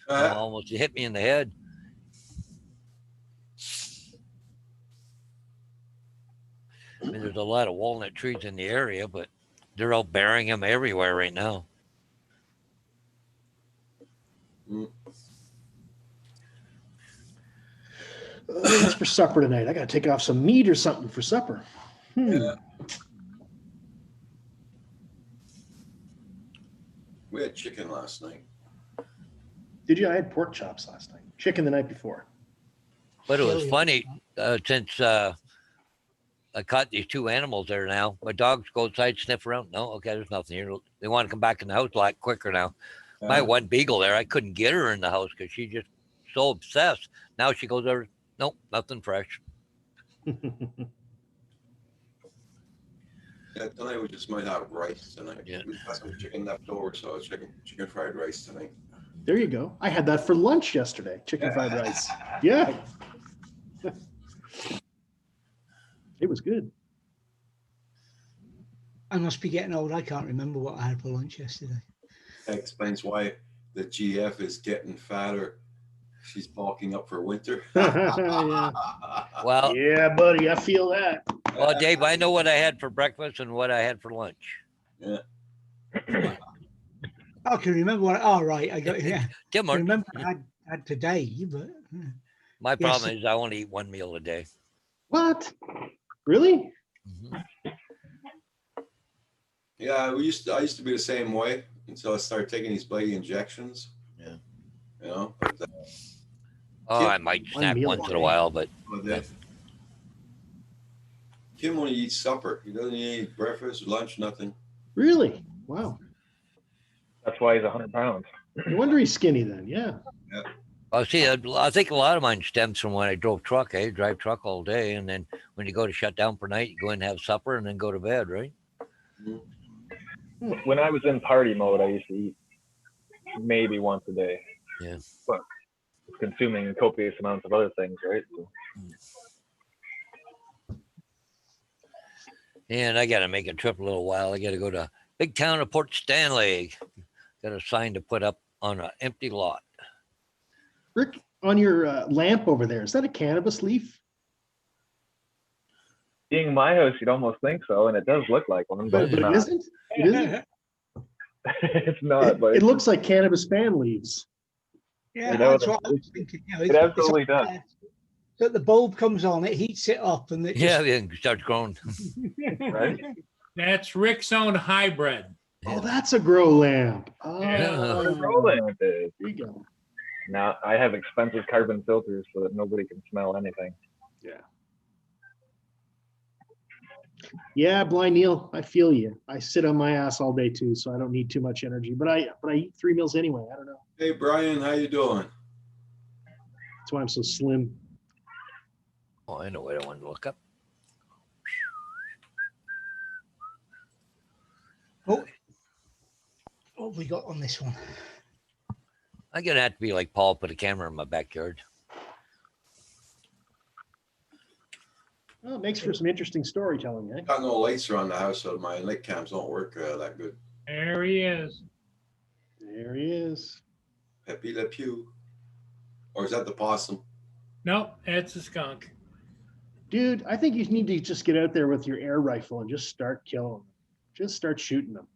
Almost hit me in the head. I mean, there's a lot of walnut trees in the area, but they're out burying them everywhere right now. What's for supper tonight? I got to take off some meat or something for supper. Yeah. We had chicken last night. Did you? I had pork chops last night. Chicken the night before. But it was Really? funny since I caught these two animals there now. My dogs go outside, sniff around. No, okay, there's nothing here. They want to come back in the house a lot quicker now. My one beagle there, I couldn't get her in the house because she's just so obsessed. Now she goes there, nope, nothing fresh. Yeah, tonight we just might have rice tonight. Yeah. We've got some chicken left over, so it's chicken fried rice tonight. There you go. I had that for lunch yesterday. Chicken fried rice. Yeah. It was good. I must be getting old. I can't remember what I had for lunch yesterday. That explains why the GF is getting fatter. She's bulking up for winter. Yeah. Well, Yeah, buddy, I feel that. well, Dave, I know what I had for breakfast and what I had for lunch. I can remember what. Oh, right. I got, yeah. Tim, I remember I had today, but my Yes. problem is I only eat one meal a day. What? Really? Mhm. Yeah, I used to be the same way until I started taking these bloody injections. Yeah. You know, but, Oh, I might One snack meal a once in a day. while, but Kim only eats supper. He doesn't eat breakfast, lunch, nothing. Really? Wow. That's why he's 100 pounds. No wonder he's skinny then. Yeah. see, I think a lot of mine stems from when I drove truck. Drive truck all day, and then when you go to shut down for night, you go in and have supper, and then go to bed, right? When I was in party mode, I used to eat maybe once a day. Yeah. But consuming copious amounts of other things, right? So, And I got to make a trip in a little while. I got to go to big town of Port Stanley. Got a sign to put up on an empty lot. Rick, on your lamp over there, is that a cannabis leaf? being my house, you'd almost think so, and it does look like one, but But it's it not. isn't? It isn't? It's not, but It looks like cannabis fan leaves. yeah, You know, that's what I was thinking. You know, it absolutely does. That the bulb comes on, it heats it up, and it Yeah, it starts growing. Right? That's Rick's own hybrid. Oh, that's a grow lamp. Oh, Yeah. Rolling it is. there you go. Now I have expensive carbon filters so that nobody can smell anything. Yeah, Blind Neil, I feel you. I sit on my ass all day too, so I don't need too much energy. But I eat 3 meals anyway. I don't know. Hey, Brian, how you doing? That's why I'm so slim. Oh, I know what I wanted to look up. Oh, what have we got on this one? I'm gonna have to be like Paul, put a camera in my backyard. Well, it makes for some interesting storytelling, eh? Got no lights around the house, so my light cams don't work that good. There he is. There he is. Pepe Le Pew. Or is that the possum? Nope, that's a skunk. Dude, I think you need to just get out there with your air rifle and just start killing them. Just start shooting them.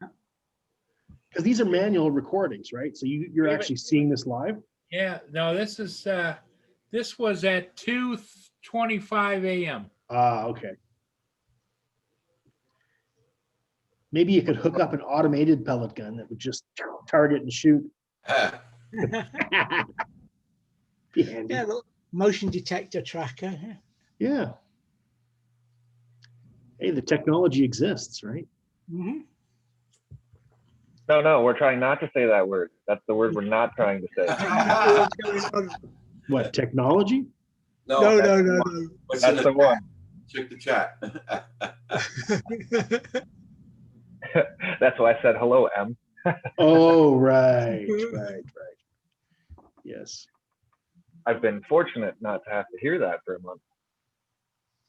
Because these are manual recordings, right? So you're actually seeing this live? Yeah, no, this was at 2:25 a.m. Ah, okay. Maybe you could hook up an automated pellet gun that would just target and shoot. Ah, Be handy. Yeah, look, motion detector tracker. Yeah. Yeah. Hey, the technology exists, right? Mm-hmm. No, we're trying not to say that word. That's the word we're not trying to say. What, technology? no, No. What's in That's the one. Check the chat. That's why I said hello, M. Oh, right. Yes. I've been fortunate not to have to hear that for a month.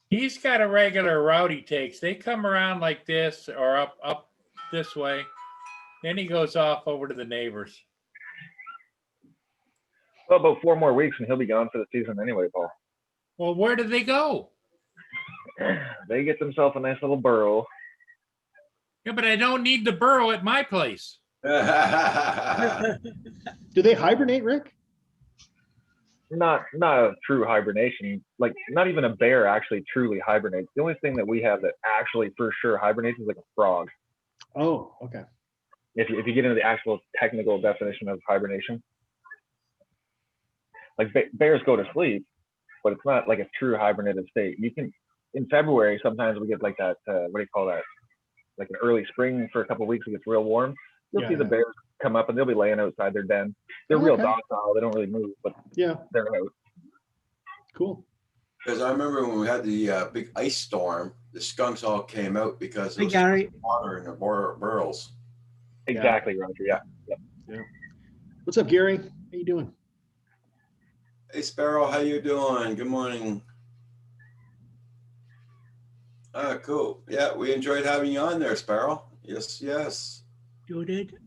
He's got a regular route he takes. They come around like this or up this way. Then he goes off over to the neighbors. Well, about 4 more weeks and he'll be gone for the season anyway, Paul. Well, where did they go? They get themselves a nice little burrow. Yeah, but I don't need the burrow at my place. Do they hibernate, Rick? Not a true hibernation. Like not even a bear actually truly hibernates. The only thing that we have that actually for sure hibernates is like a frog. Oh, okay. If you get into the actual technical definition of hibernation, like bears go to sleep, but it's not like a true hibernated state. You can in February sometimes we get like that. What do you call that? Like an early spring for a couple of weeks, it gets real warm. You'll see the bears come up and they'll be laying outside their den. They're real docile. They don't really move, but yeah, they're out. Cool. Because I remember when we had the big ice storm, the skunks all came out because there was Gary. water in the burrows. Exactly, Roger. Yeah. What's up, Gary? How you doing? Hey, Sparrow, how you doing? Good morning. Ah, cool. Yeah, we enjoyed having you on there, Sparrow. Yes. You did.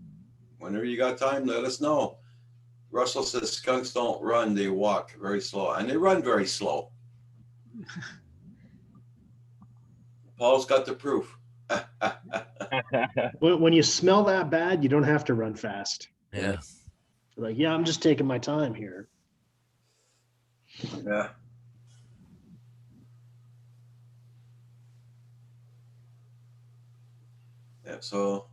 Whenever you got time, let us know. Russell says skunks don't run, they walk very slow. And they run very slow. Paul's got the proof. When you smell that bad, you don't have to run fast. Yeah. Like, yeah, I'm just taking my time here. Yeah. Yeah, so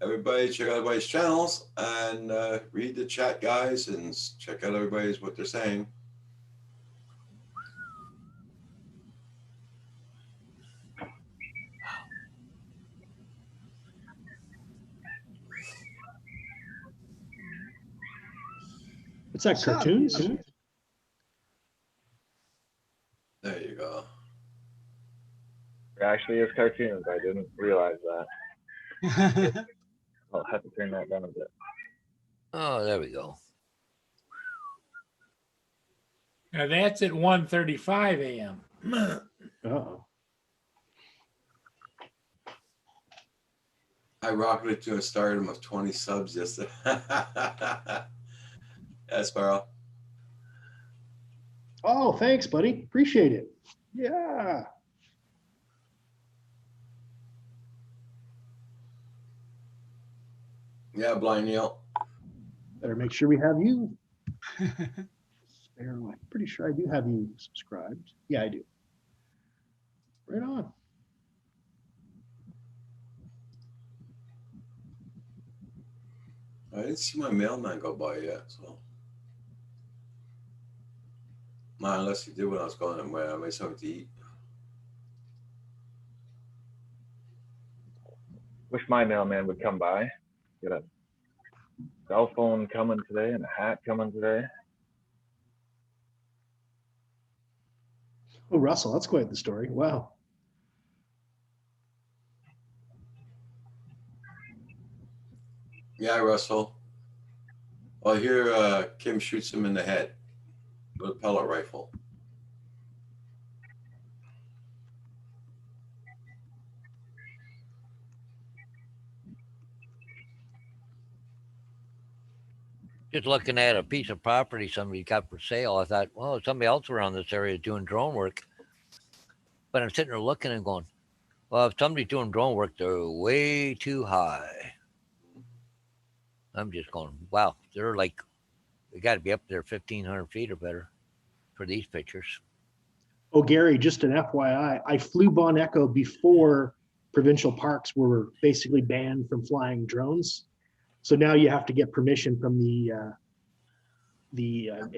everybody check out everybody's channels and read the chat, guys, and check out everybody's what they're saying. What's that, cartoons? There you go. It actually is cartoons. I didn't realize that. I'll have to turn that down a bit. Oh, there we go. Now that's at 1:35 a.m. Uh-oh. I rocketed to a stardom of 20 subs yesterday. Yeah, Sparrow. Oh, thanks, buddy. Appreciate it. Yeah. Yeah, Blind Neil. Better make sure we have you. Sparrow. I'm pretty sure I do have you subscribed. Yeah, I do. Right on. I didn't see my mailman go by yet, so. Not unless he did when I was going somewhere. I made something to eat. Wish my mailman would come by. Get a cell phone coming today and a hat coming today. Oh, Russell, that's quite the story. Wow. Yeah, Russell. Well, here Kim shoots him in the head with a pellet rifle. Just looking at a piece of property somebody got for sale, I thought, well, somebody else around this area is doing drone work. But I'm sitting there looking and going, well, if somebody's doing drone work, they're way too high. I'm just going, wow, they're like, they got to be up there 1,500 feet or better for these pictures. Oh, Gary, just an FYI, I flew Bon Echo before provincial parks were basically banned from flying drones. So now you have to get permission from the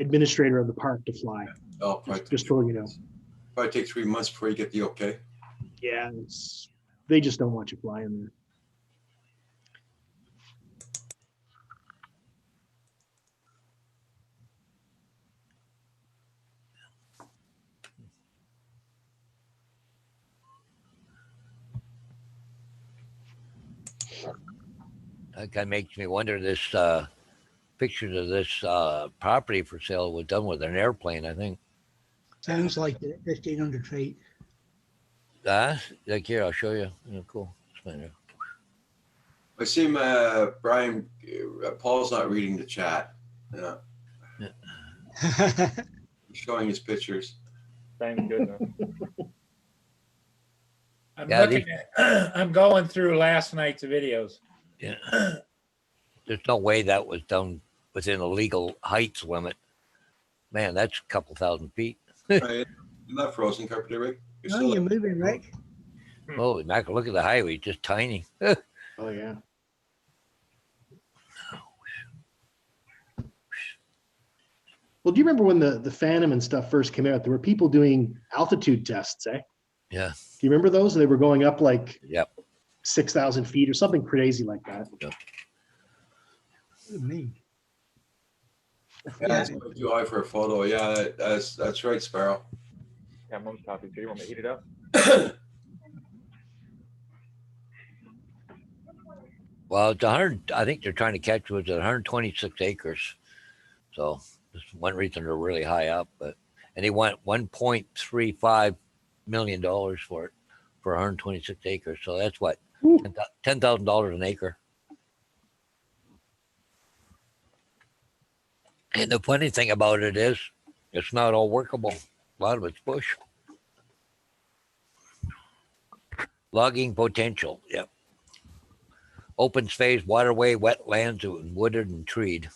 administrator of the park to fly. Oh, probably, Just so you know. probably take 3 months before you get the okay. Yeah, they just don't want you flying there. That kind of makes me wonder, this pictures of this property for sale was done with an airplane, I think. Sounds like it, 1,500 feet. Like here, I'll show you. Yeah, cool. I see Brian, Paul's not reading the chat. Yeah, he's showing his pictures. Thank goodness. I'm Yeah, looking at, I'm going through last night's videos. Yeah. There's no way that was done within a legal heights limit. Man, that's a couple thousand feet. Right. You're not frozen, Carpenter Rick. You're No, still you're moving, Rick. Holy mackerel, look at the highway, just tiny. Oh, yeah. Well, do you remember when the Phantom and stuff first came out? There were people doing altitude tests, eh? Yeah. Do you remember those? They were going up like Yep. 6,000 feet or something crazy like that. Me. Yeah, it's way too high for a photo. Yeah, that's right, Sparrow. Yeah, mom's coffee too. You want me to heat it up? Well, it's 100. I think they're trying to catch was at 126 acres. So that's one reason they're really high up. And they want $1.35 million for it for 126 acres. So that's what, Ooh. $10,000 an acre. And the funny thing about it is, it's not all workable. A lot of it's bush. Logging potential. Yep. Open space, waterway, wetlands, and wooded and treed.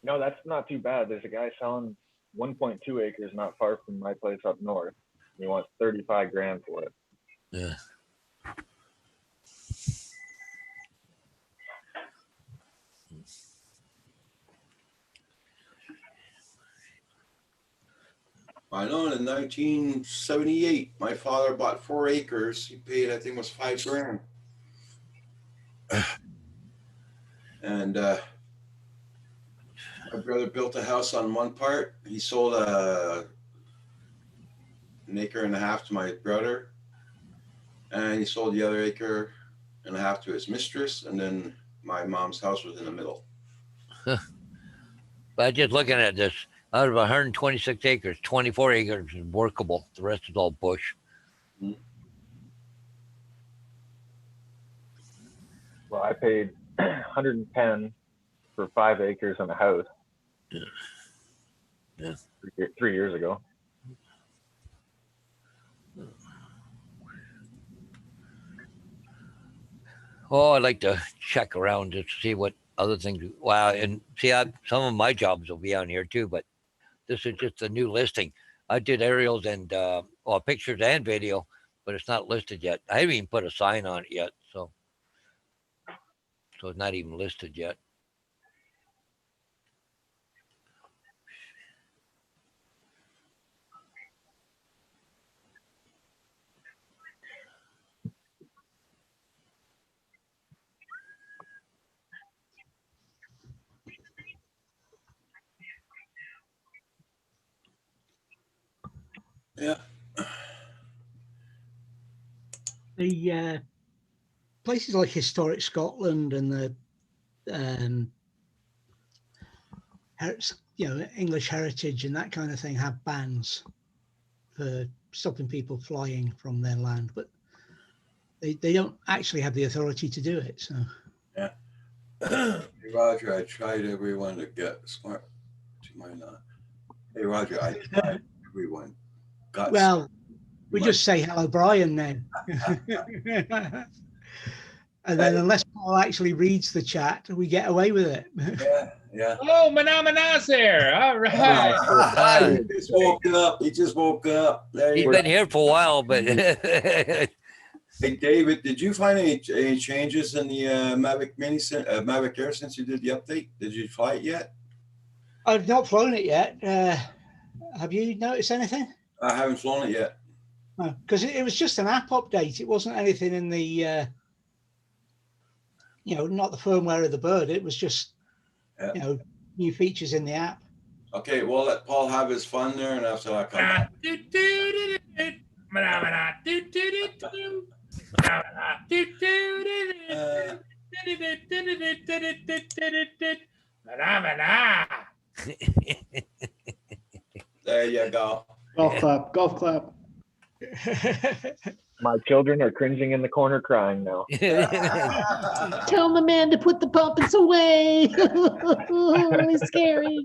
No, that's not too bad. There's a guy selling 1.2 acres not far from my place up north. He wants 35 grand for it. Yeah. I know in 1978, my father bought 4 acres. He paid, I think it was $5 grand. And my brother built a house on one part. He sold an acre and a half to my brother. And he sold the other acre and a half to his mistress. And then my mom's house was in the middle. But just looking at this, out of 126 acres, 24 acres is workable. The rest is all bush. Well, I paid 110 for 5 acres and a house. Yeah. 3 years ago. Oh, I'd like to check around just to see what other things. Wow, and see, some of my jobs will be on here too, but this is just a new listing. I did aerials and pictures and video, but it's not listed yet. I haven't even put a sign on it yet, so it's not even listed yet. Yeah. The places like Historic Scotland and the um, English heritage and that kind of thing have bans for stopping people flying from their land, but they don't actually have the authority to do it. So Hey, Roger, I tried everyone to get smart. To my not. Hey, Roger, I tried everyone. Got well, we might- just say hello, Brian, then. And then unless Paul actually reads the chat, we get away with it. Yeah. Oh, Manamana's there. All right. He just woke up. He just woke up. There He's you been go. here for a while, but Hey, David, did you find any changes in the Mavic Mini, Mavic Air since you did the update? Did you fly it yet? I've not flown it yet. Have you noticed anything? I haven't flown it yet. Because it was just an app update. It wasn't anything in the, not the firmware of the bird. It was just, new features in the app. Okay, we'll let Paul have his fun there, and after that, come back. There you go. Golf clap, golf clap. My children are cringing in the corner crying now. Tell the man to put the puppets away. It's scary.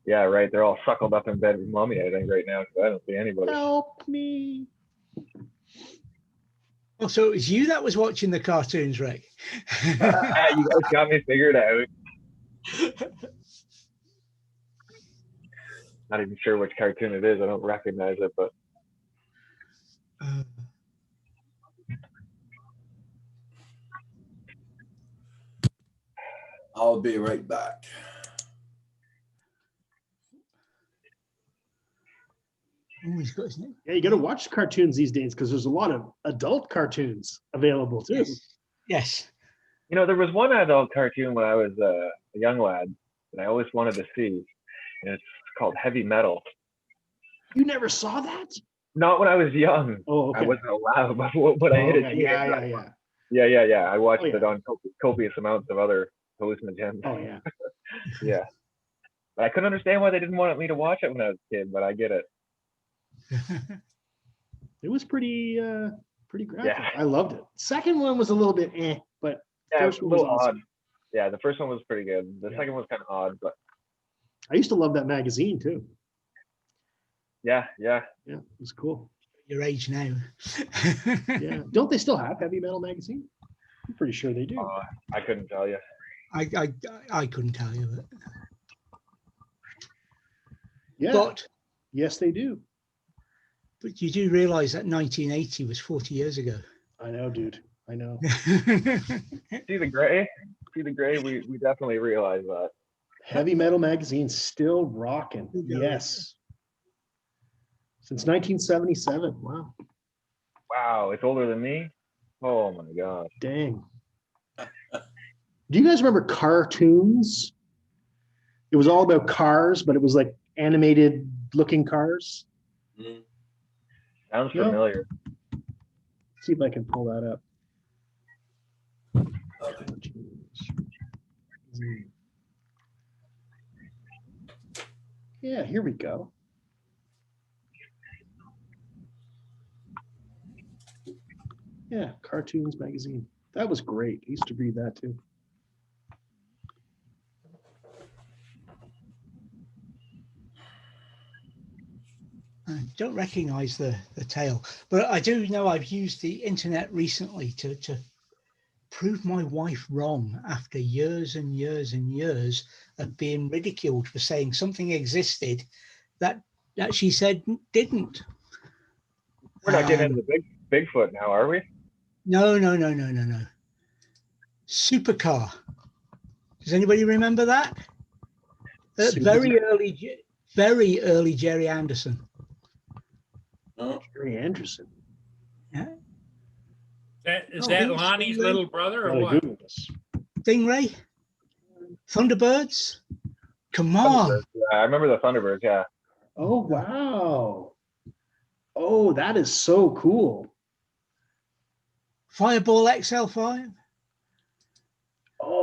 Yeah, right. They're all suckled up in bed with mommy, I think, right now, because I don't see anybody. Help me. Oh, so it was you that was watching the cartoons, Rick? You guys got me figured out. Not even sure which cartoon it is. I don't recognize it, but I'll be right back. Oh, he's got his name. Yeah, you got to watch cartoons these days because there's a lot of adult cartoons available too. Yes. you know, there was one adult cartoon when I was a young lad that I always wanted to see, and it's called Heavy Metal. You never saw that? Not when I was young. Oh, okay. I wasn't allowed, but when I hit a Okay, teenager, yeah. yeah. I watched Oh, yeah. it on copious amounts of other hallucinogens. Oh, yeah. Yeah. But I couldn't understand why they didn't want me to watch it when I was a kid, but I get it. It was pretty graphic. Yeah. I loved it. Second one was a little bit but Yeah, it was first a one was little odd. awesome. Yeah, the first one was pretty good. The Yeah. second one was kind of odd, but I used to love that magazine too. yeah. Yeah, it was cool. Your age now. Yeah. Don't they still have Heavy Metal magazine? I'm pretty sure they do. I couldn't tell you. I couldn't tell you, Yeah. but Yes, they do. you do realize that 1980 was 40 years ago. I know, dude. I know. See the gray? We definitely realize that. Heavy Metal magazine still rocking. Yeah. Yes. Since 1977. Wow. Wow, it's older than me? Oh my God. Dang. Do you guys remember cartoons? It was all about cars, but it was like animated looking cars. Mm. Sounds Yeah. familiar. See if I can pull that up. Yeah, here we go. Yeah, Cartoons magazine. That was great. I used to read that too. I don't recognize the tail, but I do know I've used the internet recently to prove my wife wrong after years and years and years of being ridiculed for saying something existed that she said didn't. We're not getting into Bigfoot now, are we? No. Supercar. Does anybody remember that? Very early Jerry Anderson. No. Jerry Anderson. Is Oh, that he was Lonnie's Stingray. little brother or Gotta what? Google this. Stingray? Thunderbirds? Come on. Thunderbirds, yeah, I remember the Thunderbirds, yeah. Oh, wow. Oh, that is so cool. Fireball XL5? Oh,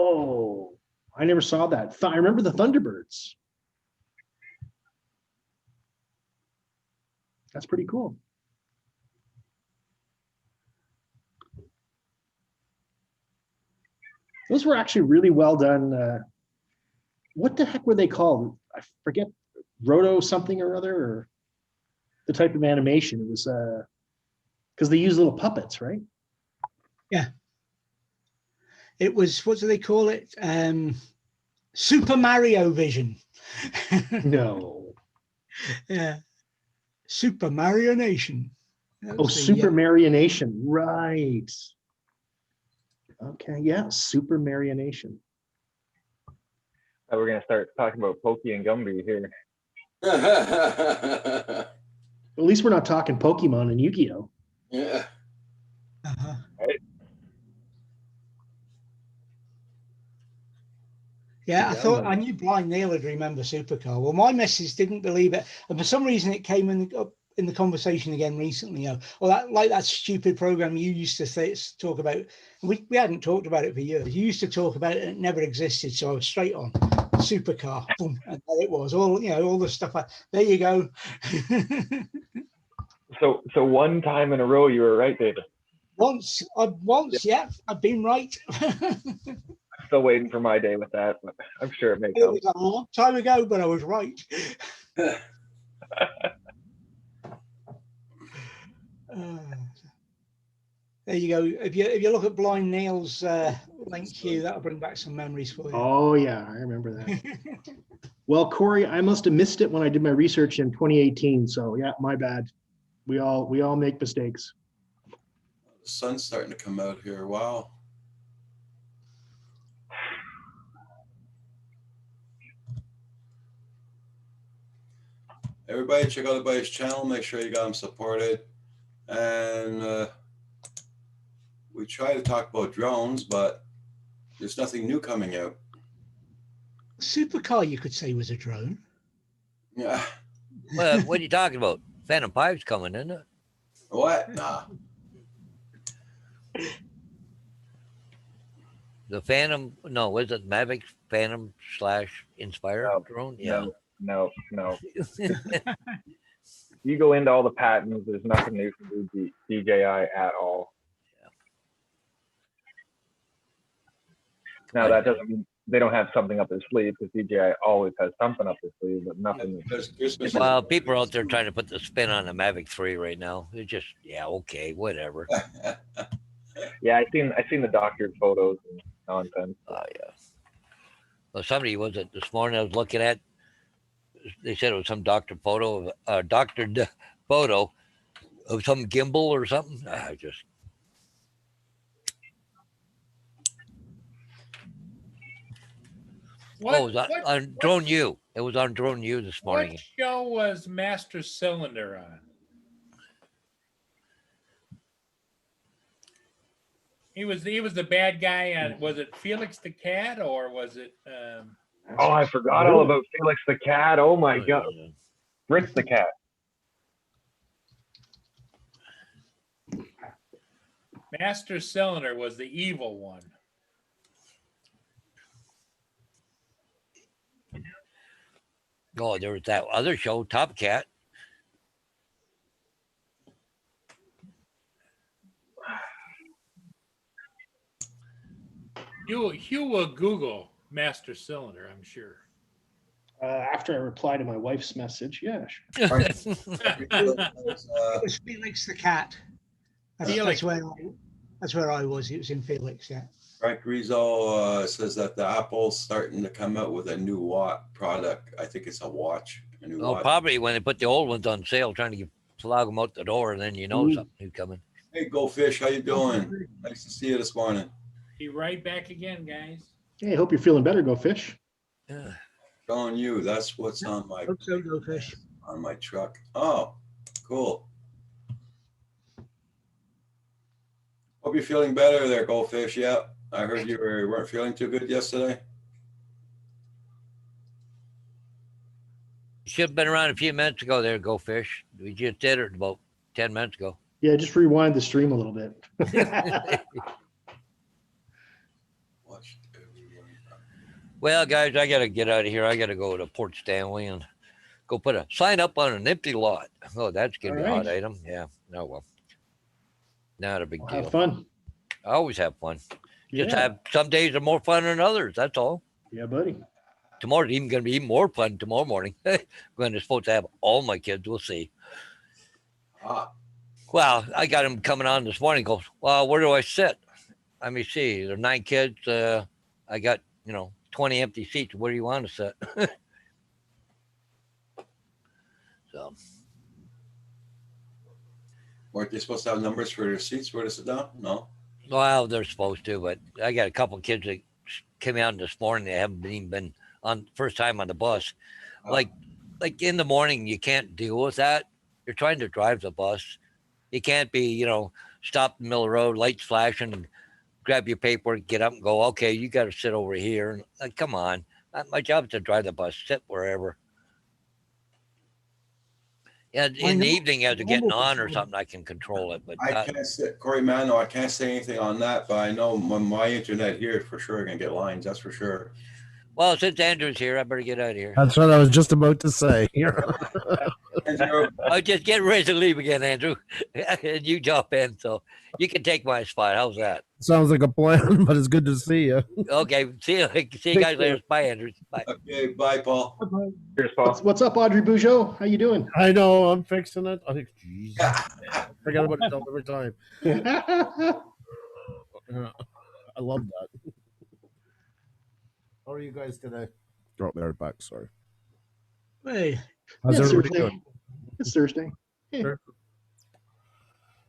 I never saw that. I remember the Thunderbirds. That's pretty cool. Those were actually really well done. What the heck were they called? I forget. Roto something or other, or the type of animation. It was because they use little puppets, right? It was, what do they call it? Super Mario Vision. No. Yeah. Super Mario Nation. That Oh, was the, Super Marionation. Right. Okay, yeah, Super Marionation. We're gonna start talking about Pokey and Gumby here. At least we're not talking Pokemon and Yu-Gi-Oh. Yeah. uh-huh. Yeah, I knew Blind Neil would remember Supercar. Well, my missus didn't believe it, and for some reason it came up in the conversation again recently. Well, that stupid program you used to talk about. We hadn't talked about it for years. You used to talk about it, and it never existed. So I was straight on Supercar, boom, and there it was. All the stuff. There you go. So one time in a row you were right, David. Once, yeah, I've been right. Still waiting for my day with that, but I'm sure it may It come. was a long time ago, but I was right. There you go. If you look at Blind Neil's link here, that'll bring back some memories for you. Oh yeah, I remember that. Well, Corey, I must have missed it when I did my research in 2018. So yeah, my bad. We all make mistakes. The sun's starting to come out here. Wow. Everybody check out everybody's channel. Make sure you got them supported. And we try to talk about drones, but there's nothing new coming out. Supercar, you could say, was a drone. Yeah. Well, what are you talking about? Phantom 5's coming, isn't it? What? Nah. The Phantom, no, was it Mavic Phantom / Inspire No, drone? Yeah. No. You go into all the patents, there's nothing new from DJI at all. Now that doesn't mean they don't have something up their sleeve, because DJI always has something up their sleeve, but nothing. Well, people are out there trying to put the spin on the Mavic 3 right now. It's just, yeah, okay, whatever. Yeah, I seen the doctored photos and nonsense. Oh, yeah. Well, somebody was it this morning I was looking at, they said it was some doctored photo of some gimbal or something. I just. What, it was on Drone U. It was on Drone U this morning. What show was Master Cylinder on? He was the bad guy on. Was it Felix the Cat or was it? Oh, I forgot all about Felix the Cat. Oh my God, Yeah. Fritz the Cat. Master Cylinder was the evil one. Oh, there was that other show, Top Cat. Hugh will Google Master Cylinder, I'm sure. After I reply to my wife's message, yeah. Sure. It was Felix the Cat. That's where I was. It was in Felix, yeah. Frank Rizzo says that the Apple's starting to come out with a new product. I think it's a watch. A new watch. Probably when they put the old ones on sale, trying to plug them out the door, and then something new coming. Hey, Go Fish, how you doing? Nice to see you this morning. Be right back again, guys. Hey, hope you're feeling better, Go Fish. Yeah. Showing you. That's what's on my Hope so, Go Fish. on my truck. Oh, cool. Hope you're feeling better there, Go Fish. Yeah, I heard you weren't feeling too good yesterday. Should have been around a few minutes ago there, Go Fish. We just did it about 10 minutes ago. Yeah, just rewind the stream a little bit. Watch everyone. Well, guys, I got to get out of here. I got to go to Port Stanley and go put a sign up on an empty lot. Oh, that's going to be a hot Alright. item. Yeah. No, well, not a big Well, deal. have fun. I always have fun. Just Yeah. have some days are more fun than others. That's all. Yeah, buddy. Tomorrow's even going to be even more fun tomorrow morning. When they're supposed to have all my kids. We'll see. Ah, Well, I got him coming on this morning. Goes, well, where do I sit? Let me see. There are 9 kids. I got 20 empty seats. Where do you want to sit? So weren't they supposed to have numbers for their seats where to sit down? No. well, they're supposed to, but I got a couple of kids that came out this morning. They haven't even been on first time on the bus. Like in the morning, you can't deal with that. You're trying to drive the bus. You can't be, stop in the middle of the road, lights flashing, grab your paperwork, get up and go, okay, you got to sit over here. And come on. My job is to drive the bus, sit wherever. Yeah, in the evening as you're getting on or something, I can control it. But I can't say, Corey Mano, I can't say anything on that, but I know my internet here for sure gonna get lines. That's for sure. well, since Andrew's here, I better get out of here. That's what I was just about to say. Andrew, I'll just get ready to leave again, Andrew. And you jump in, so you can take my spot. How's that? Sounds like a plan, but it's good to see you. Okay, see you guys later. Bye, Andrew. Bye. okay, bye, Paul. Cheers, Paul. What's up, Audrey Bugeaud? How you doing? I know, I'm fixing it. I think, jeez, I forget about it every time. I love that. How are you guys today? Oh, they're back. Sorry. Hey, How's It's everybody Thursday. doing? It's Thursday.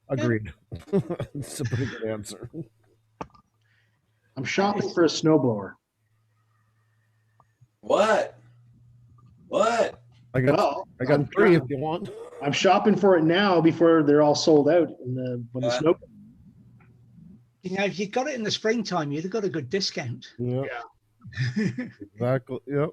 Agreed. It's a pretty good answer. I'm shopping for a snowblower. What? What? I got Well, 3 if you want. I'm shopping for it now before they're all sold out when the snow. if you got it in the springtime, you'd have got a good discount. Yeah. Exactly. Yep.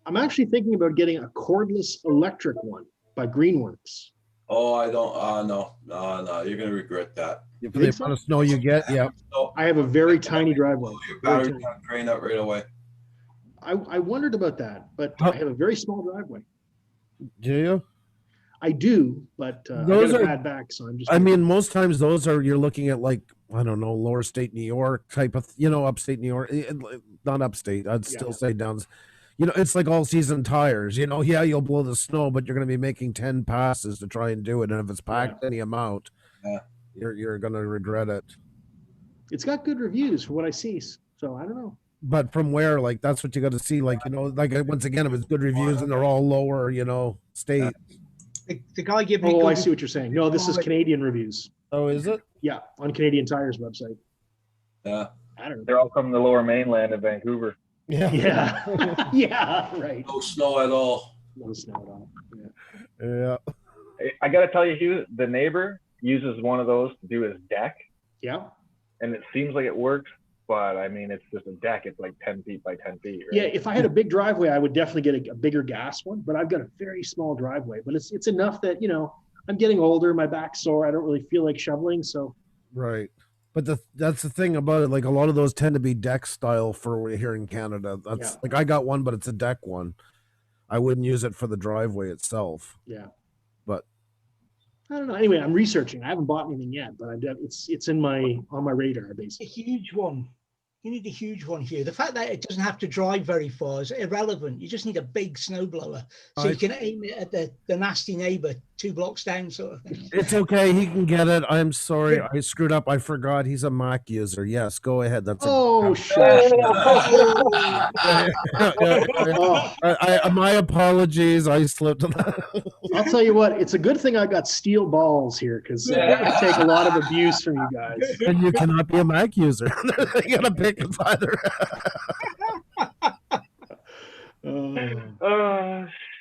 I'm actually thinking about getting a cordless electric one by Greenworks. Oh, I don't. No. You're gonna regret that. For the amount of snow you get, yeah. So I have a very tiny driveway. your Very battery's tiny. gonna drain out right away. I wondered about that, but I have a very small driveway. Do you? I do, but I Those got a are- bad back, so I'm just. I mean, most times those are you're looking at like I don't know, lower state New York type of upstate New York, not upstate. I'd still say down. It's like all season tires. Yeah, you'll blow the snow, but you're going to be making 10 passes to try and do it, and if it's packed any amount, Yeah. you're going to regret it. It's got good reviews for what I see, so I don't know. But from where, like that's what you got to see. Like once again, if it's good reviews and they're all lower, state. The guy gave me. Oh, I good- see what you're saying. No, this is Canadian reviews. Oh, is it? Yeah, on Canadian Tire's website. Yeah. I don't know. They're all from the lower mainland of Vancouver. Yeah. Yeah, yeah, right. No snow at all. No snow at all. Yeah. Yeah. I got to tell you, Hugh, the neighbor uses one of those to do his deck, Yeah. and it seems like it works, but I mean, it's just a deck. It's like 10 feet by 10 feet. Right? Yeah, if I had a big driveway, I would definitely get a bigger gas one, but I've got a very small driveway. But it's enough that, I'm getting older, my back's sore, I don't really feel like shoveling, so Right. But that's the thing about it. Like a lot of those tend to be deck style for here in Canada. That's Yeah. like I got one, but it's a deck one. I wouldn't use it for the driveway itself. yeah. But I don't know. Anyway, I'm researching. I haven't bought anything yet, but it's on my radar A basically. huge one. You need a huge one here. The fact that it doesn't have to drive very far is irrelevant. You just need a big snowblower so you can aim it at the nasty neighbor 2 blocks down, sort of thing. it's okay. He can get it. I'm sorry. I screwed up. I forgot he's a Mac user. Yes, go ahead. That's Oh, shush. Oh, my apologies. I slipped. I'll tell you what, it's a good thing I got steel balls here because that would take a lot of abuse from you guys. And you cannot be a Mac user. You gotta pick it's either.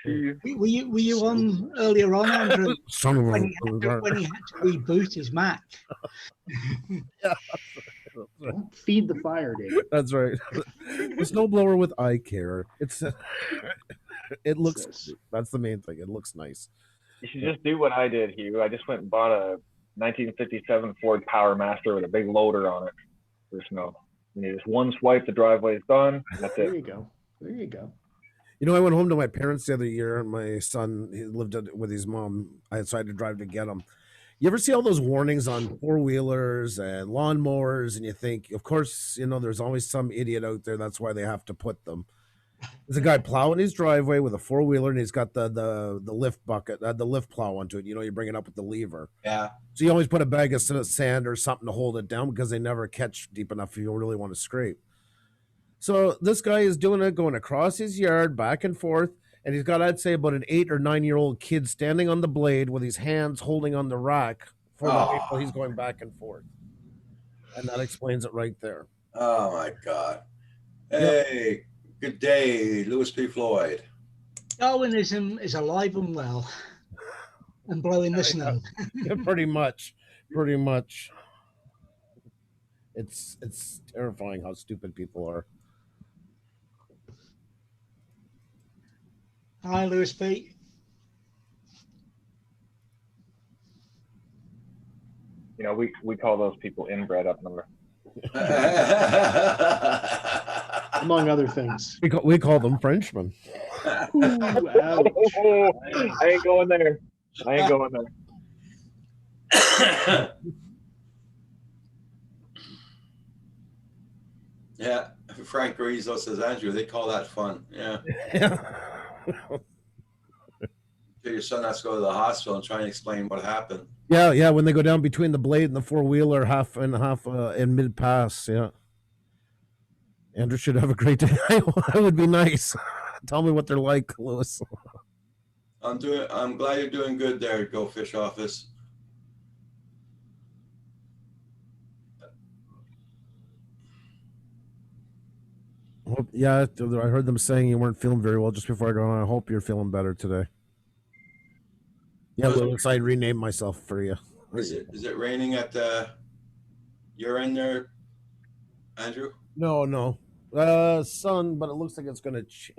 Shoot. Were you on earlier on, Andrew, Son of when a- he had to reboot his Mac? Don't feed the fire, David. That's right. The snowblower with eye care. It looks. Yes. That's the main thing. It looks nice. You should just do what I did, Hugh. I just went and bought a 1957 Ford Power Master with a big loader on it for snow. And you just one swipe, the driveway is done. That's There it. you go. There you go. You know, I went home to my parents the other year, and my son, he lived with his mom. I decided to drive to get him. You ever see all those warnings on four wheelers and lawnmowers, and you think, of course, you know, there's always some idiot out there. That's why they have to put them. There's a guy plowing his driveway with a four wheeler, and he's got the lift bucket, the lift plow onto it. You know, you bring it up with the lever. Yeah. So you always put a bag of sand or something to hold it down because they never catch deep enough if you really want to scrape. So this guy is doing it, going across his yard, back and forth, and he's got, I'd say, about an 8 or 9-year-old kid standing on the blade with his hands holding on the rack for the while he's going back and forth. And that explains it right there. Oh my God. Hey, good day, Lewis P. Floyd. Darwinism is alive and well and blowing the snow. Yeah, pretty much. It's terrifying how stupid people are. Hi, Lewis P. You know, we call those people inbred up number. Among other things. We call them Frenchmen. Ooh, ouch. I ain't going there. Yeah, Frank Rizzo says, Andrew, they call that fun. Yeah. Your son has to go to the hospital and try and explain what happened. Yeah. When they go down between the blade and the four wheeler, half in mid pass. Yeah. Andrew should have a great day. That would be nice. Tell me what they're like, Lewis. I'm glad you're doing good there, Go Fish Office. Yeah, I heard them saying you weren't feeling very well just before I go on. I hope you're feeling better today. Yeah, Lewis, I renamed myself for you. Is it raining at your end there, Andrew? No. Sun, but it looks like it's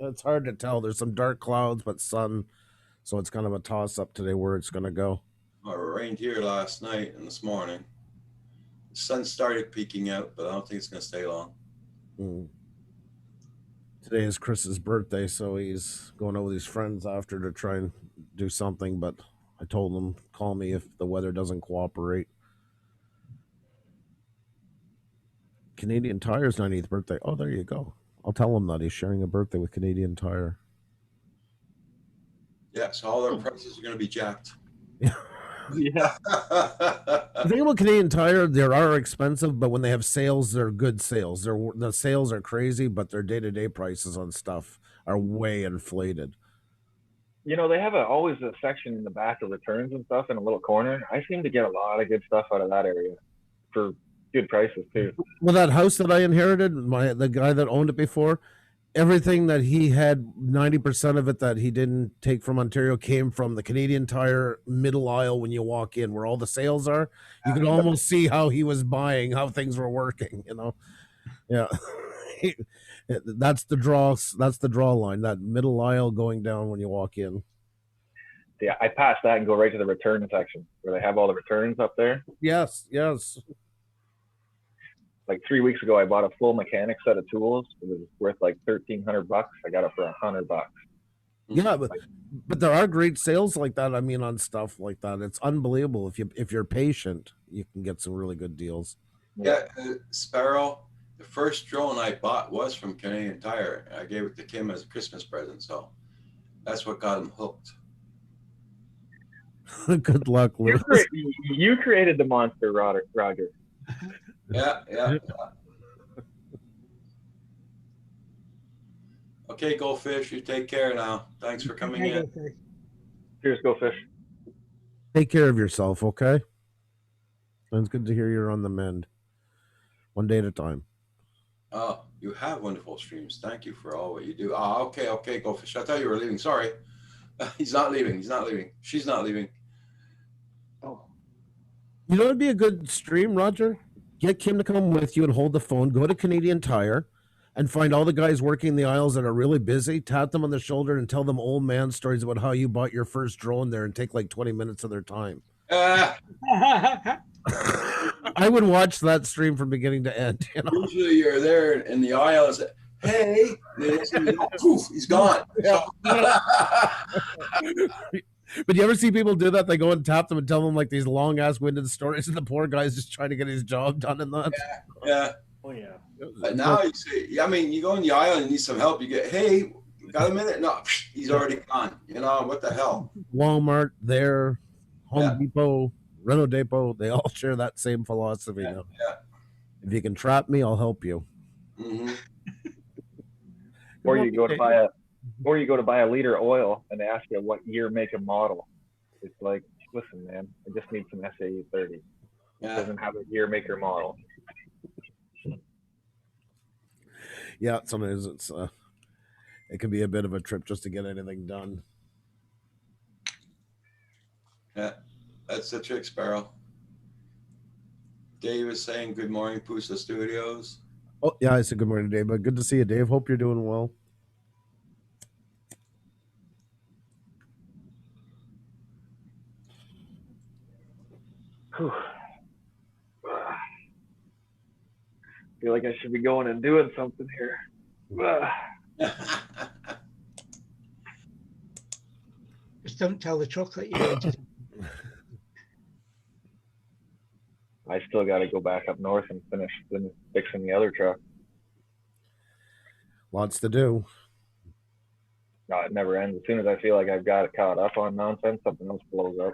it's hard to tell. There's some dark clouds, but sun. So it's kind of a toss up today where it's going to go. Well, it rained here last night and this morning. The sun started peeking out, but I don't think it's going to stay long. Today is Chris's birthday, so he's going out with his friends after to try and do something, but I told him, call me if the weather doesn't cooperate. Canadian Tire's 90th birthday. Oh, there you go. I'll tell him that he's sharing a birthday with Canadian Tire. Yeah, so all their prices are going to be jacked. Yeah. The thing about Canadian Tire, they are expensive, but when they have sales, they're good sales. The sales are crazy, but their day-to-day prices on stuff are way inflated. You know, they have always a section in the back of returns and stuff in a little corner. I seem to get a lot of good stuff out of that area for good prices too. Well, that house that I inherited, the guy that owned it before, everything that he had, 90% of it that he didn't take from Ontario came from the Canadian Tire middle aisle when you walk in, where all the sales are. You could almost see how he was buying, how things were working, you know? Yeah. That's the draw line, that middle aisle going down when you walk in. Yeah, I pass that and go right to the return section where they have all the returns up there. Yes. Like 3 weeks ago, I bought a full mechanic set of tools. It was worth like $1,300. I got it for $100. Yeah, but there are great sales like that. I mean, on stuff like that, it's unbelievable. If you're patient, you can get some really good deals. Yeah, Sparrow. The first drone I bought was from Canadian Tire. I gave it to Kim as a Christmas present, so that's what got him hooked. Good luck, Lewis. You created the monster, Roger. Yeah. Okay, Go Fish. You take care now. Thanks for coming in. Cheers, Go Fish. Take care of yourself, okay? It's good to hear you're on the mend. One day at a time. Oh, you have wonderful streams. Thank you for all what you do. Oh, okay, Go Fish. I thought you were leaving. Sorry. He's not leaving. She's not leaving. Oh. You know, it'd be a good stream, Roger. Get Kim to come with you and hold the phone. Go to Canadian Tire and find all the guys working the aisles that are really busy. Tap them on the shoulder and tell them old man stories about how you bought your first drone there and take like 20 minutes of their time. I would watch that stream from beginning to end. You know? Usually you're there in the aisles. hey, and then next thing you know, poof, he's gone. Yeah. But you ever see people do that? They go and tap them and tell them like these long ass winded stories, and the poor guy's just trying to get his job done in that. Yeah. Oh yeah. But now you see, I mean, you go in the aisle and need some help. You get, hey, got a minute? No, he's already gone. You know, what the hell? Walmart, there, Home Yeah. Depot, Renault Depot, they all share that same philosophy now. Yeah. If you can trap me, I'll help you. Mm-hmm. Or you go to buy a liter of oil and they ask you what year, make, and model. It's like, listen, man, I just need some SAE 30. It Yeah. doesn't have a year, make, or model. Yeah, sometimes it can be a bit of a trip just to get anything done. Yeah. That's the trick, Sparrow. Dave is saying good morning, Pusa Studios. Oh yeah, I said good morning, Dave. But good to see you, Dave. Hope you're doing well. Whew. Feel like I should be going and doing something here. Just don't tell the truck that you're going to. I still got to go back up north and finish fixing the other truck. Lots to do. No, it never ends. As soon as I feel like I've got it caught up on nonsense, something else blows up.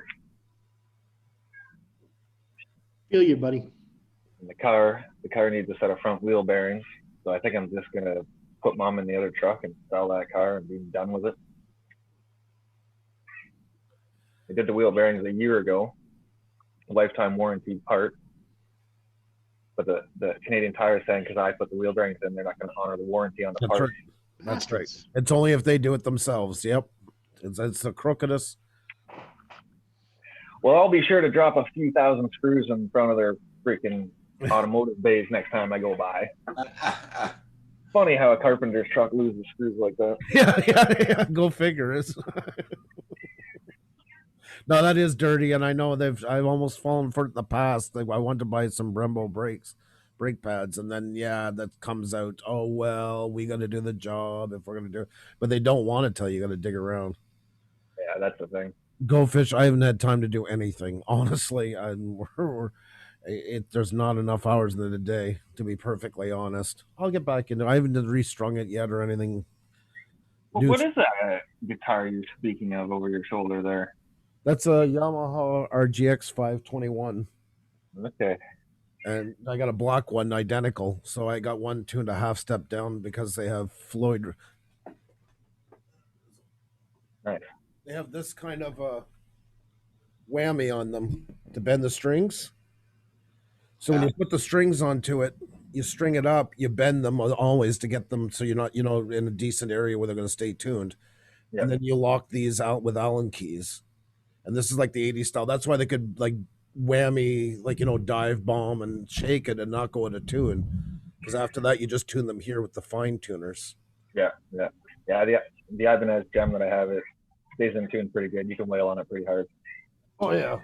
Feel you, buddy. And the car needs a set of front wheel bearings. So I think I'm just gonna put Mom in the other truck and sell that car and be done with it. I did the wheel bearings a year ago, lifetime warranty part. But the Canadian Tire saying because I put the wheel bearings in, they're not going to honor the warranty on the That's part. right. That's right. It's only if they do it themselves. Yep. It's the crookedest. Well, I'll be sure to drop a few thousand screws in front of their freaking automotive bays next time I go by. Funny how a carpenter's truck loses screws like that. Yeah. Go figure. No, that is dirty, and I know I've almost fallen for it in the past. Like I wanted to buy some Brembo brake pads, and then that comes out. Oh well, we got to do the job if we're gonna do it, but they don't want to tell you. Got to dig around. Yeah, that's the thing. Go fish. I haven't had time to do anything, honestly. There's not enough hours in the day to be perfectly honest. I'll get back into. I haven't restrung it yet or anything. Well, what is that guitar you're speaking of over your shoulder there? That's a Yamaha RGX 521. Okay. And I got a black one identical. So I got 2.5 step down because they have Floyd. Nice. They have this kind of a whammy on them to bend the strings. So when you put the strings onto it, you string it up, you bend them always to get them so you're not, in a decent area where they're going to stay tuned. Yep. And then you lock these out with Allen keys. And this is like the 80s style. That's why they could like whammy, like, dive bomb and shake it and not go into tune. Because after that, you just tune them here with the fine tuners. Yeah. The Ibanez gem that I have, it stays in tune pretty good. You can wail on it pretty hard. Oh, yeah.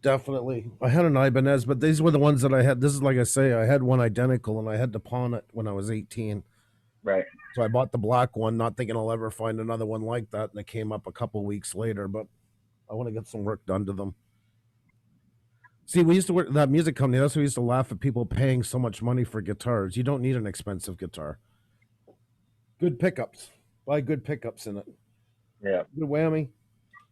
Definitely. I had an Ibanez, but these were the ones that I had. This is like I say, I had one identical and I had to pawn it when I was 18. Right. So I bought the black one, not thinking I'll ever find another one like that. And it came up a couple weeks later, but I want to get some work done to them. See, we used to work at that music company. That's why we used to laugh at people paying so much money for guitars. You don't need an expensive guitar. Good pickups. Buy good pickups in it. Yeah. Good whammy.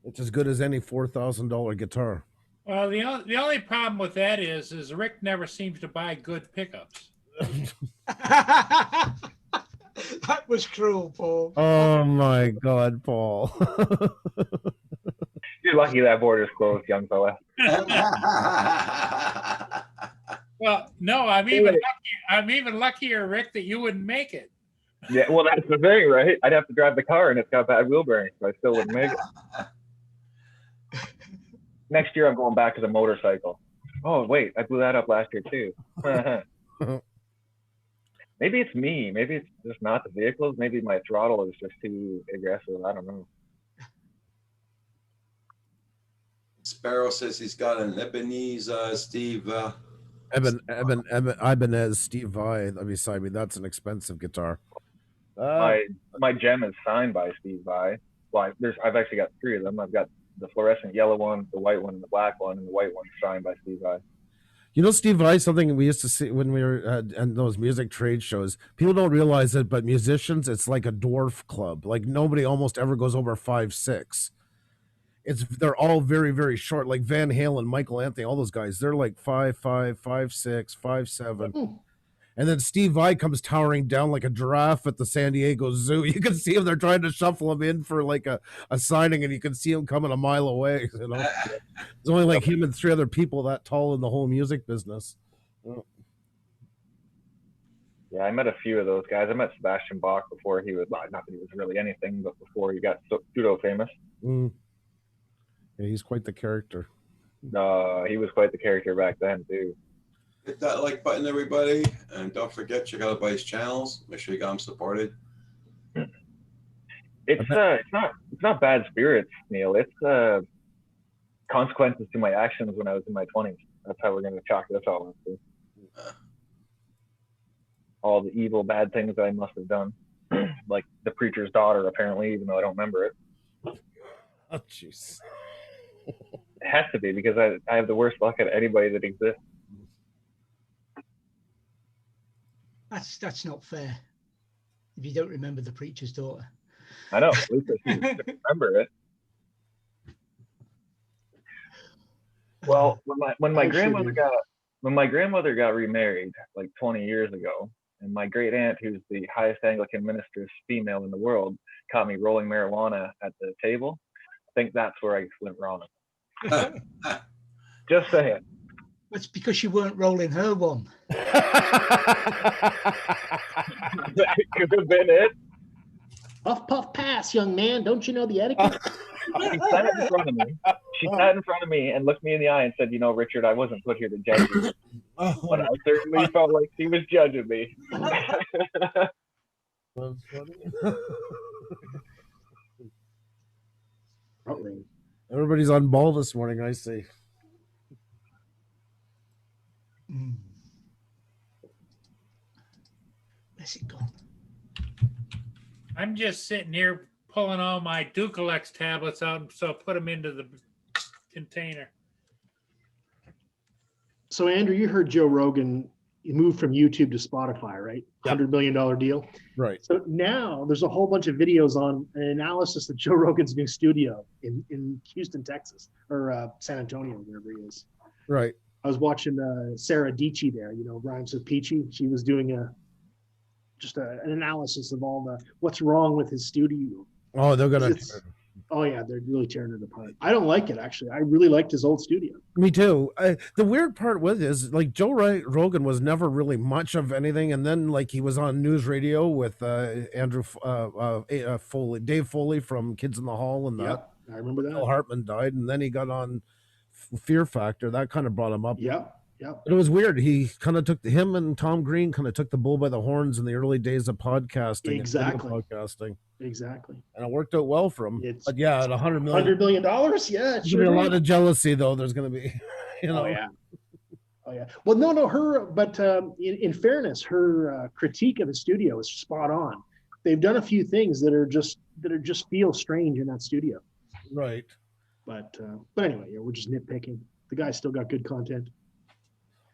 It's as good as any $4,000 guitar. Well, the only problem with that is Rick never seems to buy good pickups. That was cruel, Paul. Oh my God, Paul. You're lucky that border's closed, young fella. Well, no, I'm even luckier, Rick, that you wouldn't make it. Yeah, well, that's the thing, right? I'd have to drive the car, and it's got bad wheel bearings, so I still wouldn't make it. Next year, I'm going back to the motorcycle. Oh, wait, I blew that up last year, too. Maybe it's me. Maybe it's just not the vehicles. Maybe my throttle is just too aggressive. I don't know. Sparrow says he's got an Lebanese, Steve. Ibanez, Steve Vai beside me. That's an expensive guitar. My gem is signed by Steve Vai. Well, I've actually got 3 of them. I've got the fluorescent yellow one, the white one, and the black one, and the white one signed by Steve Vai. You know, Steve Vai, something we used to see when we were at those music trade shows. People don't realize it, but musicians, it's like a dwarf club. Like nobody almost ever goes over 5'6". They're all very, very short. Like Van Halen, Michael Anthony, all those guys, they're like 5'5", 5'6", 5'7". And then Steve Vai comes towering down like a giraffe at the San Diego Zoo. You can see him; they're trying to shuffle him in for like a signing, and you can see him coming a mile away. You know, there's only like him and 3 other people that tall in the whole music business. Yeah, I met a few of those guys. I met Sebastian Bach before he was, well, not that he was really anything, but before he got pseudo famous. Yeah, he's quite the character. He was quite the character back then too. Hit that like button, everybody, and don't forget, check out everybody's channels. Make sure you got them supported. It's not bad spirits, Neil. It's consequences to my actions when I was in my 20s. That's how we're going to chalk this all up to. All the evil, bad things that I must have done, like the preacher's daughter, apparently, even though I don't remember it. Oh, jeez. It has to be because I have the worst luck at anybody that exists. That's not fair. If you don't remember the preacher's daughter. I know. At least I remember it. Well, when my grandmother got remarried like 20 years ago, and my great aunt, who's the highest Anglican mistress female in the world, caught me rolling marijuana at the table, I think that's where I went wrong. Just saying. It's because you weren't rolling her one. That could have been it. Puff, puff, pass, young man. Don't you know the etiquette? She sat in front of me. She sat in front of me and looked me in the eye and said, "You know, Richard, I wasn't put here to judge you." But I certainly felt like she was judging me. That's funny. Everybody's on ball this morning, I see. Where's it gone? I'm just sitting here pulling all my Dukalex tablets out, so put them into the container. So, Andrew, you heard Joe Rogan. He moved from YouTube to Spotify, right? $100 million deal. Right. So now there's a whole bunch of videos on an analysis of Joe Rogan's new studio in Houston, Texas, or San Antonio, wherever he is. Right. I was watching Sarah Dietschy there, rhymes with Peachy. She was doing an analysis of all what's wrong with his studio. Oh, they're gonna. Oh yeah, they're really tearing it apart. I don't like it actually. I really liked his old studio. Me too. The weird part with it is like Joe Rogan was never really much of anything, and then like he was on news radio with Andrew Foley, Dave Foley from Kids in the Hall, and Yep, I remember that. Phil Hartman died, and then he got on Fear Factor. That kind of brought him up. Yep. But it was weird. He kind of him and Tom Green kind of took the bull by the horns in the early days of podcasting. Exactly. And podcasting. Exactly. And it worked out well for him. But yeah, at $100 million. $100 million? Yeah, There's going to be a lot of jealousy, though. There's going to be, Oh, yeah. Oh, yeah. Well, no, but in fairness, her critique of the studio is spot on. They've done a few things that are just feel strange in that studio. Right. But anyway, we're just nitpicking. The guy's still got good content.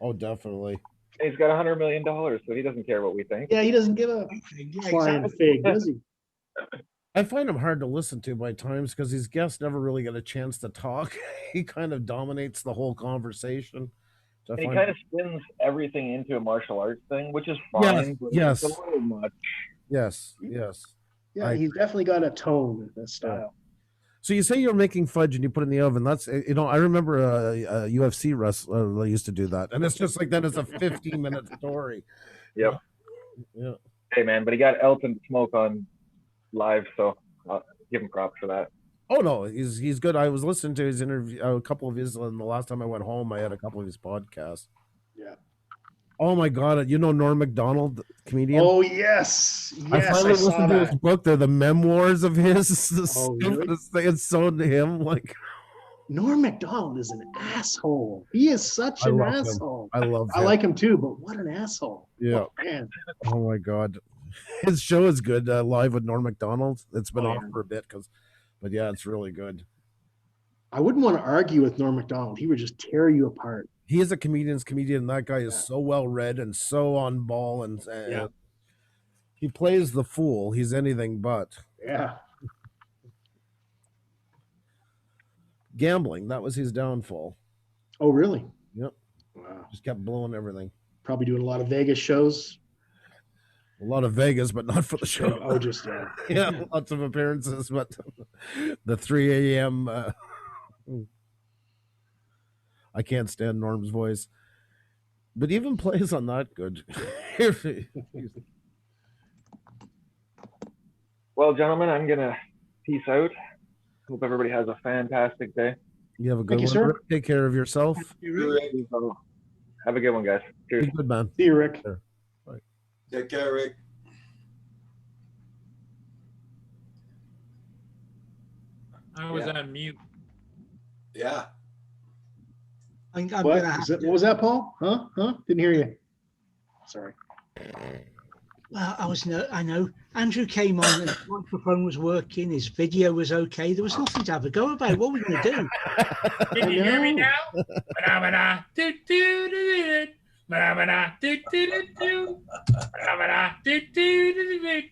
Oh, definitely. He's got $100 million, so he doesn't care what we think. Yeah, he doesn't give a flying fig, does he? I find him hard to listen to by times because his guests never really get a chance to talk. He kind of dominates the whole conversation. And he kind of spins everything into a martial arts thing, which is fine. Yes. It's a little much. Yes. Yeah, he's definitely got a tone, a style. So you say you're making fudge and you put it in the oven. That's, I remember a UFC wrestler used to do that. And it's just like, then it's a 15-minute story. Yep. Yeah. Hey, man, but he got Elton to smoke on live, so I'll give him props for that. Oh, no, he's good. I was listening to his interview, a couple of his, and the last time I went home, I had a couple of his podcasts. Yeah. Oh my God! You know Norm Macdonald, comedian. Oh yes, I finally listened to his book. They're the memoirs of his. Really? It's so to him like. Norm Macdonald is an asshole. He is such I an love him. asshole. I love I him. like him too, but what an asshole. Yeah. Oh, man. Oh my god, his show is good. Live with Norm Macdonald. It's been Oh, off yeah. for a bit but yeah, it's really good. I wouldn't want to argue with Norm Macdonald. He would just tear you apart. He is a comedian's comedian. That guy is Yeah. so well read and so on ball, and Yeah. he plays the fool. He's anything but. Yeah. Gambling, that was his downfall. Oh, really? Yep. Wow. Just kept blowing everything. Probably doing a lot of Vegas shows. A lot of Vegas, but not for the show. Oh, just Yeah, lots of appearances, but the 3 a.m. I can't stand Norm's voice, but even plays on that good. Well, gentlemen, I'm gonna peace out. Hope everybody has a fantastic day. You have a good Thank you, one. sir. Rick. Take care of yourself. So, have a good one, guys. Cheers. Be good, man. See you, Rick. Take care, Rick. I was Yeah. on mute. Yeah. I'm What? gonna have What was that, Paul? Huh? Didn't hear you. Sorry. Well, I know. Andrew came on and his microphone was working, his video was okay. There was nothing to have a go about. What were we going to do? Can you hear me know. now? Ba-da-ba-da, do-do-do-do-do. Ba-da-ba-da, do-do-do-do. Ba-da-ba-da, do-do-do-do-do.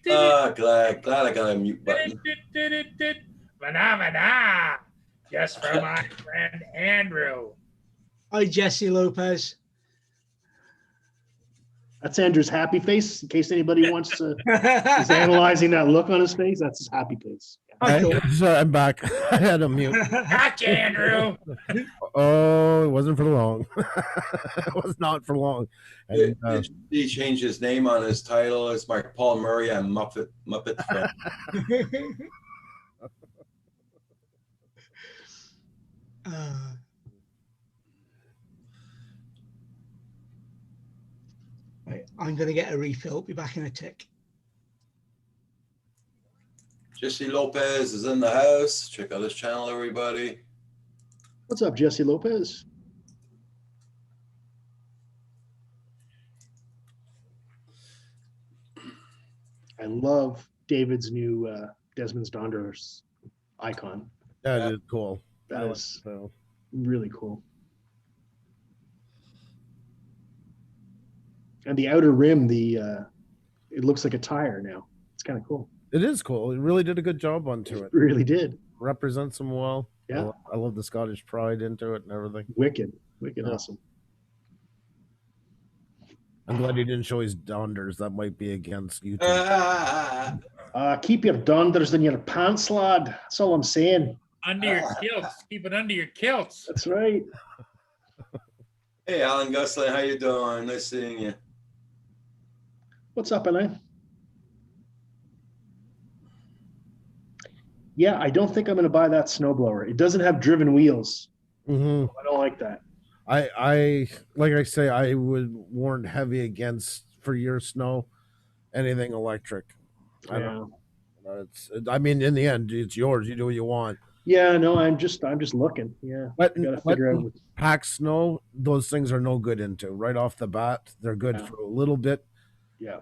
Glad I got a mute button. Do-do-do-do-do. Ba-da-ba-da. Just for my friend Andrew. Hi, Jesse Lopez. That's Andrew's happy face. In case anybody wants to, is analyzing that look on his face. That's his happy face. I thought- Sorry, I'm back. I had a mute. Gotcha, Andrew. Oh, it wasn't for long. It was not for long. And, He changed his name on his title. It's like Paul Murray and Muppet Friend. Right, I'm going to get a refill. Be back in a tick. Jesse Lopez is in the house. Check out his channel, everybody. What's up, Jesse Lopez? I love David's new Desmond's Donders icon. that is cool. That is So, really cool. And the outer rim, it looks like a tire now. It's kind of cool. it is cool. It really did a good job onto it. It really did. Represents them well. Yeah. I love the Scottish pride into it and everything. Wicked Yeah. awesome. I'm glad he didn't show his Donders. That might be against YouTube. Keep your Donders in your pants, lad. That's all I'm saying. Under your kilts. Keep it under your kilts. That's right. Hey, Alan Gosling, how you doing? Nice seeing you. What's up, Elaine? Yeah, I don't think I'm going to buy that snowblower. It doesn't have driven wheels. Hmm. I don't like that. I like I say, I would warn heavy against for your snow, anything electric. I don't know. I mean, in the end, it's yours. You do what you want. Yeah, no, I'm just looking. Yeah, But, got to figure out. pack snow, those things are no good into right off the bat. They're good Yeah. for a little bit, Yeah,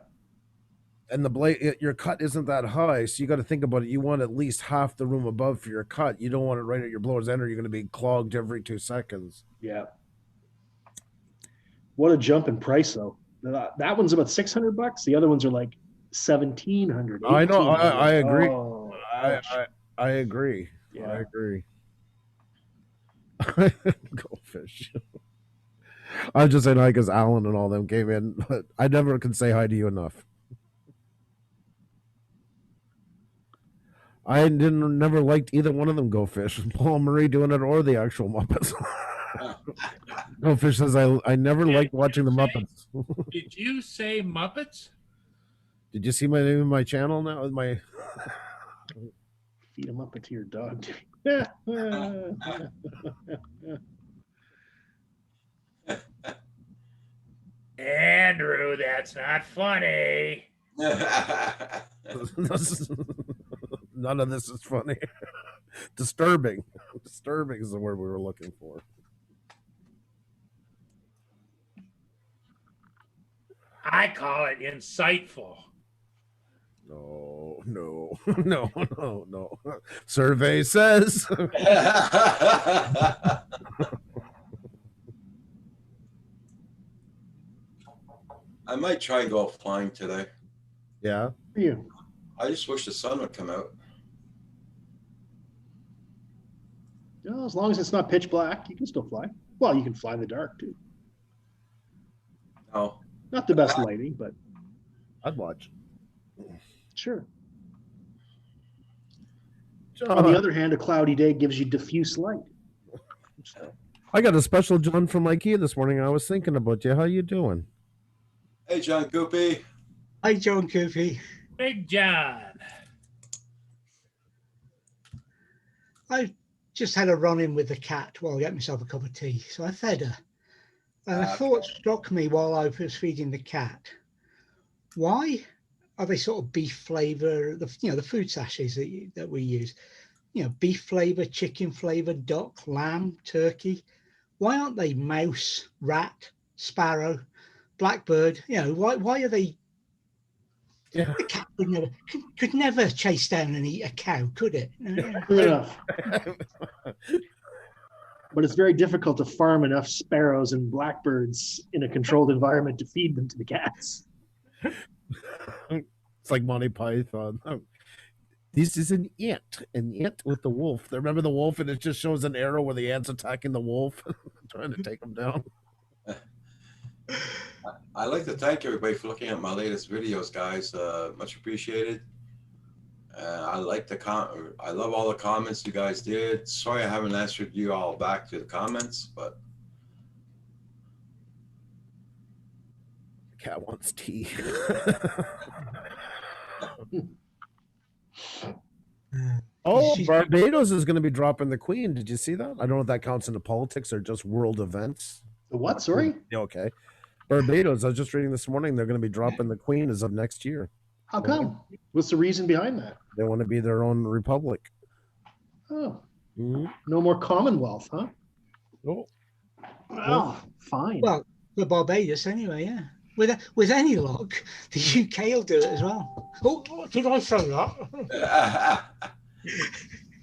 and the blade, your cut isn't that high, so you got to think about it. You want at least half the room above for your cut. You don't want it right at your blower's end, or you're going to be clogged every 2 seconds. yeah. What a jump in price, though. That one's about $600. The other ones are like $1,700. I know. I agree. Oh, I, ouch. I agree. I Yeah. agree. Goldfish. I'm just saying hi because Alan and all them came in, but I never can say hi to you enough. I never liked either one of them. Go Fish, Paul Murray doing it, or the actual Muppets. Go Fish says I never Did liked watching the you say- Muppets. Did you say Muppets? Did you see my name in my channel now? My Feed them up into your dog. Andrew, that's not funny. none of this is funny. Disturbing. Disturbing is the word we were looking for. I call it insightful. No, no, no, no, no. Survey says. I might try and go flying today. Yeah. For you. I just wish the sun would come out. You know, as long as it's not pitch black, you can still fly. Well, you can fly in the dark too. No. Not the best lighting, but I'd watch. sure. John, On the other hand, a cloudy day gives you diffuse light. So, I got a special John from IKEA this morning. I was thinking about you. How you doing? Hey, John Goopy. Hi, John Coopy. Big John. I just had a run in with the cat while I get myself a cup of tea. So I fed her. And a thought struck me while I was feeding the cat. Why are they sort of beef flavor, the food sachets that we use? Beef flavor, chicken flavor, duck, lamb, turkey. Why aren't they mouse, rat, sparrow, blackbird? Why are they? Yeah. The cat could never chase down and eat a cow, could it? true enough. But it's very difficult to farm enough sparrows and blackbirds in a controlled environment to feed them to the cats. It's like Monty Python. This is an ant with the wolf. Remember the wolf, and it just shows an arrow where the ant's attacking the wolf, trying to take him down. I'd like to thank everybody for looking at my latest videos, guys. Much appreciated. I like I love all the comments you guys did. Sorry I haven't answered you all back to the comments, but The cat wants tea. Oh, Barbados is going to be dropping the Queen. Did you see that? I don't know if that counts into politics or just world events. The what? Sorry? Yeah, okay. Barbados, I was just reading this morning, they're going to be dropping the Queen as of next year. How come? What's the reason behind that? They want to be their own republic. Oh, Mm-hmm. no more Commonwealth, huh? Oh, Oh, fine. Well, for Barbados anyway, yeah. With any luck, the UK will do it as well. Oh, did I say that?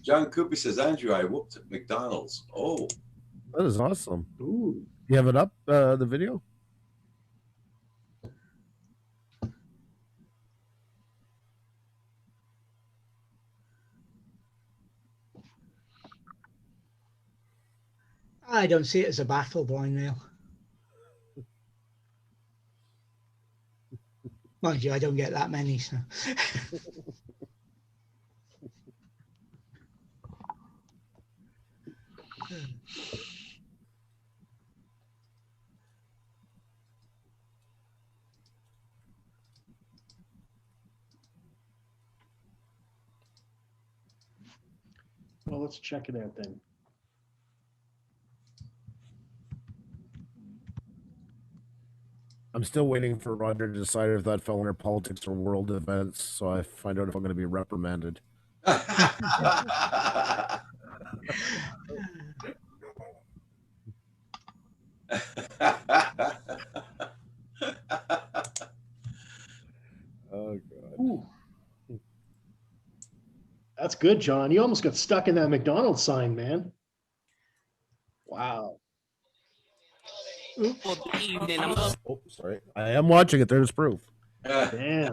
John Coopy says, Andrew, I whooped at McDonald's. Oh, that is awesome. Ooh. You have it up, the video? I don't see it as a battle, Blind Neil. Mind you, I don't get that many, so. Well, let's check it out then. I'm still waiting for Roger to decide if that fell under politics or world events, so I find out if I'm going to be reprimanded. Oh, God. Ooh. That's good, John. You almost got stuck in that McDonald's sign, man. Wow. Oh, sorry. I am watching it. There's proof. Damn.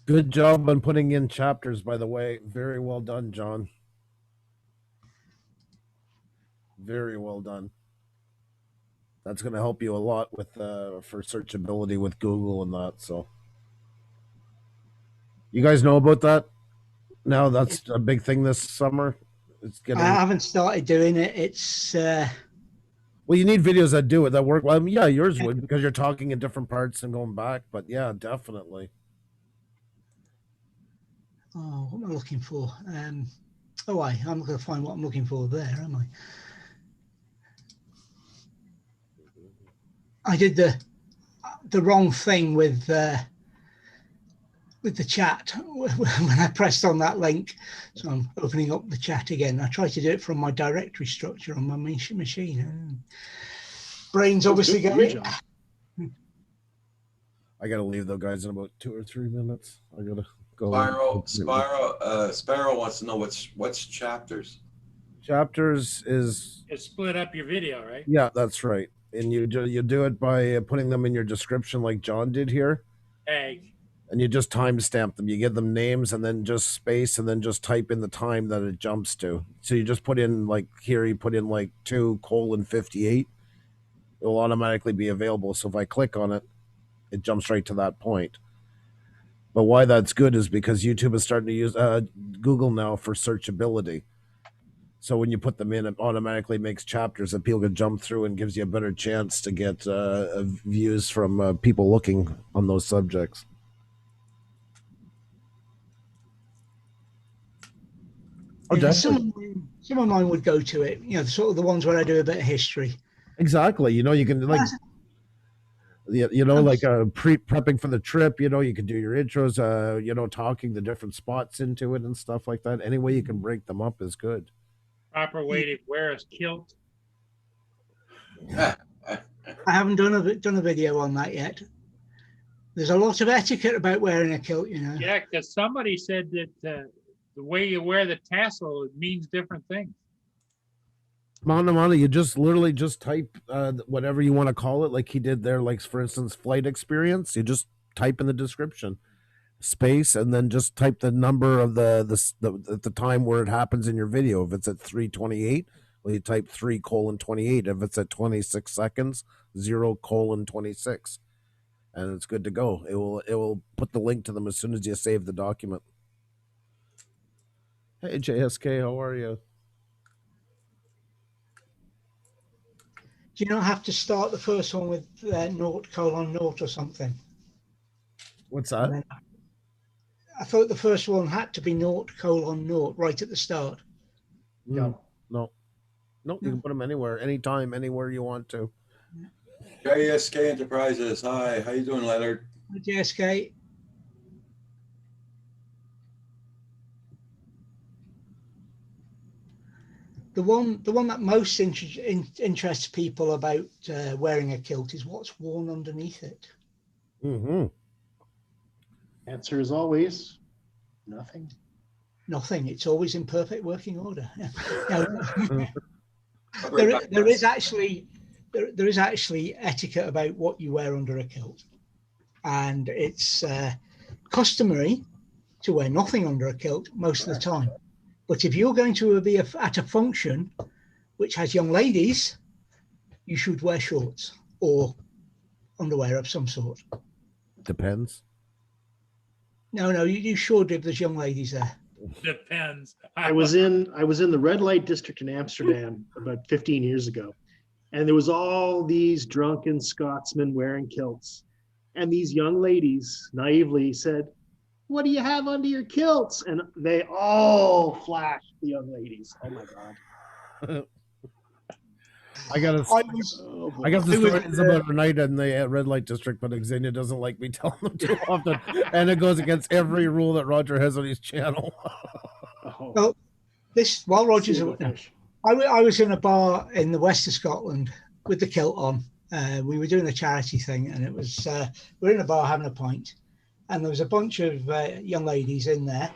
Good job on putting in chapters, by the way. Very well done, John. Very well done. That's going to help you a lot with for searchability with Google and that. So, you guys know about that? Now that's a big thing this summer. It's getting. I haven't started doing it. It's Well, you need videos that do it that work. Well, I mean, yeah, yours would because you're talking in different parts and going back. But yeah, definitely. oh, what am I looking for? I'm going to find what I'm looking for there, am I? I did the wrong thing with the chat when I pressed on that link. So I'm opening up the chat again. I tried to do it from my directory structure on my machine. Brain's obviously Good for you, going. John. I gotta leave though, guys, in about 2 or 3 minutes. I gotta go. Sparrow wants to know what's chapters. Chapters is It split up your video, right? yeah, that's right. And you do it by putting them in your description, like John did here, Tag. and you just timestamp them. You give them names and then just space, and then just type in the time that it jumps to. So you just put in like here, you put in like 2:58. It will automatically be available. So if I click on it, it jumps right to that point. But why that's good is because YouTube is starting to use Google now for searchability. So when you put them in, it automatically makes chapters that people can jump through and gives you a better chance to get views from people looking on those subjects. Yeah, some of mine would go to it, sort of the ones where I do a bit of history. Exactly. You can like, like prepping for the trip, you can do your intros, talking the different spots into it and stuff like that. Any way you can break them up is good. Proper way to wear a kilt. I haven't done a video on that yet. There's a lot of etiquette about wearing a kilt, Yeah, because somebody said that the way you wear the tassel, it means different things. Mana, you just literally just type whatever you want to call it, like he did there, like for instance, flight experience. You just type in the description, space, and then just type the number of the time where it happens in your video. If it's at 3:28, well, you type 3:28. If it's at 26 seconds, 0:26, and it's good to go. It will put the link to them as soon as you save the document. Hey JSK, how are you? Do you not have to start the first one with 0:0 or something? What's that? I thought the first one had to be 0:0 right at the start. No. You can put them anywhere, anytime, anywhere you want to. JSK Enterprises. Hi, how you doing, Leonard? Hi, JSK. The one that most interests people about wearing a kilt is what's worn underneath it. Answer is always nothing. Nothing. It's always in perfect working order. There is actually etiquette about what you wear under a kilt, and it's customary to wear nothing under a kilt most of the time. But if you're going to be at a function which has young ladies, you should wear shorts or underwear of some sort. Depends. No, you should if there's young ladies there. Depends. I was in the red light district in Amsterdam about 15 years ago, and there was all these drunken Scotsmen wearing kilts, and these young ladies naively said, "What do you have under your kilts?" And they all flashed the young ladies. Oh my god! I got the stories about a night in the red light district, but Xenia doesn't like me telling them too often, and it goes against every rule that Roger has on his channel. Well, while Roger's, I was in a bar in the west of Scotland with the kilt on. We were doing a charity thing, and it was we're in a bar having a pint, and there was a bunch of young ladies in there,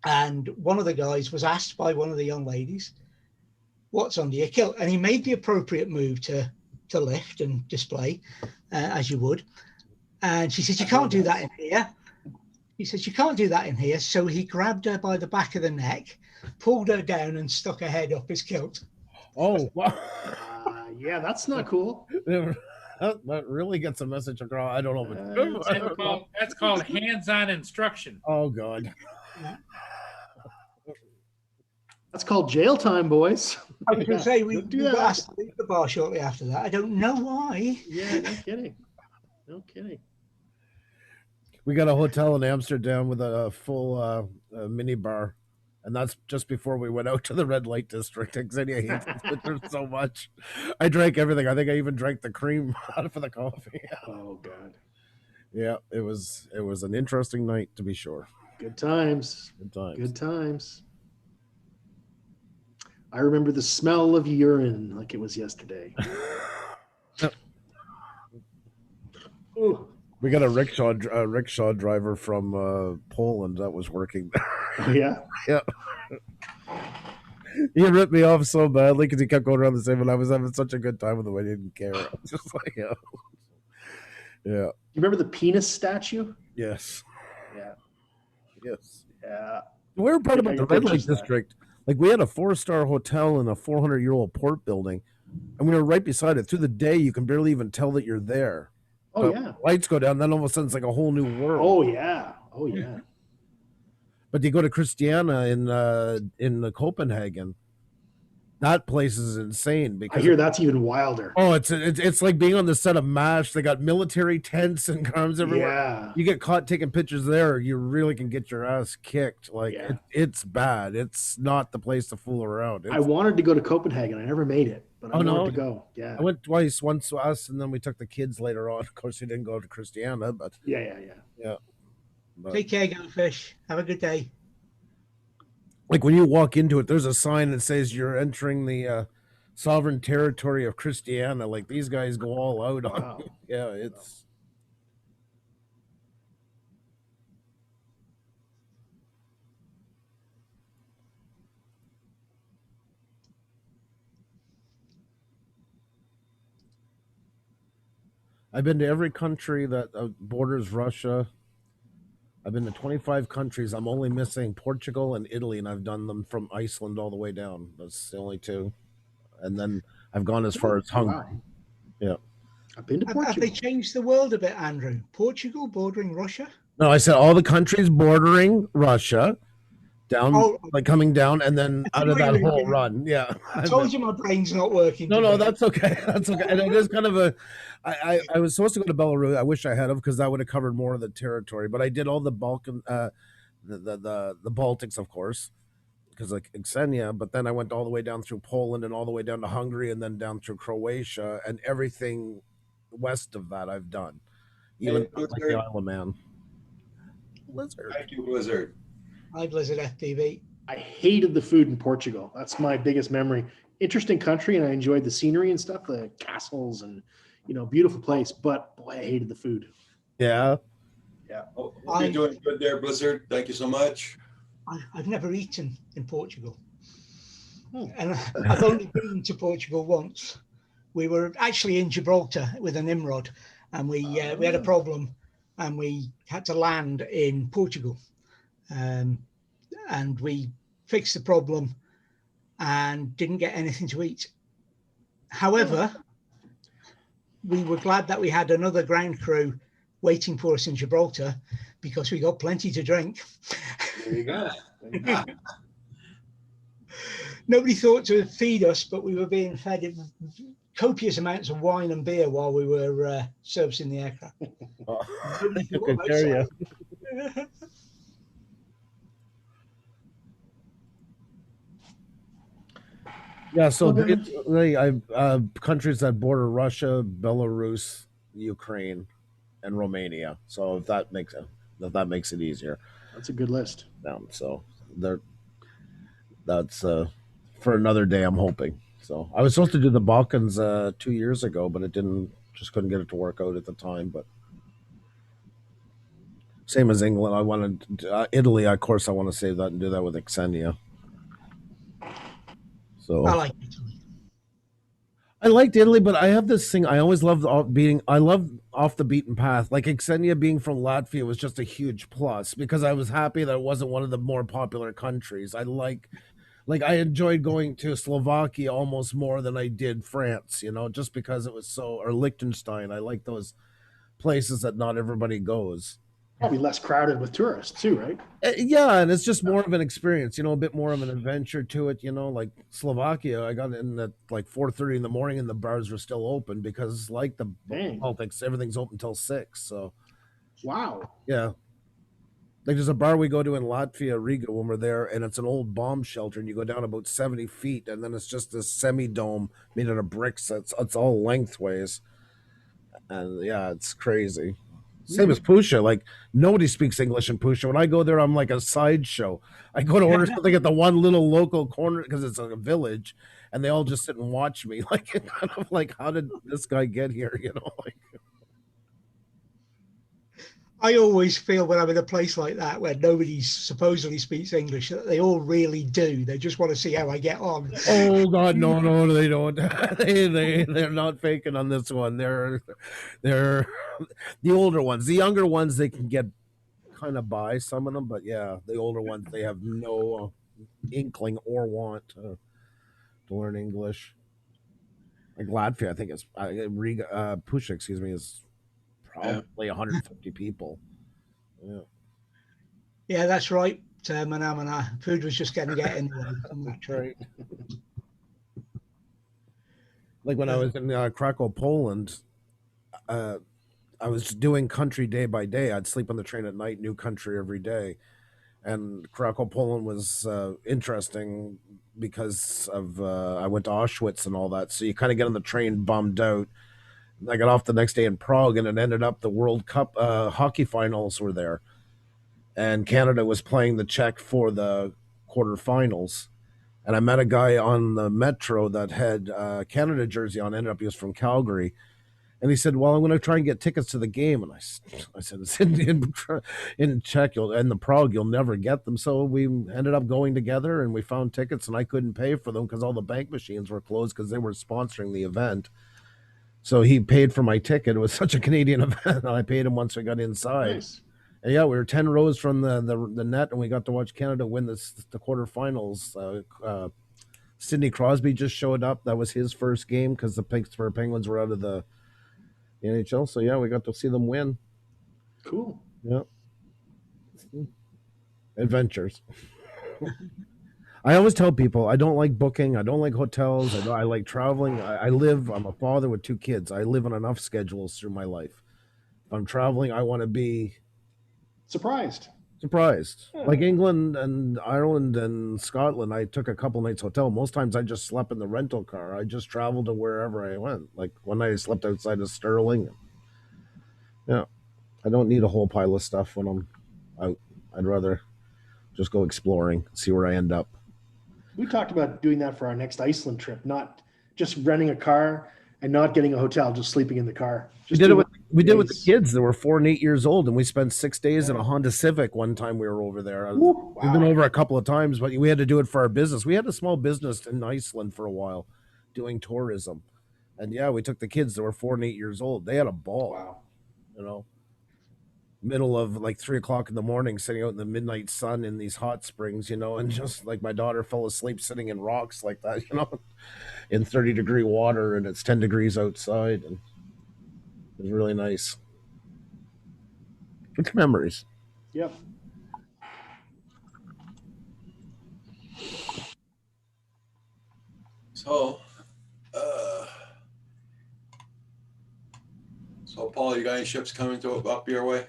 and one of the guys was asked by one of the young ladies, "What's under your kilt?" And he made the appropriate move to lift and display, as you would. And she said, "You can't do that in here." He said, "You can't do that in here." So he grabbed her by the back of the neck, pulled her down, and stuck her head up his kilt. Oh, wow. Yeah, that's not cool. That really gets a message across. I don't know. That's called hands-on instruction. Oh, God. That's called jail time, boys. I was going to say, we got asked to leave the bar shortly after that. I don't know why. Yeah, no kidding. No kidding. We got a hotel in Amsterdam with a full mini bar, And that's just before we went out to the red light district. Xenia hates this picture so much. I drank everything. I think I even drank the cream out of the coffee. Oh God. Yeah, it was an interesting night to be sure. Good times. Good times. Good times. I remember the smell of urine like it was yesterday. Ooh. We got a rickshaw driver from Poland that was working. Oh, yeah. Yeah. He ripped me off so badly because he kept going around the same, and I was having such a good time with him. I didn't care. I was just like, yeah. You remember the penis statue? Yes. Yeah. Yes. Yeah. We were part I about think the I red light purchased that. district. Like we had a 4-star hotel in a 400-year-old port building, and we were right beside it. Through the day, you can barely even tell that you're there. Oh, But yeah. lights go down, then all of a sudden it's like a whole new world. Oh, yeah. Oh, yeah. But you go to Christiana in Copenhagen. That place is insane I because hear that's even wilder. oh, it's like being on the set of MASH. They got military tents and guns everywhere. Yeah. You get caught taking pictures there, you really can get your ass kicked. Like Yeah. it's bad. It's not the place to fool around. I wanted to go to Copenhagen. I never made it, but I Oh, no? wanted to go. Yeah. I went twice, once to us, and then we took the kids later on. Of course, we didn't go to Christiana, but Yeah. but Take care, Goldfish. Have a good day. like when you walk into it, there's a sign that says you're entering the sovereign territory of Christiana. Like these guys go all out on. Wow. Yeah, it's. I've been to every country that borders Russia. I've been to 25 countries. I'm only missing Portugal and Italy, and I've done them from Iceland all the way down. That's the only two. And then I've gone as far as Hungary. Wow. Yeah. I've been to Have Portugal. they changed the world a bit, Andrew? Portugal bordering Russia? No, I said all the countries bordering Russia, down, Oh. like coming down, and then out of that Really? whole run. Yeah. I told you my brain's not working. No, today. that's okay. That's okay. And it is kind of a. I was supposed to go to Belarus. I wish I had because that would have covered more of the territory. But I did all the Balkan, the Baltics, of course, because like Xenia. But then I went all the way down through Poland and all the way down to Hungary and then down through Croatia and everything west of that I've done, even Hey, like the Blizzard. Isle of Man. Lizard. Thank you, Blizzard. Hi, Blizzard FPV. I hated the food in Portugal. That's my biggest memory. Interesting country, and I enjoyed the scenery and stuff, the castles and beautiful place. But boy, I hated the food. Yeah. Oh, you're doing good there, Blizzard. Thank you so much. I've never eaten in Portugal. Hmm. And I've only been to Portugal once. We were actually in Gibraltar with a Nimrod, and we had a problem, and we had to land in Portugal. And we fixed the problem and didn't get anything to eat. However, we were glad that we had another ground crew waiting for us in Gibraltar because we got plenty to drink. There you go. Nobody thought to feed us, but we were being fed copious amounts of wine and beer while we were servicing the aircraft. Nobody Took thought good care of outside. Yeah, so Okay. countries that border Russia, Belarus, Ukraine, and Romania. So if that makes it easier, That's a good list. so that's for another day. I'm hoping. So I was supposed to do the Balkans 2 years ago, but it didn't. Just couldn't get it to work out at the time. But same as England, I wanted Italy. Of course, I want to save that and do that with Xenia. So I like Italy. I liked Italy, but I have this thing. I always loved I love off the beaten path. Like Xenia being from Latvia was just a huge plus because I was happy that it wasn't one of the more popular countries. I I enjoyed going to Slovakia almost more than I did France, just because it was or Liechtenstein. I like those places that not everybody goes. Probably less crowded with tourists too, right? Yeah, and it's just more of an experience, a bit more of an adventure to it, like Slovakia. I got in at like 4:30 in the morning and the bars were still open because like the Dang. Baltics, everything's open till 6. So Wow. yeah. Like there's a bar we go to in Latvia, Riga, when we're there, and it's an old bomb shelter, and you go down about 70 feet, and then it's just this semi-dome made out of bricks. It's all lengthways, and yeah, it's crazy. Same as Pusha. Like nobody speaks English in Pusha. When I go there, I'm like a sideshow. I go to order something at the one little local corner because it's like a village, and they all just sit and watch me. Like kind of like, how did this guy get here? You know, like I always feel when I'm in a place like that where nobody supposedly speaks English that they all really do. They just want to see how I get on. oh god, no, they don't. They're not faking on this one. They're the older ones. The younger ones they can get kind of by some of them, but yeah, the older ones they have no inkling or want to learn English. Like Latvia, I think it's Riga, Pusha, excuse me, is probably 150 people. Yeah. Yeah, that's right. Mana. Food was just going to get in the way. That's right. Like when I was in Krakow, Poland, I was doing country day by day. I'd sleep on the train at night, new country every day. And Krakow, Poland was interesting because of I went to Auschwitz and all that. So you kind of get on the train bummed out. I got off the next day in Prague, and it ended up the World Cup hockey finals were there, and Canada was playing the Czech for the quarterfinals. And I met a guy on the metro that had Canada jersey on. Ended up he was from Calgary, and he said, "Well, I'm going to try and get tickets to the game." And I said, "It's in Czech and the Prague, you'll never get them." So we ended up going together, and we found tickets, and I couldn't pay for them because all the bank machines were closed because they were sponsoring the event. So he paid for my ticket. It was such a Canadian event, and I paid him once we got inside. Nice. And yeah, we were 10 rows from the net, and we got to watch Canada win the quarterfinals. Sidney Crosby just showed up. That was his first game because the Pittsburgh Penguins were out of the NHL. So yeah, we got to see them win. Cool. Yeah. Adventures. I always tell people I don't like booking. I don't like hotels. I like traveling. I'm a father with 2 kids. I live on enough schedules through my life. If I'm traveling, I want to be Surprised. Yeah. Like England and Ireland and Scotland, I took a couple nights hotel. Most times I just slept in the rental car. I just traveled to wherever I went. Like one night I slept outside of Stirling. Yeah. I don't need a whole pile of stuff when I'm out. I'd rather just go exploring, see where I end up. We talked about doing that for our next Iceland trip, not just renting a car and not getting a hotel, just sleeping in the car. We did it with the kids that were 4 and 8 years old, and we spent 6 days in a Honda Civic one time we were over there. Wow. We've been over a couple of times, but we had to do it for our business. We had a small business in Iceland for a while doing tourism. And yeah, we took the kids that were 4 and 8 years old. They had a ball. Wow. You know, middle of like 3 o'clock in the morning, sitting out in the midnight sun in these hot springs, you know, and just like my daughter fell asleep sitting in rocks like that, you know, in 30-degree water, and it's 10 degrees outside, and it was really nice. Good memories. Yep. So Paul, you got any ships coming up your way?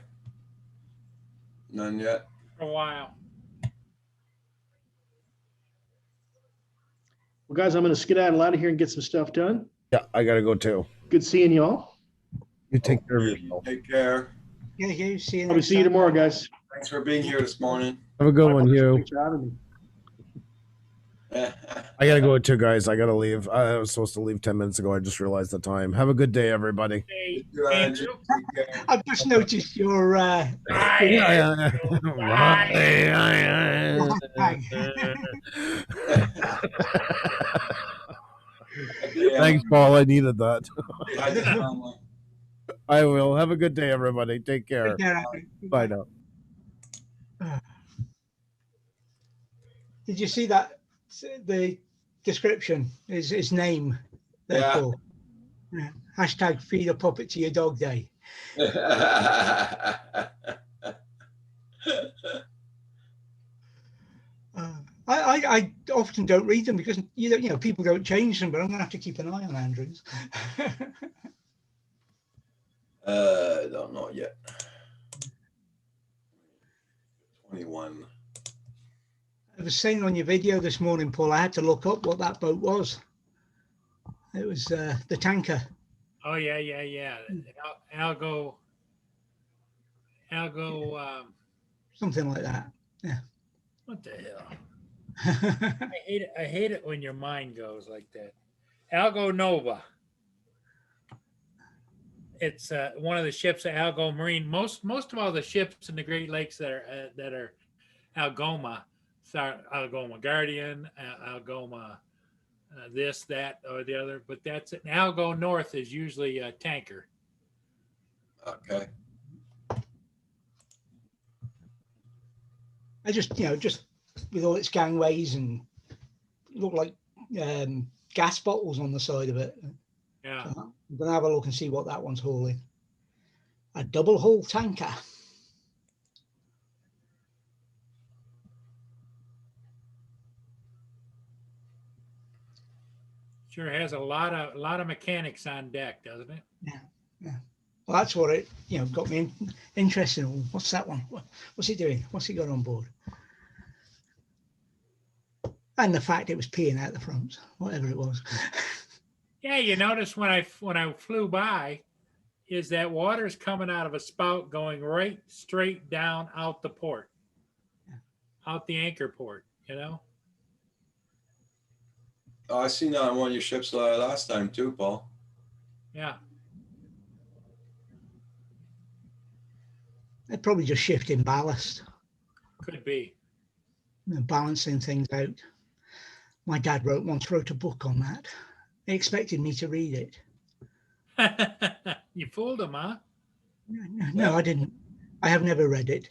None yet. For a while. Well, guys, I'm going to skedaddle out of here and get some stuff done. Yeah, I gotta go too. Good seeing you all. You take care of yourself. Take care. Yeah, you see you Probably next see you time. tomorrow, guys. Thanks for being here this morning. Have a good one, you. Thanks for having me. I gotta go too, guys. I gotta leave. I was supposed to leave 10 minutes ago. I just realized the time. Have a good day, everybody. Hey, You, Andrew. Andrew. Take care. I've just noticed your Thanks, Paul. I needed that. I did not. I will. Have a good day, everybody. Take care. Bye now. Did you see that? The description is his name. Therefore, yeah. Hashtag feed a puppet to your dog day. I often don't read them because you know people don't change them, but I'm going to have to keep an eye on Andrews. Don't know yet. 21. I was saying on your video this morning, Paul, I had to look up what that boat was. It was the tanker. Oh yeah, yeah, yeah. Algo. Something like that. What the hell? I hate it when your mind goes like that. Algo Nova. It's one of the ships of Algo Marine. Most of all the ships in the Great Lakes that are Algoma, Algoma Guardian, Algoma this, that, or the other. But that's it. Algo North is usually a tanker. Okay. I just with all its gangways and look like gas bottles on the side of it. Yeah. So I'm gonna have a look and see what that one's hauling. A double hull tanker. Sure has a lot of mechanics on deck, doesn't it? Yeah. Well, that's what it got me interested. What's that one? What's he doing? What's he got on board? And the fact it was peeing out the front, whatever it was. Yeah, you notice when I flew by, is that water's coming out of a spout going right straight down out the port, out the anchor port. Oh, I seen that on one of your ships last time too, Paul. Yeah. They're probably just shifting ballast, Could be. balancing things out. My dad wrote a book on that. He expected me to read it. You fooled him, huh? No, I didn't. I have never read it.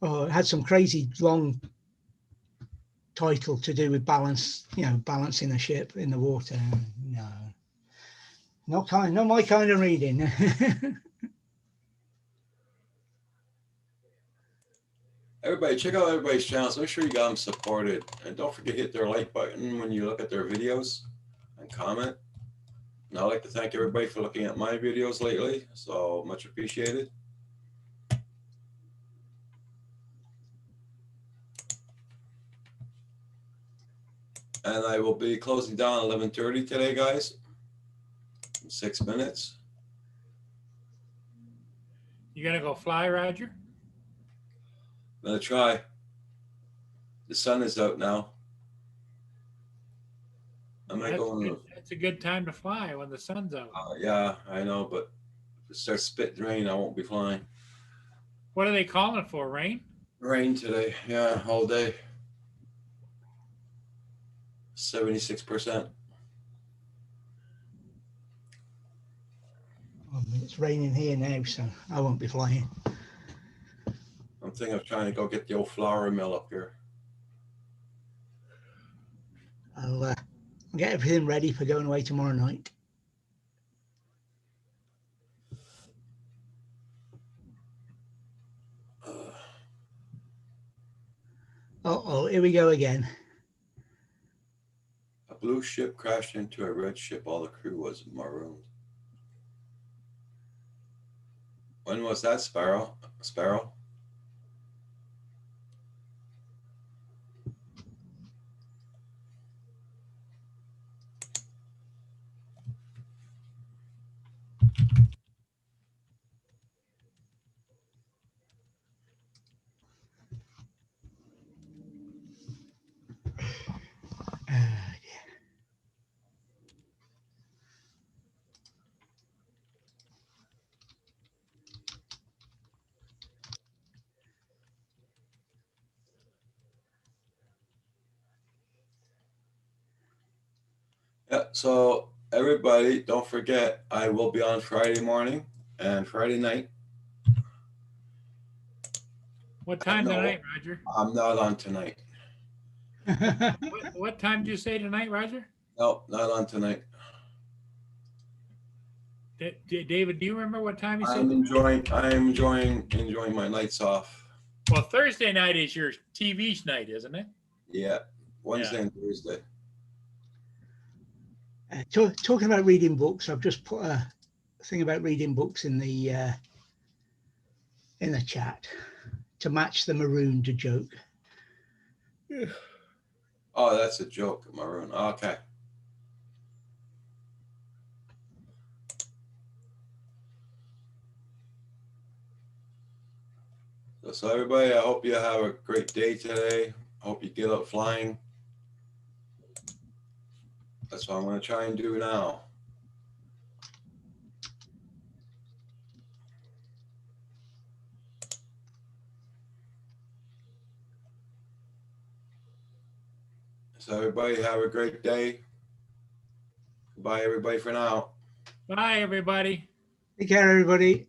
Oh, it had some crazy long title to do with balancing a ship in the water. No, not my kind of reading. Everybody, check out everybody's channels. Make sure you got them supported. And don't forget to hit their like button when you look at their videos and comment. And I'd like to thank everybody for looking at my videos lately. So much appreciated. And I will be closing down at 11:30 today, guys. In 6 minutes. You gonna go fly, Roger? I'm gonna try. The sun is out now. I might go. That's a good time to fly when the sun's out. Yeah, I know, but if it starts spitting rain, I won't be flying. What are they calling for? Rain? Rain today, yeah, all day. 76%. It's raining here now, so I won't be flying. I'm thinking of trying to go get the old flour mill up here. I'll get everything ready for going away tomorrow night. Uh-oh, here we go again. A blue ship crashed into a red ship. All the crew was marooned. When was that, Sparrow? Sparrow? Yeah, so everybody, don't forget, I will be on Friday morning and Friday night. What time No. tonight, Roger? I'm not on tonight. What time did you say tonight, Roger? No, not on tonight. David, do you remember what time you said? I'm enjoying my nights off. Well, Thursday night is your TV night, isn't it? Yeah, Wednesday and Thursday. Talking about reading books, I've just put a thing about reading books in the in the chat to match the marooned joke. Oh, that's a joke, maroon. Okay. So everybody, I hope you have a great day today. I hope you get out flying. That's what I'm going to try and do now. So everybody have a great day. Goodbye, everybody, for now. Bye, everybody. Take care, everybody.